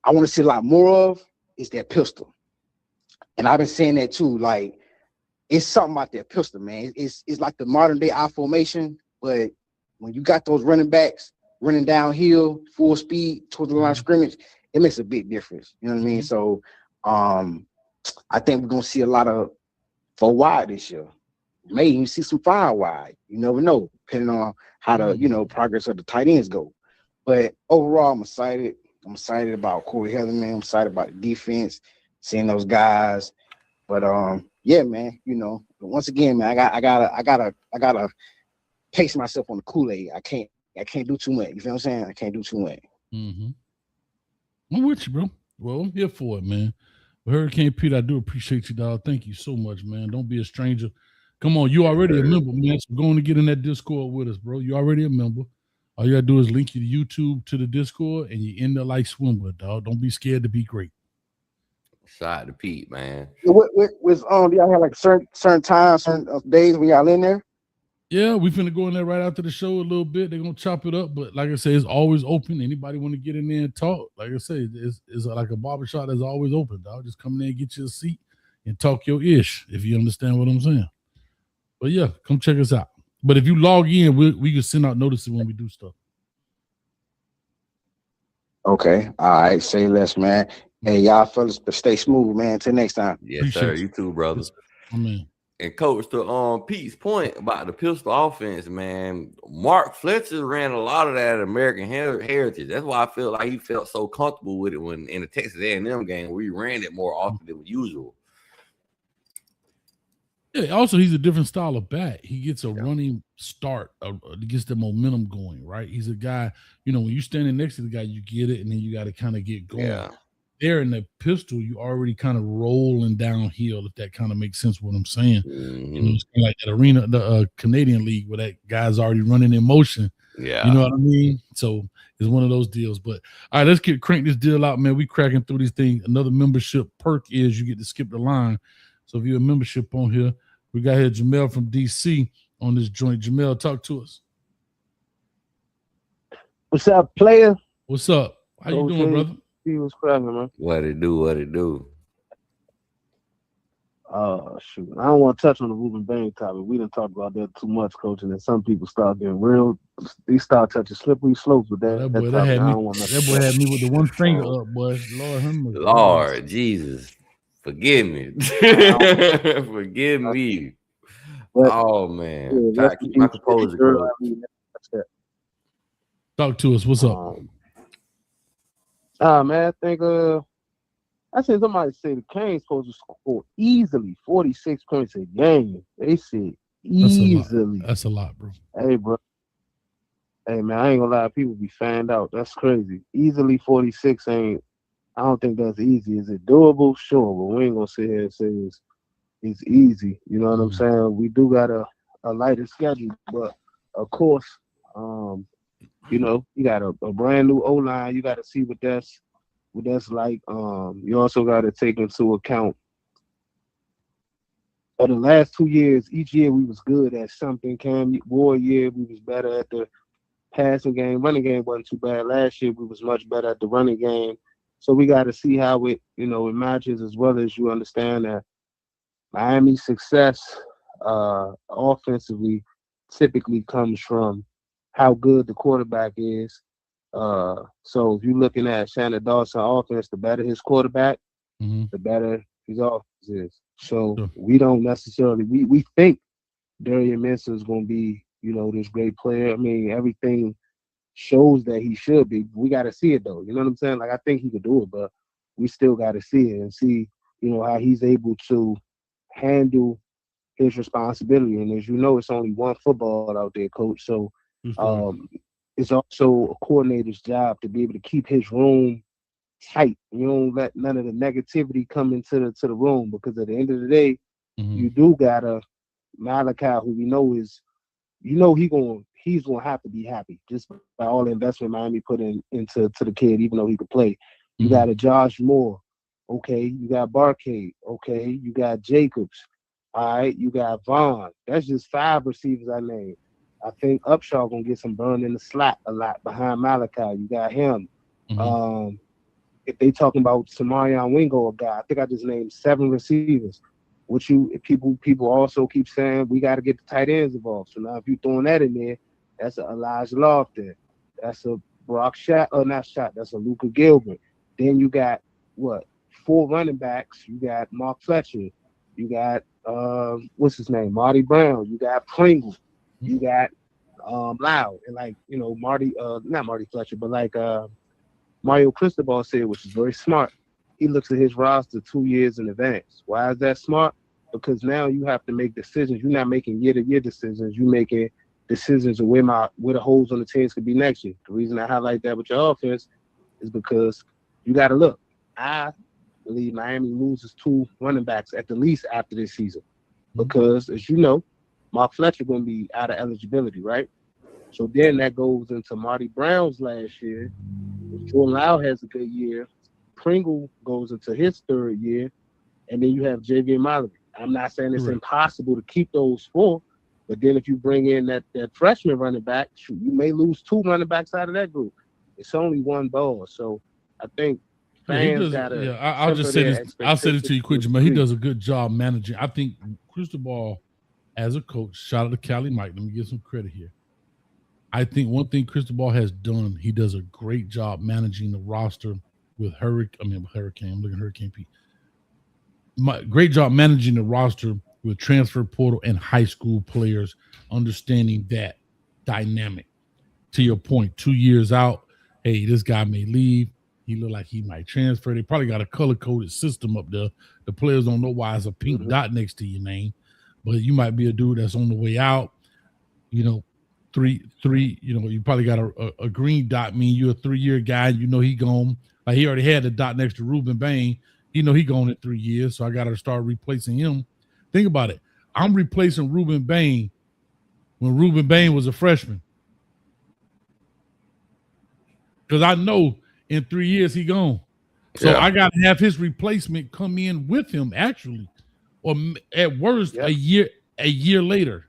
I want to see a lot more of, is that pistol. And I've been saying that too, like, it's something about that pistol, man. It's like the modern day I formation, but when you got those running backs running downhill, full speed towards the line of scrimmage, it makes a big difference. You know what I mean? So I think we're gonna see a lot of 4 wide this year. Maybe even see some 5 wide. You never know, depending on how the progress of the tight ends go. But overall, I'm excited. I'm excited about Corey Heatherman. I'm excited about the defense, seeing those guys. But yeah, man, you know, once again, man, I gotta pace myself on the Kool-Aid. I can't do too much. You feel what I'm saying? I can't do too much. I'm with you, bro. Well, I'm here for it, man. Well, Hurricane Pete, I do appreciate you, dog. Thank you so much, man. Don't be a stranger. Come on, you already a member, man. So going to get in that Discord with us, bro. You already a member. All you gotta do is link your YouTube to the Discord, and you end up like Swimwood, dog. Don't be scared to be great. Shout out to Pete, man. Do y'all have like certain times, certain days when y'all in there? Yeah, we finna go in there right after the show a little bit. They're gonna chop it up, but like I say, it's always open. Anybody want to get in there and talk? Like I say, it's like a barbershop that's always open, dog. Just come in there and get you a seat and talk your ish, if you understand what I'm saying. But yeah, come check us out. But if you log in, we can send out notices when we do stuff. Okay. All right. Say less, man. Hey, y'all fellas, stay smooth, man. Till next time. Yes, sir. You too, brother. Amen. And coach, to Pete's point about the pistol offense, man, Mark Fletcher ran a lot of that American heritage. That's why I feel like he felt so comfortable with it when in the Texas A&M game where he ran it more often than usual. Yeah, also he's a different style of bat. He gets a running start, gets the momentum going, right? He's a guy, you know, when you're standing next to the guy, you get it, and then you got to kind of get going. Yeah. There in the pistol, you already kind of rolling downhill, if that kind of makes sense what I'm saying. You know, it's kind of like that arena, the Canadian League, where that guy's already running in motion. Yeah. You know what I mean? So it's one of those deals. But all right, let's crank this deal out, man. We cracking through these things. Another membership perk is you get to skip the line. So if you're a membership on here, we got here Jamel from DC on this joint. Jamel, talk to us. What's up, player? What's up? How you doing, brother? What's cracking, man? What it do? Shoot. I don't want to touch on the Ruben Bain topic. We didn't talk about that too much, coach, and then some people start getting real. They start touching slippery slopes with that. That boy had me with the one finger up, boy. Lord, Lord Jesus. Forgive me. Forgive me. But, oh, man. Try to keep my composure. Talk to us. What's up? Man, I think I seen somebody say the Canes supposed to score easily 46 points a game. They said easily. That's a lot, bro. Hey, bro. Hey, man, I ain't gonna lie. People be fanned out. That's crazy. Easily 46 ain't. I don't think that's easy. Is it doable? Sure, but we ain't gonna sit here and say it's easy. You know what I'm saying? We do got a lighter schedule, but of course, you know, you got a brand new O-line. You got to see what that's like. You also got to take into account for the last 2 years. Each year we was good at something. Cam Ward year we was better at the passing game. Running game wasn't too bad. Last year we was much better at the running game. So we got to see how it matches, as well as you understand that Miami's success offensively typically comes from how good the quarterback is. So if you're looking at Shannon Dawson offense, the better his quarterback, the better his offense is. So we don't necessarily we think Darian Minson is going to be, this great player. I mean, everything shows that he should be. We got to see it though. You know what I'm saying? Like, I think he could do it, but we still got to see it and see, how he's able to handle his responsibility. And as you know, it's only one football out there, coach. So it's also a coordinator's job to be able to keep his room tight. You don't let none of the negativity come into the room, because at the end of the day, you do got a Malachi who we know is, he's gonna have to be happy just by all the investment Miami put into the kid, even though he could play. You got a Josh Moore, okay. You got Barcade, okay. You got Jacobs, all right. You got Vaughn. That's just 5 receivers I named. I think Upshaw gonna get some burn in the slot a lot behind Malachi. You got him. If they talking about Samarion Wingo, a guy, I think I just named 7 receivers. People also keep saying we got to get the tight ends involved. So now if you're throwing that in there, that's a Elijah Lofton. That's a Brock Shot, not Shot. That's a Luka Gilbert. Then you got 4 running backs. You got Mark Fletcher. You got what's his name, Marty Brown. You got Pringle. You got Loud, and Marty, not Marty Fletcher, but Mario Cristobal said, which is very smart. He looks at his roster 2 years in advance. Why is that smart? Because now you have to make decisions. You're not making year-to-year decisions. You're making decisions of where the holes on the teams could be next year. The reason I highlight that with your offense is because you got to look. I believe Miami loses 2 running backs at the least after this season, because, as you know, Mark Fletcher going to be out of eligibility, right? So then that goes into Marty Brown's last year. If Jordan Lau has a good year, Pringle goes into his 3rd year, and then you have Javier Mallory. I'm not saying it's impossible to keep those 4, but then if you bring in that freshman running back, you may lose 2 running backs out of that group. It's only one ball. So I think fans got to. Yeah, I'll just say this. I'll say this to you quick, Jamal. He does a good job managing. I think Cristobal, as a coach, shout out to Cali Mike. Let me give some credit here. I think one thing Cristobal has done, he does a great job managing the roster with Hurricane. I'm looking at Hurricane P. Great job managing the roster with transfer portal and high school players, understanding that dynamic. To your point, 2 years out, hey, this guy may leave. He look like he might transfer. They probably got a color-coded system up there. The players don't know why it's a pink dot next to your name, but you might be a dude that's on the way out. Three. You probably got a green dot, mean you're a 3-year guy. He gone. Like, he already had the dot next to Ruben Bain. He gone in 3 years, so I got to start replacing him. Think about it. I'm replacing Ruben Bain when Ruben Bain was a freshman, because I know in 3 years he gone. So I got to have his replacement come in with him, actually, or at worst a year later.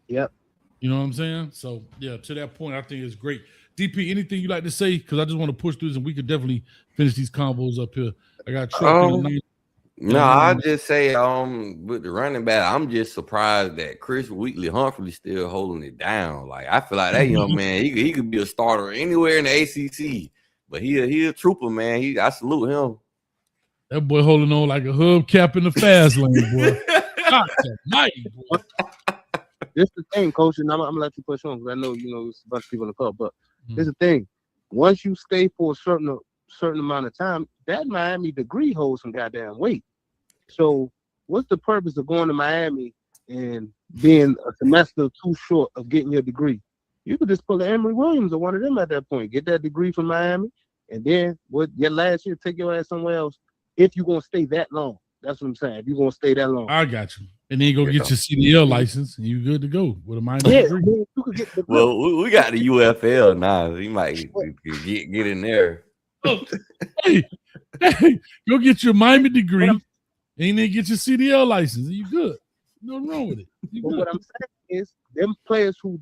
Yep. You know what I'm saying? So, yeah, to that point, I think it's great. DP, anything you like to say? Because I just want to push through this, and we could definitely finish these combos up here. I got No, I just say with the running back, I'm just surprised that Chris Wheatley-Humphrey's still holding it down. Like, I feel like that young man, he could be a starter anywhere in the ACC, but he a trooper, man. I salute him. That boy holding on like a hubcap in the fast lane, boy. God almighty, boy. This the thing, Coach, and I'm gonna let you push on, because I know there's a bunch of people in the call. But here's the thing: once you stay for a certain amount of time, that Miami degree holds some goddamn weight. So, what's the purpose of going to Miami and being a semester too short of getting your degree? You could just pull an Emory Williams or one of them at that point, get that degree from Miami, and then your last year, take your ass somewhere else. If you're gonna stay that long, that's what I'm saying. If you're gonna stay that long, I got you. And then you go get your CDL license, and you good to go with a minor degree. You could get the well, we got the UFL now. He might get in there. Hey, go get your Miami degree, and then get your CDL license, and you good. Nothing wrong with it. But what I'm saying is, them players who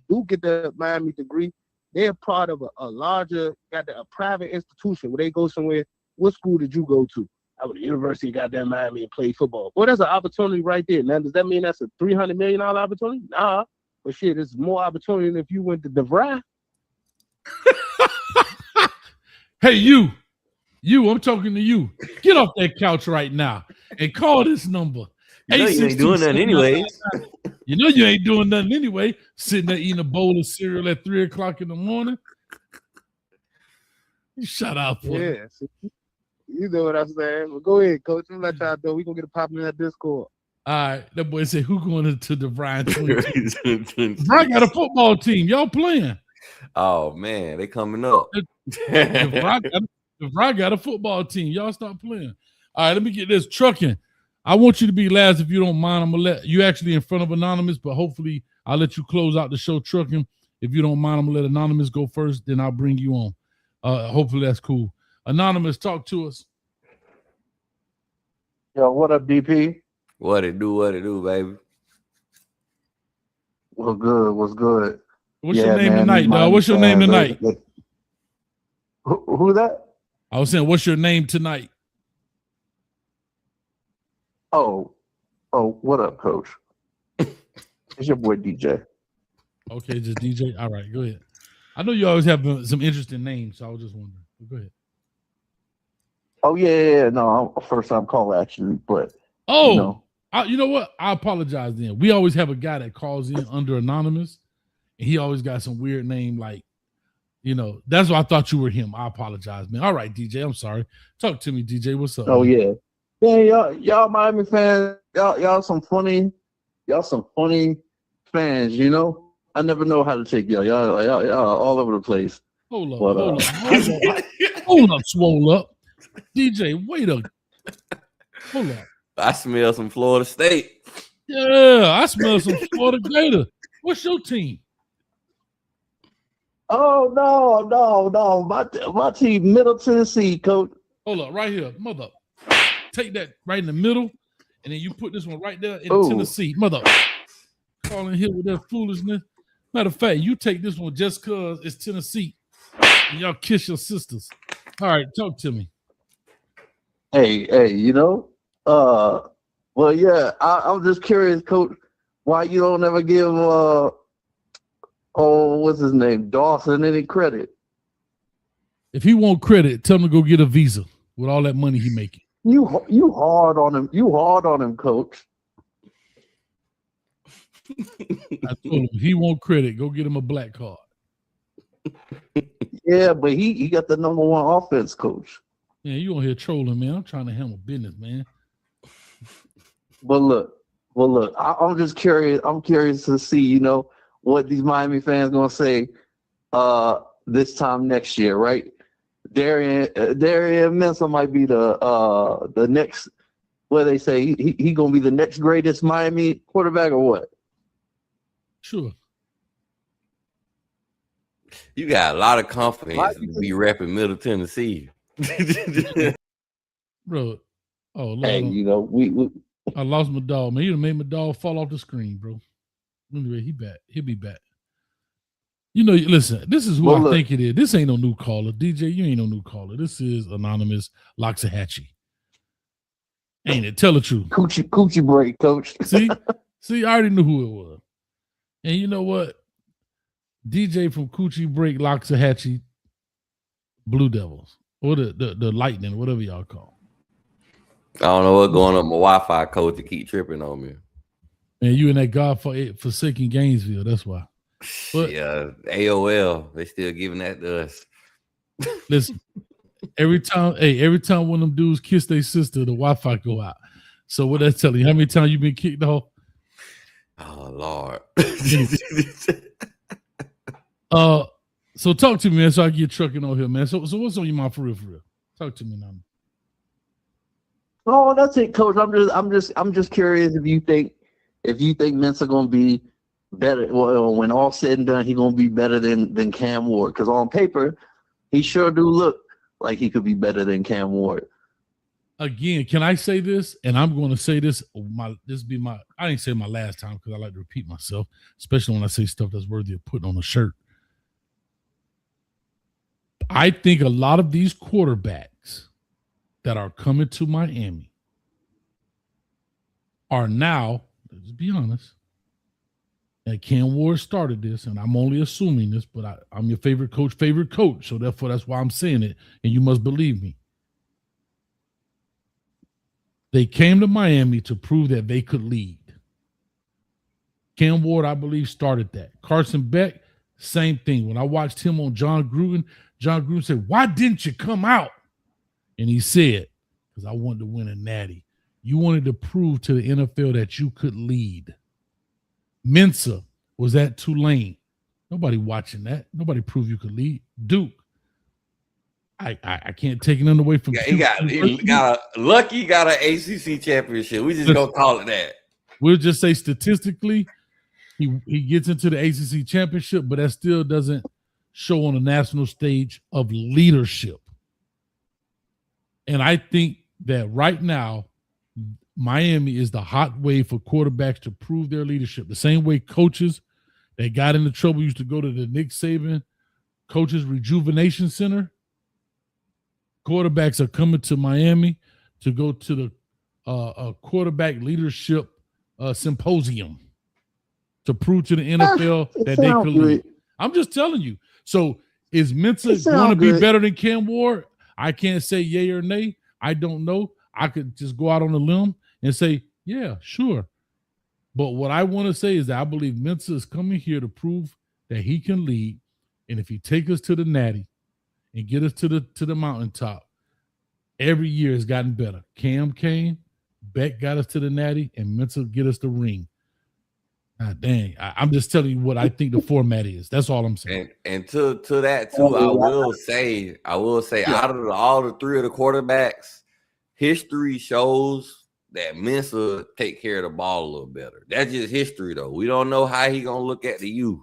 do get the Miami degree, they're part of a larger, a private institution where they go somewhere. What school did you go to? I went to the University of goddamn Miami and played football. Well, that's an opportunity right there. Now, does that mean that's a $300 million opportunity? Nah. But shit, it's more opportunity than if you went to DeVry. Hey, you, I'm talking to you. Get off that couch right now and call this number. You know you ain't doing nothing anyways. You know you ain't doing nothing anyway. Sitting there eating a bowl of cereal at 3 o'clock in the morning. You shut up. Yeah, you know what I'm saying. Well, go ahead, coach. I'm let y'all know. We gonna get it popping in that Discord. All right, that boy said, "Who going to the Brian 22?" Brian got a football team. Y'all playing? Oh man, they coming up. If Brian got a football team, y'all stop playing. All right, let me get this trucking. I want you to be last if you don't mind. I'm gonna let you actually in front of Anonymous, but hopefully I'll let you close out the show trucking. If you don't mind, I'm gonna let Anonymous go first, then I'll bring you on. Hopefully that's cool. Anonymous, talk to us. Yo, what up, DP? What it do, baby? What's good? What's good? What's your name tonight, dog? What's your name tonight? Who that? I was saying, what's your name tonight? Oh, what up, coach? It's your boy DJ. Okay, just DJ. All right, go ahead. I know you always have some interesting names, so I was just wondering. Go ahead. Oh yeah. No, I'm first time call actually, but you know what? I apologize then. We always have a guy that calls in under anonymous, and he always got some weird name like, that's why I thought you were him. I apologize, man. All right, DJ, I'm sorry. Talk to me, DJ. What's up? Oh, man? yeah. Y'all Miami fans, y'all some funny fans, I never know how to take y'all. Y'all all over the place. Hold up. Hold up, swole up. DJ, wait a hold up. I smell some Florida State. Yeah, I smell some Florida Gator. What's your team? Oh no. My team, Middle Tennessee, coach. Hold up, right here, mother. Take that right in the middle, and then you put this one right there in Tennessee, mother. Calling here with that foolishness. Matter of fact, you take this one just cause it's Tennessee, and y'all kiss your sisters. All right, talk to me. Hey, well, yeah, I'm just curious, coach, why you don't ever give what's his name, Dawson, any credit? If he want credit, tell him to go get a visa with all that money he making. You hard on him. You hard on him, coach. I told him if he want credit, go get him a black card. Yeah, but he got the number one offense, coach. Yeah, you on here trolling, man. I'm trying to handle business, man. But look, I'm just curious. I'm curious to see, what these Miami fans gonna say this time next year, right? Darian Mensah might be the next. What they say he gonna be the next greatest Miami quarterback or what? Sure. You got a lot of confidence to be repping Middle Tennessee. Bro. Oh, Lord. Hey, we I lost my dog, man. You done made my dog fall off the screen, bro. Anyway, he back. He'll be back. Listen, this is who I think it is. This ain't no new caller. DJ, you ain't no new caller. This is Anonymous Loxahatchee. Ain't it? Tell the truth. Coochie break, coach. See, I already knew who it was. And you know what? DJ from Coochie Break Loxahatchee Blue Devils. Or the Lightning, whatever y'all call. I don't know what's going on with my Wi-Fi code to keep tripping on me. And you in that God-forsaken Gainesville, that's why. But yeah, AOL, they still giving that to us. Listen, every time one of them dudes kiss their sister, the Wi-Fi go out. So what that's telling you? How many times you been kicked off? Oh Lord. So talk to me, man, so I can get trucking on here, man. So what's on your mind for real? Talk to me now. Oh, that's it, coach. I'm just curious if you think Mensah gonna be better. Well, when all said and done, he gonna be better than Cam Ward. Because on paper, he sure do look like he could be better than Cam Ward. Again, can I say this? And I'm going to say this. I didn't say my last time because I like to repeat myself, especially when I say stuff that's worthy of putting on a shirt. I think a lot of these quarterbacks that are coming to Miami are now, let's be honest, And Cam Ward started this, and I'm only assuming this, but I'm your favorite coach. So therefore, that's why I'm saying it, and you must believe me. They came to Miami to prove that they could lead. Cam Ward, I believe, started that. Carson Beck, same thing. When I watched him on John Gruden said, "Why didn't you come out?" And he said, "Because I wanted to win a natty." You wanted to prove to the NFL that you could lead. Mensah was at Tulane. Nobody watching that. Nobody proved you could lead. Duke. I can't take nothing away from. He got Lucky got an ACC championship. We just gonna call it that. We'll just say statistically, he gets into the ACC championship, but that still doesn't show on the national stage of leadership. And I think that right now, Miami is the hot wave for quarterbacks to prove their leadership. The same way coaches that got into trouble used to go to the Nick Saban Coaches Rejuvenation Center. Quarterbacks are coming to Miami to go to the quarterback leadership symposium to prove to the NFL that they could lead. I'm just telling you. So is Mensah going to be better than Cam Ward? I can't say yay or nay. I don't know. I could just go out on a limb and say, yeah, sure. But what I want to say is that I believe Mensah is coming here to prove that he can lead. And if he take us to the natty and get us to the mountaintop, every year has gotten better. Cam came, Beck got us to the natty, and Mensah get us the ring. God dang. I'm just telling you what I think the format is. That's all I'm saying. And to that too, I will say out of all the three of the quarterbacks, history shows that Mensah take care of the ball a little better. That's just history, though. We don't know how he gonna look at the youth,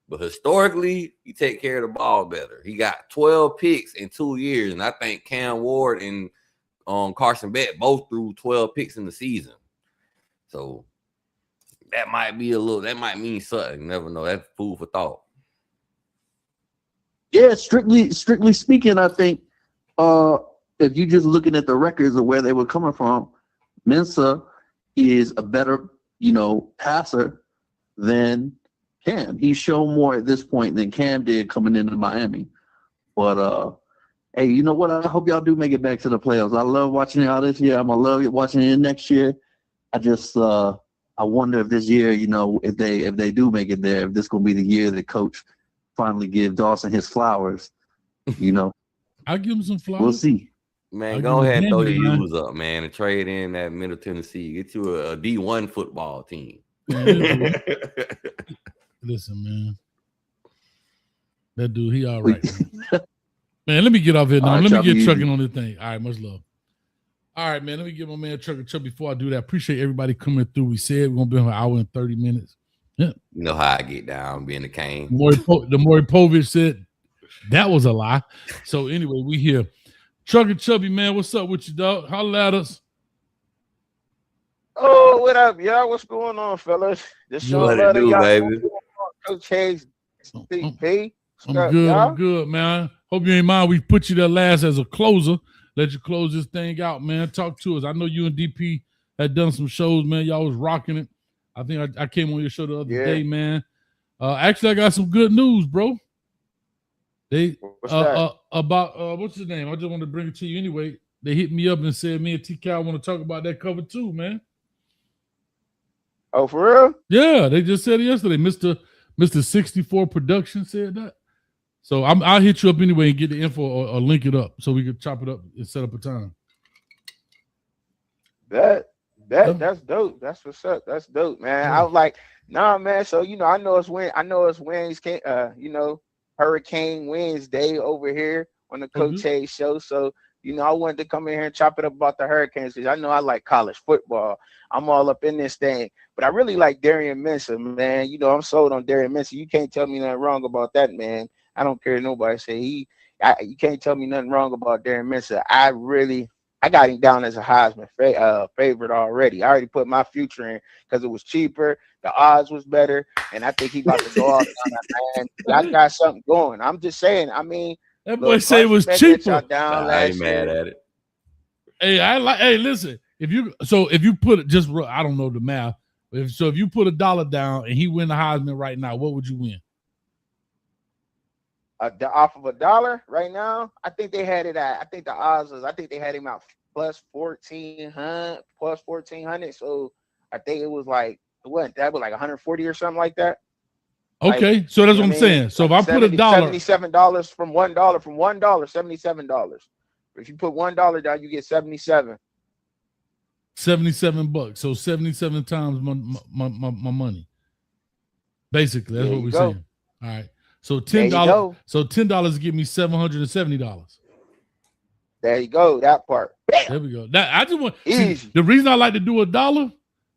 but historically, he take care of the ball better. He got 12 picks in 2 years, and I think Cam Ward and Carson Beck both threw 12 picks in the season. So that might mean something. You never know. That's food for thought. Yeah, strictly speaking, I think if you're just looking at the records of where they were coming from, Mensah is a better, passer than Cam. He's shown more at this point than Cam did coming into Miami. But hey, you know what? I hope y'all do make it back to the playoffs. I love watching y'all this year. I'm gonna love watching it next year. I just I wonder if this year, if they do make it there, if this gonna be the year that coach finally give Dawson his flowers. I'll give him some flowers. We'll see. Man, go ahead and throw your U's up, man, and trade in that Middle Tennessee. Get you a D1 football team. Listen, man. That dude, he all right. Man, let me get off here now. Let me get trucking on this thing. All right, much love. All right, man. Let me get my man Trucker Chuck before I do that. Appreciate everybody coming through. We said we're going to be on an hour and 30 minutes. Yeah. You know how I get down being the cane. The Maury Povich said that was a lie. So anyway, we here. Trucker Chubby, man, what's up with you, dog? Holla at us. Oh, what up, y'all? What's going on, fellas? This show what it do, baby? Coach Hayes, CP. I'm good, man. Hope you ain't mind. We put you there last as a closer. Let you close this thing out, man. Talk to us. I know you and DP had done some shows, man. Y'all was rocking it. I think I came on your show the other day, man. Actually, I got some good news, bro. They about what's his name? I just want to bring it to you anyway. They hit me up and said me and TK want to talk about that cover too, man. Oh, for real? Yeah, they just said it yesterday. Mr. 64 Production said that. So I'll hit you up anyway and get the info or link it up so we can chop it up and set up a time. That's dope. That's what's up. That's dope, man. Yeah. I was like, nah, man. So I know it's Wednesday. Hurricane Wednesday over here on the Coach Hayes show. So I wanted to come in here and chop it up about the Hurricanes because I know I like college football. I'm all up in this thing, but I really like Darian Mensah, man. I'm sold on Darian Mensah. You can't tell me nothing wrong about that, man. I don't care what nobody say. You can't tell me nothing wrong about Darian Mensah. I got him down as a Heisman favorite already. I already put my future in because it was cheaper, the odds was better, and I think he about to go off. Man, I got something going. I'm just saying. I mean, that boy say it was cheaper. I ain't mad at it. Hey, listen. If you put it just, I don't know the math. If you put $1 down and he win the Heisman right now, what would you win? Off of $1 right now, I think they had it at. I think the odds was. I think they had him out plus 1,400. So I think it was like what that was like 140 or something like that. Okay, so that's what I'm saying. So like if I put $1, $77 from $1, $77. If you put $1 down, you get 77. $77. So 77 times my money. Basically, that's what we're saying. All right. So $10. So $10 give me $770. There you go. That part. There we go. That I just want. See, the reason I like to do $1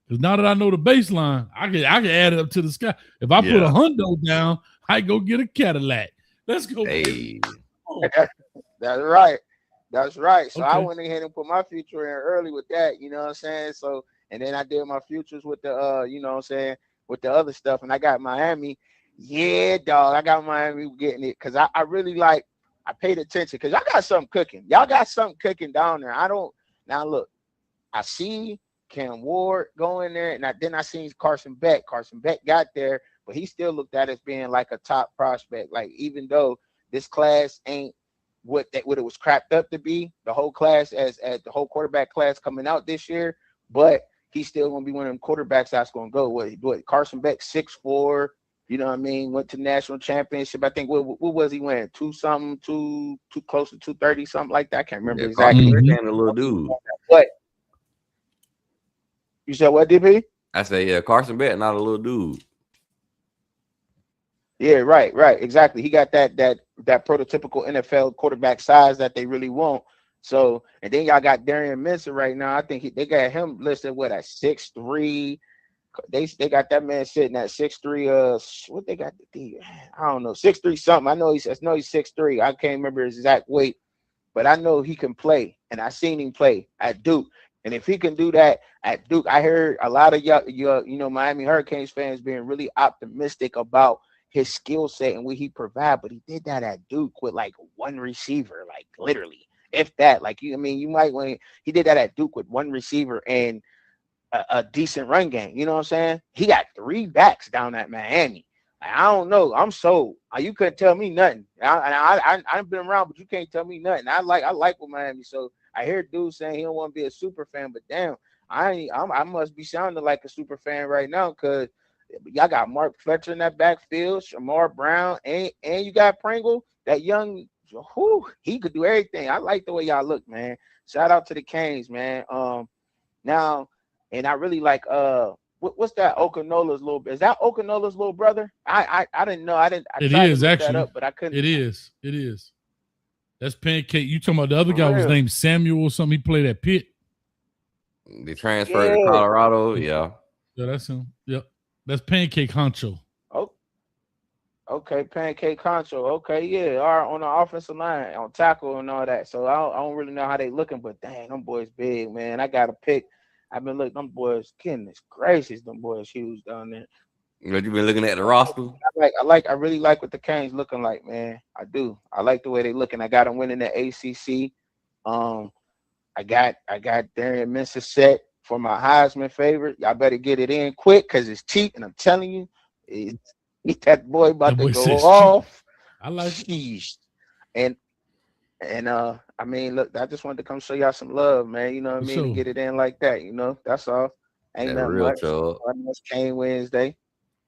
is now that I know the baseline, I can add it up to the sky. If I put $100 down, I go get a Cadillac. Let's go. Hey. That's right. That's right. So I Okay. went ahead and put my future in early with that. You know what I'm saying? So and then I did my futures with the you know what I'm saying, with the other stuff, and I got Miami. Yeah, dog. I got Miami getting it because I really like. I paid attention because y'all got something cooking. Y'all got something cooking down there. I don't. Now look, I see Cam Ward going there, and then I seen Carson Beck. Carson Beck got there, but he still looked at as being like a top prospect. Like even though this class ain't what it was cracked up to be, the whole class as the whole quarterback class coming out this year, but he's still gonna be one of them quarterbacks that's gonna go. What Carson Beck 6'4". You know what I mean? Went to national championship. I think what was he wearing? 2-something, too close to 230, something like that. I can't remember exactly. Carson a little dude. What? You said what, DP? I say, yeah, Carson Beck, not a little dude. Yeah, right, exactly. He got that prototypical NFL quarterback size that they really want. So, and then y'all got Darian Minson right now. I think they got him listed at 6'3". They got that man sitting at 6'3". What they got? I don't know, 6'3" something. I know he's 6'3". I can't remember his exact weight, but I know he can play, and I seen him play at Duke. And if he can do that at Duke, I heard a lot of your Miami Hurricanes fans being really optimistic about his skill set and what he provide. But he did that at Duke with like one receiver, like literally, if that. Like you might when he did that at Duke with one receiver and a decent run game. You know what I'm saying? He got 3 backs down at Miami. I don't know. I'm sold. You couldn't tell me nothing. I've been around, but you can't tell me nothing. I like with Miami. So I hear dudes saying he don't want to be a super fan, but damn, I must be sounding like a super fan right now because y'all got Mark Fletcher in that backfield, Shamar Brown, and you got Pringle, that young. He could do everything. I like the way y'all look, man. Shout out to the Canes, man. Now. And I really like what's that Okanola's little? Is that Okanola's little brother? I didn't know. It is actually. That up, but I couldn't. It is. That's Pancake. You talking about the other guy was named Samuel or something? He played at Pitt. They transferred to Colorado. Yeah, that's him. Yep, that's Pancake Honcho. Oh, okay, Pancake Honcho. Okay, yeah. All right, on the offensive line, on tackle and all that. So I don't really know how they looking, but dang, them boys big, man. I got to pick. I've been looking, them boys, goodness gracious, them boys huge down there. What you been looking at the roster? I really like what the Canes looking like, man. I do. I like the way they looking. I got them winning the ACC. I got Darian Minson set for my Heisman favorite. Y'all better get it in quick because it's cheap, and I'm telling you, that boy about to go off. I like it. And I mean, look, I just wanted to come show y'all some love, man. You know what I mean? Sure. To get it in like that, that's all. Ain't nothing much. It's Cane Wednesday.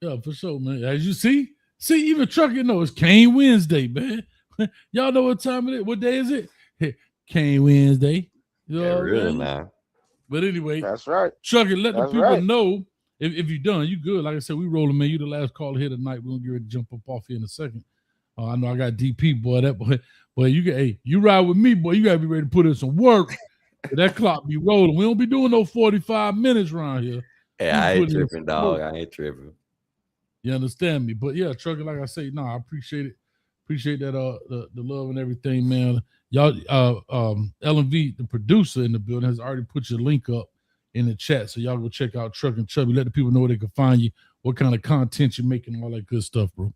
Yeah, for sure, man. As you see, even Trucker knows it's Cane Wednesday, man. Y'all know what time it is? What day is it? Cane Wednesday. You know really now. But anyway, that's right. Trucker, let the people know if you're done. You good? Like I said, we rolling, man. You the last caller here tonight. We're gonna get ready to jump up off here in a second. I know I got DP, boy. That boy. But you ride with me, boy. You gotta be ready to put in some work. That clock be rolling. We don't be doing no 45 minutes around here. Yeah, I ain't tripping, dog. I ain't tripping. You understand me? But yeah, Trucker, like I say, I appreciate it. Appreciate that the love and everything, man. Y'all, LMV, the producer in the building, has already put your link up in the chat. So y'all go check out Truck and Chubby. Let the people know where they can find you, what kind of content you're making, all that good stuff, bro.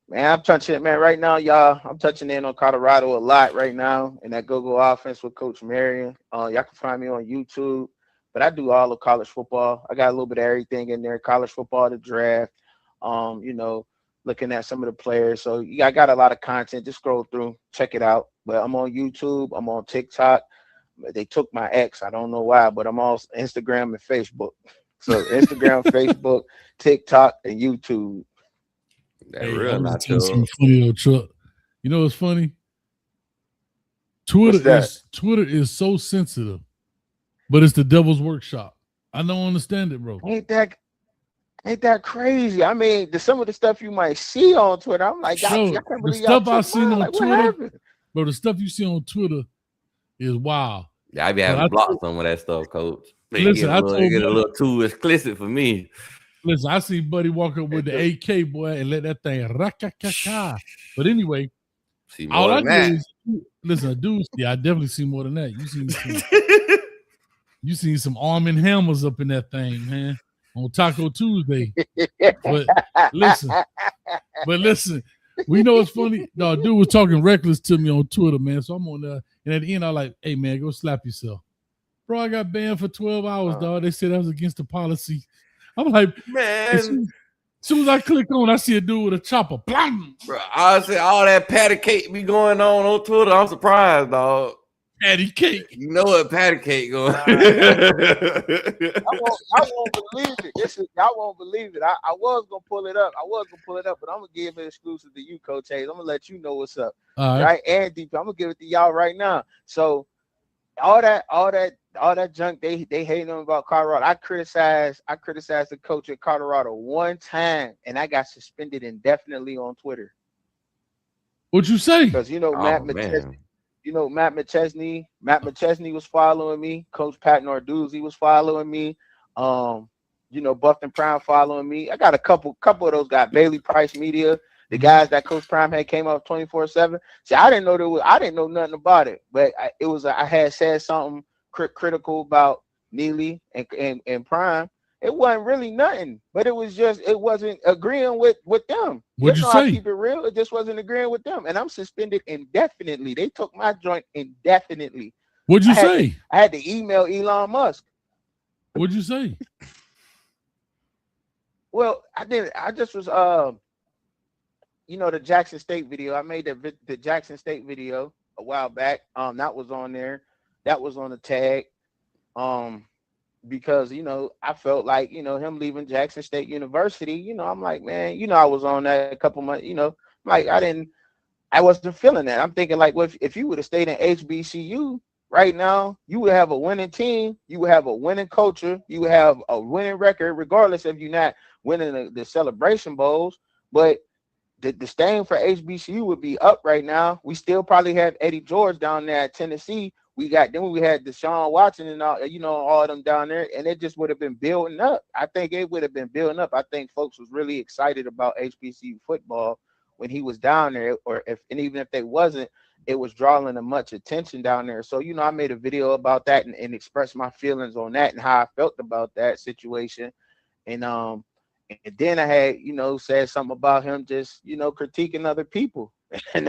Man, I'm touching it, man. Right now, y'all, I'm touching in on Colorado a lot right now in that go-go offense with Coach Marion. Y'all can find me on YouTube. but I do all of college football. I got a little bit of everything in there. College football, the draft, you know, looking at some of the players. So yeah, I got a lot of content. Just scroll through, check it out. But I'm on YouTube. I'm on TikTok. They took my X. I don't know why, but I'm on Instagram and Facebook. So Instagram, Facebook, TikTok, and YouTube. That Hey, real I'm gonna not tell you something funny though, Chuck. You know what's funny? What's that? Twitter is so sensitive, but it's the devil's workshop. I don't understand it, bro. Ain't that crazy? I mean, some of the stuff you might see on Twitter, I'm like, Bro, I can't the believe y'all stuff I took seen mine. on Like, what Twitter, happened? bro, the stuff you see on Twitter is wild. Yeah, I be But having I blocked told- some of that stuff, coach. It Listen, get I a told little, it get a Buddy- little too explicit for me. Listen, I see Buddy walk up with the AK boy and let that thing rakakaka. But anyway, See all more I than know that. is listen, I do. Yeah, I definitely see more than that. You seen some arm and hammers up in that thing, man, on Taco Tuesday. But listen, we know it's funny. No, dude was talking reckless to me on Twitter, man. So I'm on there, and at the end, I'm like, "Hey, man, go slap yourself, bro." I got banned for 12 hours, dog. They said that was against the policy. I'm like, Man. As soon as I click on, I see a dude with a chopper. Blam! Bro, I say all that patty cake be going on Twitter. I'm surprised, dog. Patty cake. You know what patty cake going? Y'all won't believe it. Y'all won't believe it. I was gonna pull it up. But I'm gonna give it exclusive to you, Coach Hayes. I'm gonna let you know what's up. All right. Right? And DP, I'm gonna give it to y'all right now. So all that junk they hating on about Colorado. I criticized the coach at Colorado one time, and I got suspended indefinitely on Twitter. What'd you say? Because you know Matt McChesney. You know, Matt McChesney was following me. Coach Pat Narduzzi was following me. You know, Buffton Prime following me. I got a couple of those guys. Bailey Price Media, the guys that Coach Prime had came up 24/7. See, I didn't know nothing about it, but I had said something critical about Neely and Prime. It wasn't really nothing, but it wasn't agreeing with them. What'd you I say? keep it real. It just wasn't agreeing with them, and I'm suspended indefinitely. They took my joint indefinitely. What'd you say? I had to email Elon Musk. What'd you say? Well, I did. I just was, you know, the Jackson State video. I made the Jackson State video a while back. That was on there. That was on the tag. Because, you know, I felt like, you know, him leaving Jackson State University, you know, I'm like, man, you know, I was on that a couple months, you know, like I wasn't feeling that. I'm thinking like, well, if you would have stayed in HBCU right now, you would have a winning team, you would have a winning culture, you would have a winning record, regardless of you not winning the Celebration Bowls. But the stain for HBCU would be up right now. We still probably have Eddie George down there at Tennessee. We had Deshaun Watson and all, you know, all of them down there, and it just would have been building up. I think it would have been building up. I think folks was really excited about HBCU football when he was down there, and even if they wasn't, it was drawing them much attention down there. So, you know, I made a video about that and expressed my feelings on that and how I felt about that situation. And then I had, you know, said something about him just, you know, critiquing other people, and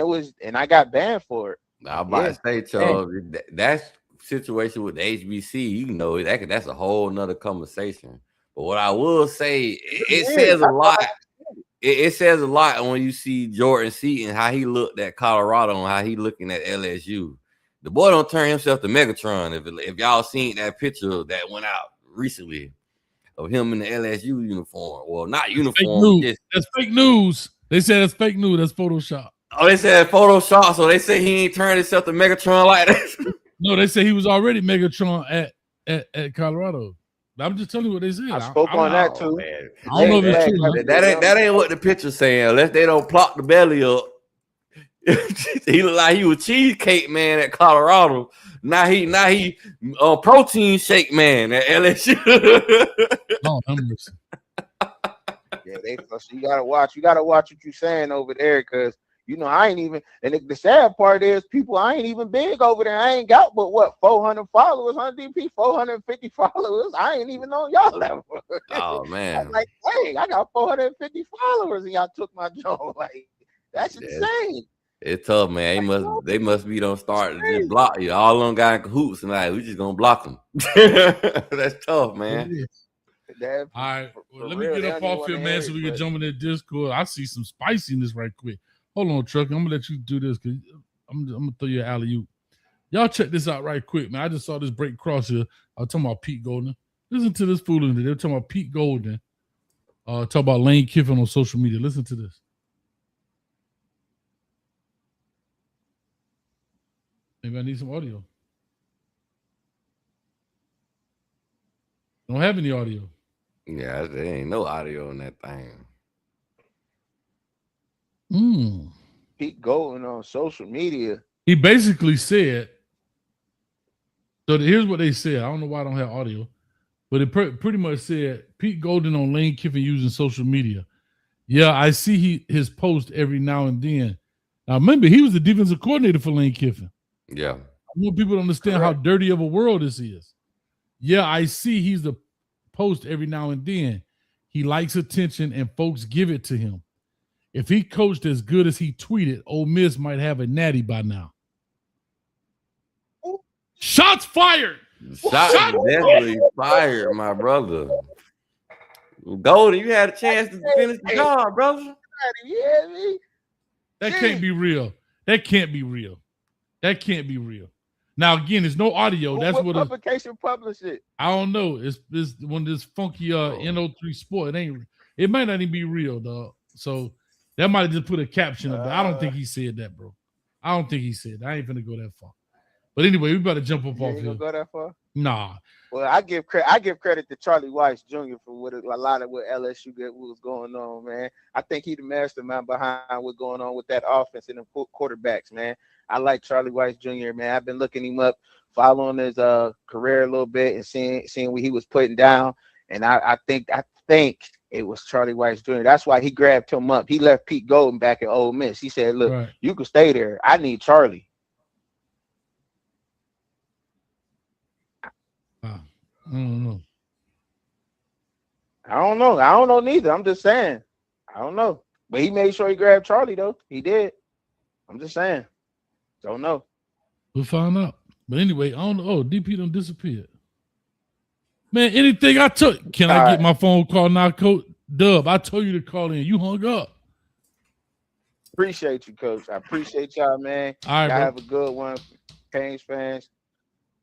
I got banned for it. I was about to say, Charles, that situation with the HBC, you know, that's a whole nother conversation. But what I will say, it says a lot. It says a lot when you see Jordan Seaton, how he looked at Colorado and how he looking at LSU. The boy don't turn himself to Megatron. If y'all seen that picture that went out recently of him in the LSU uniform, well, not uniform. That's fake news. They said it's fake news. That's Photoshop. Oh, they said Photoshop, so they say he ain't turned himself to Megatron like that. No, they say he was already Megatron at Colorado. I'm just telling you what they said. I spoke on that too. Man. I don't know if it's true. That ain't what the picture's saying. Unless they don't plot the belly up. He looked like he was cheesecake man at Colorado. Now he protein shake man at LSU. Oh, numbers. Yeah, you gotta watch what you're saying over there, because you know I ain't even. And the sad part is, I ain't even big over there. I ain't got but what 400 followers on DP, 450 followers. I ain't even on y'all level. Oh man, I'm like, hey, I got 450 followers, and y'all took my job. Like that's insane. It's tough, man. They must be don't start to just block you. All of them got in cahoots and like we just gonna block them. That's tough, man. All right, well, let me get up off here, man, so we can jump in that Discord. I see some spiciness right quick. Hold on, Truck. I'm gonna let you do this because I'm gonna throw you an alley-oop. Y'all check this out right quick, man. I just saw this break across here. I was talking about Pete Golden. Listen to this foolery. They're talking about Pete Golden. Talk about Lane Kiffin on social media. Listen to this. Maybe I need some audio. Don't have any audio. Yeah, there ain't no audio on that thing. Pete Golden on social media. He basically said, so here's what they said. I don't know why I don't have audio, but it pretty much said Pete Golden on Lane Kiffin using social media. Yeah, I see his post every now and then. Now remember, he was the defensive coordinator for Lane Kiffin. Yeah. I want people to understand how dirty of a world this is. Yeah, I see he's the post every now and then. He likes attention and folks give it to him. If he coached as good as he tweeted, Ole Miss might have a natty by now. Shots fired. Shots definitely fired, my brother. Golden, you had a chance to finish the job, brother. That can't be real. That can't be real. That can't be real. Now again, there's no audio. That's what publication published it. I don't know. It's one of this funky NO3 Sport. It might not even be real, dog. So that might have just put a caption up there. I don't think he said that, bro. I don't think he said that. I ain't finna go that far. But anyway, we better jump up off here. Go that far? Nah. Well, I give credit to Charlie Weiss Jr. for a lot of what LSU was going on, man. I think he the mastermind behind what's going on with that offense and the quarterbacks, man. I like Charlie Weiss Jr., man. I've been looking him up, following his career a little bit and seeing what he was putting down. And I think it was Charlie Weiss Jr. That's why he grabbed him up. He left Pete Golden back at Ole Miss. He said, look, you can stay there. I need Charlie. I don't know. I don't know neither. I'm just saying. I don't know. But he made sure he grabbed Charlie, though. He did. I'm just saying. Don't know. We'll find out. But anyway, I don't know. Oh, DP done disappeared. Man, anything I took. Can I get my phone call now, Coach? Dub, I told you to call in. You hung up. Appreciate you, Coach. I appreciate y'all, man. All right, y'all bro. have a good one. Canes fans.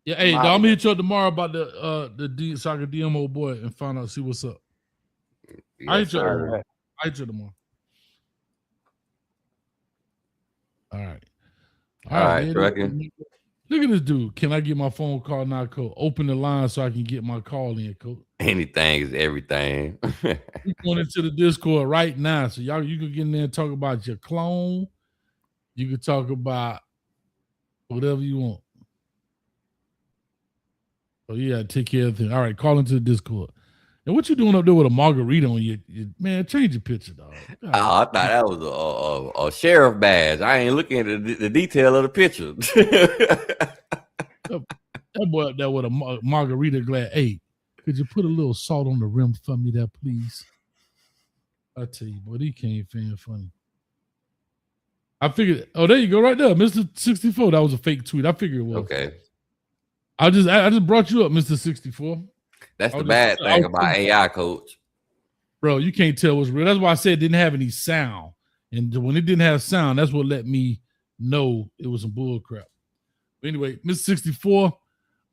Yeah, hey, I'm gonna hit you up tomorrow about the soccer DMO boy and find out, see what's up. I hit you tomorrow. All right. All right, Trucking. Look at this dude. Can I get my phone call now, Coach? Open the line so I can get my call in, Coach. Anything is everything. We're going into the Discord right now. So y'all, you can get in there and talk about your clone. You can talk about whatever you want. Oh, yeah, take care of things. All right, call into the Discord. And what you doing up there with a margarita on your man? Change your picture, dog. Oh, I thought that was a sheriff badge. I ain't looking at the detail of the picture. That boy up there with a margarita glass. Hey, could you put a little salt on the rim for me there, please? I tell you, boy, he can't fan funny. I figured, oh, there you go, right there, Mr. 64. That was a fake tweet. I figured it was. Okay. I just brought you up, Mr. 64. That's the bad thing about AI, Coach. Bro, you can't tell what's real. That's why I said it didn't have any sound. And when it didn't have sound, that's what let me know it was some bull crap. But anyway, Mr. 64,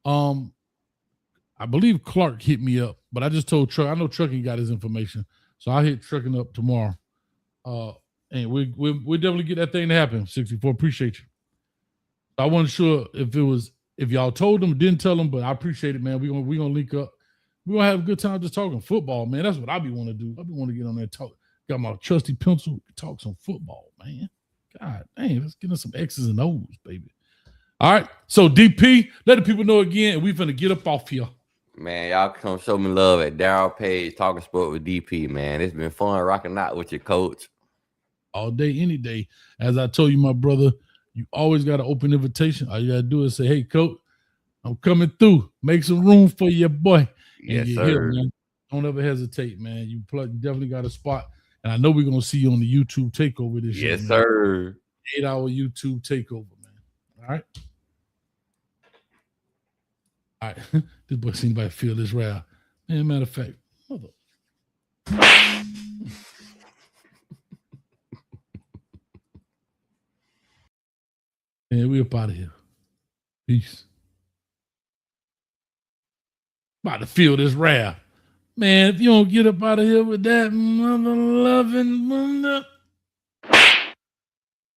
I believe Clark hit me up, but I just told Truck. I know Trucking got his information, so I'll hit Trucking up tomorrow. And we'll definitely get that thing to happen. 64, appreciate you. I wasn't sure if y'all told them, didn't tell them, but I appreciate it, man. We're gonna link up. We're gonna have a good time just talking football, man. That's what I be want to do. I be want to get on there and talk. Got my trusty pencil, talk some football, man. God dang, let's get in some X's and O's, baby. All right. So DP, let the people know again, and we finna get up off here. Man, y'all come show me love at Darryl Page Talking Sport with DP, man. It's been fun rocking out with your coach. All day, any day. As I told you, my brother, you always got an open invitation. All you gotta do is say, hey, coach, I'm coming through. Make some room for your boy. Yes, sir. Here, man. Don't ever hesitate, man. You definitely got a spot. And I know we're gonna see you on the YouTube takeover this year. Yes, sir. 8-hour YouTube takeover, man. All right. All right. This boy seems like feel this rap. Man, matter of fact, mother. Man, we up out of here. Peace. About to feel this rap. Man, if you don't get up out of here with that mother loving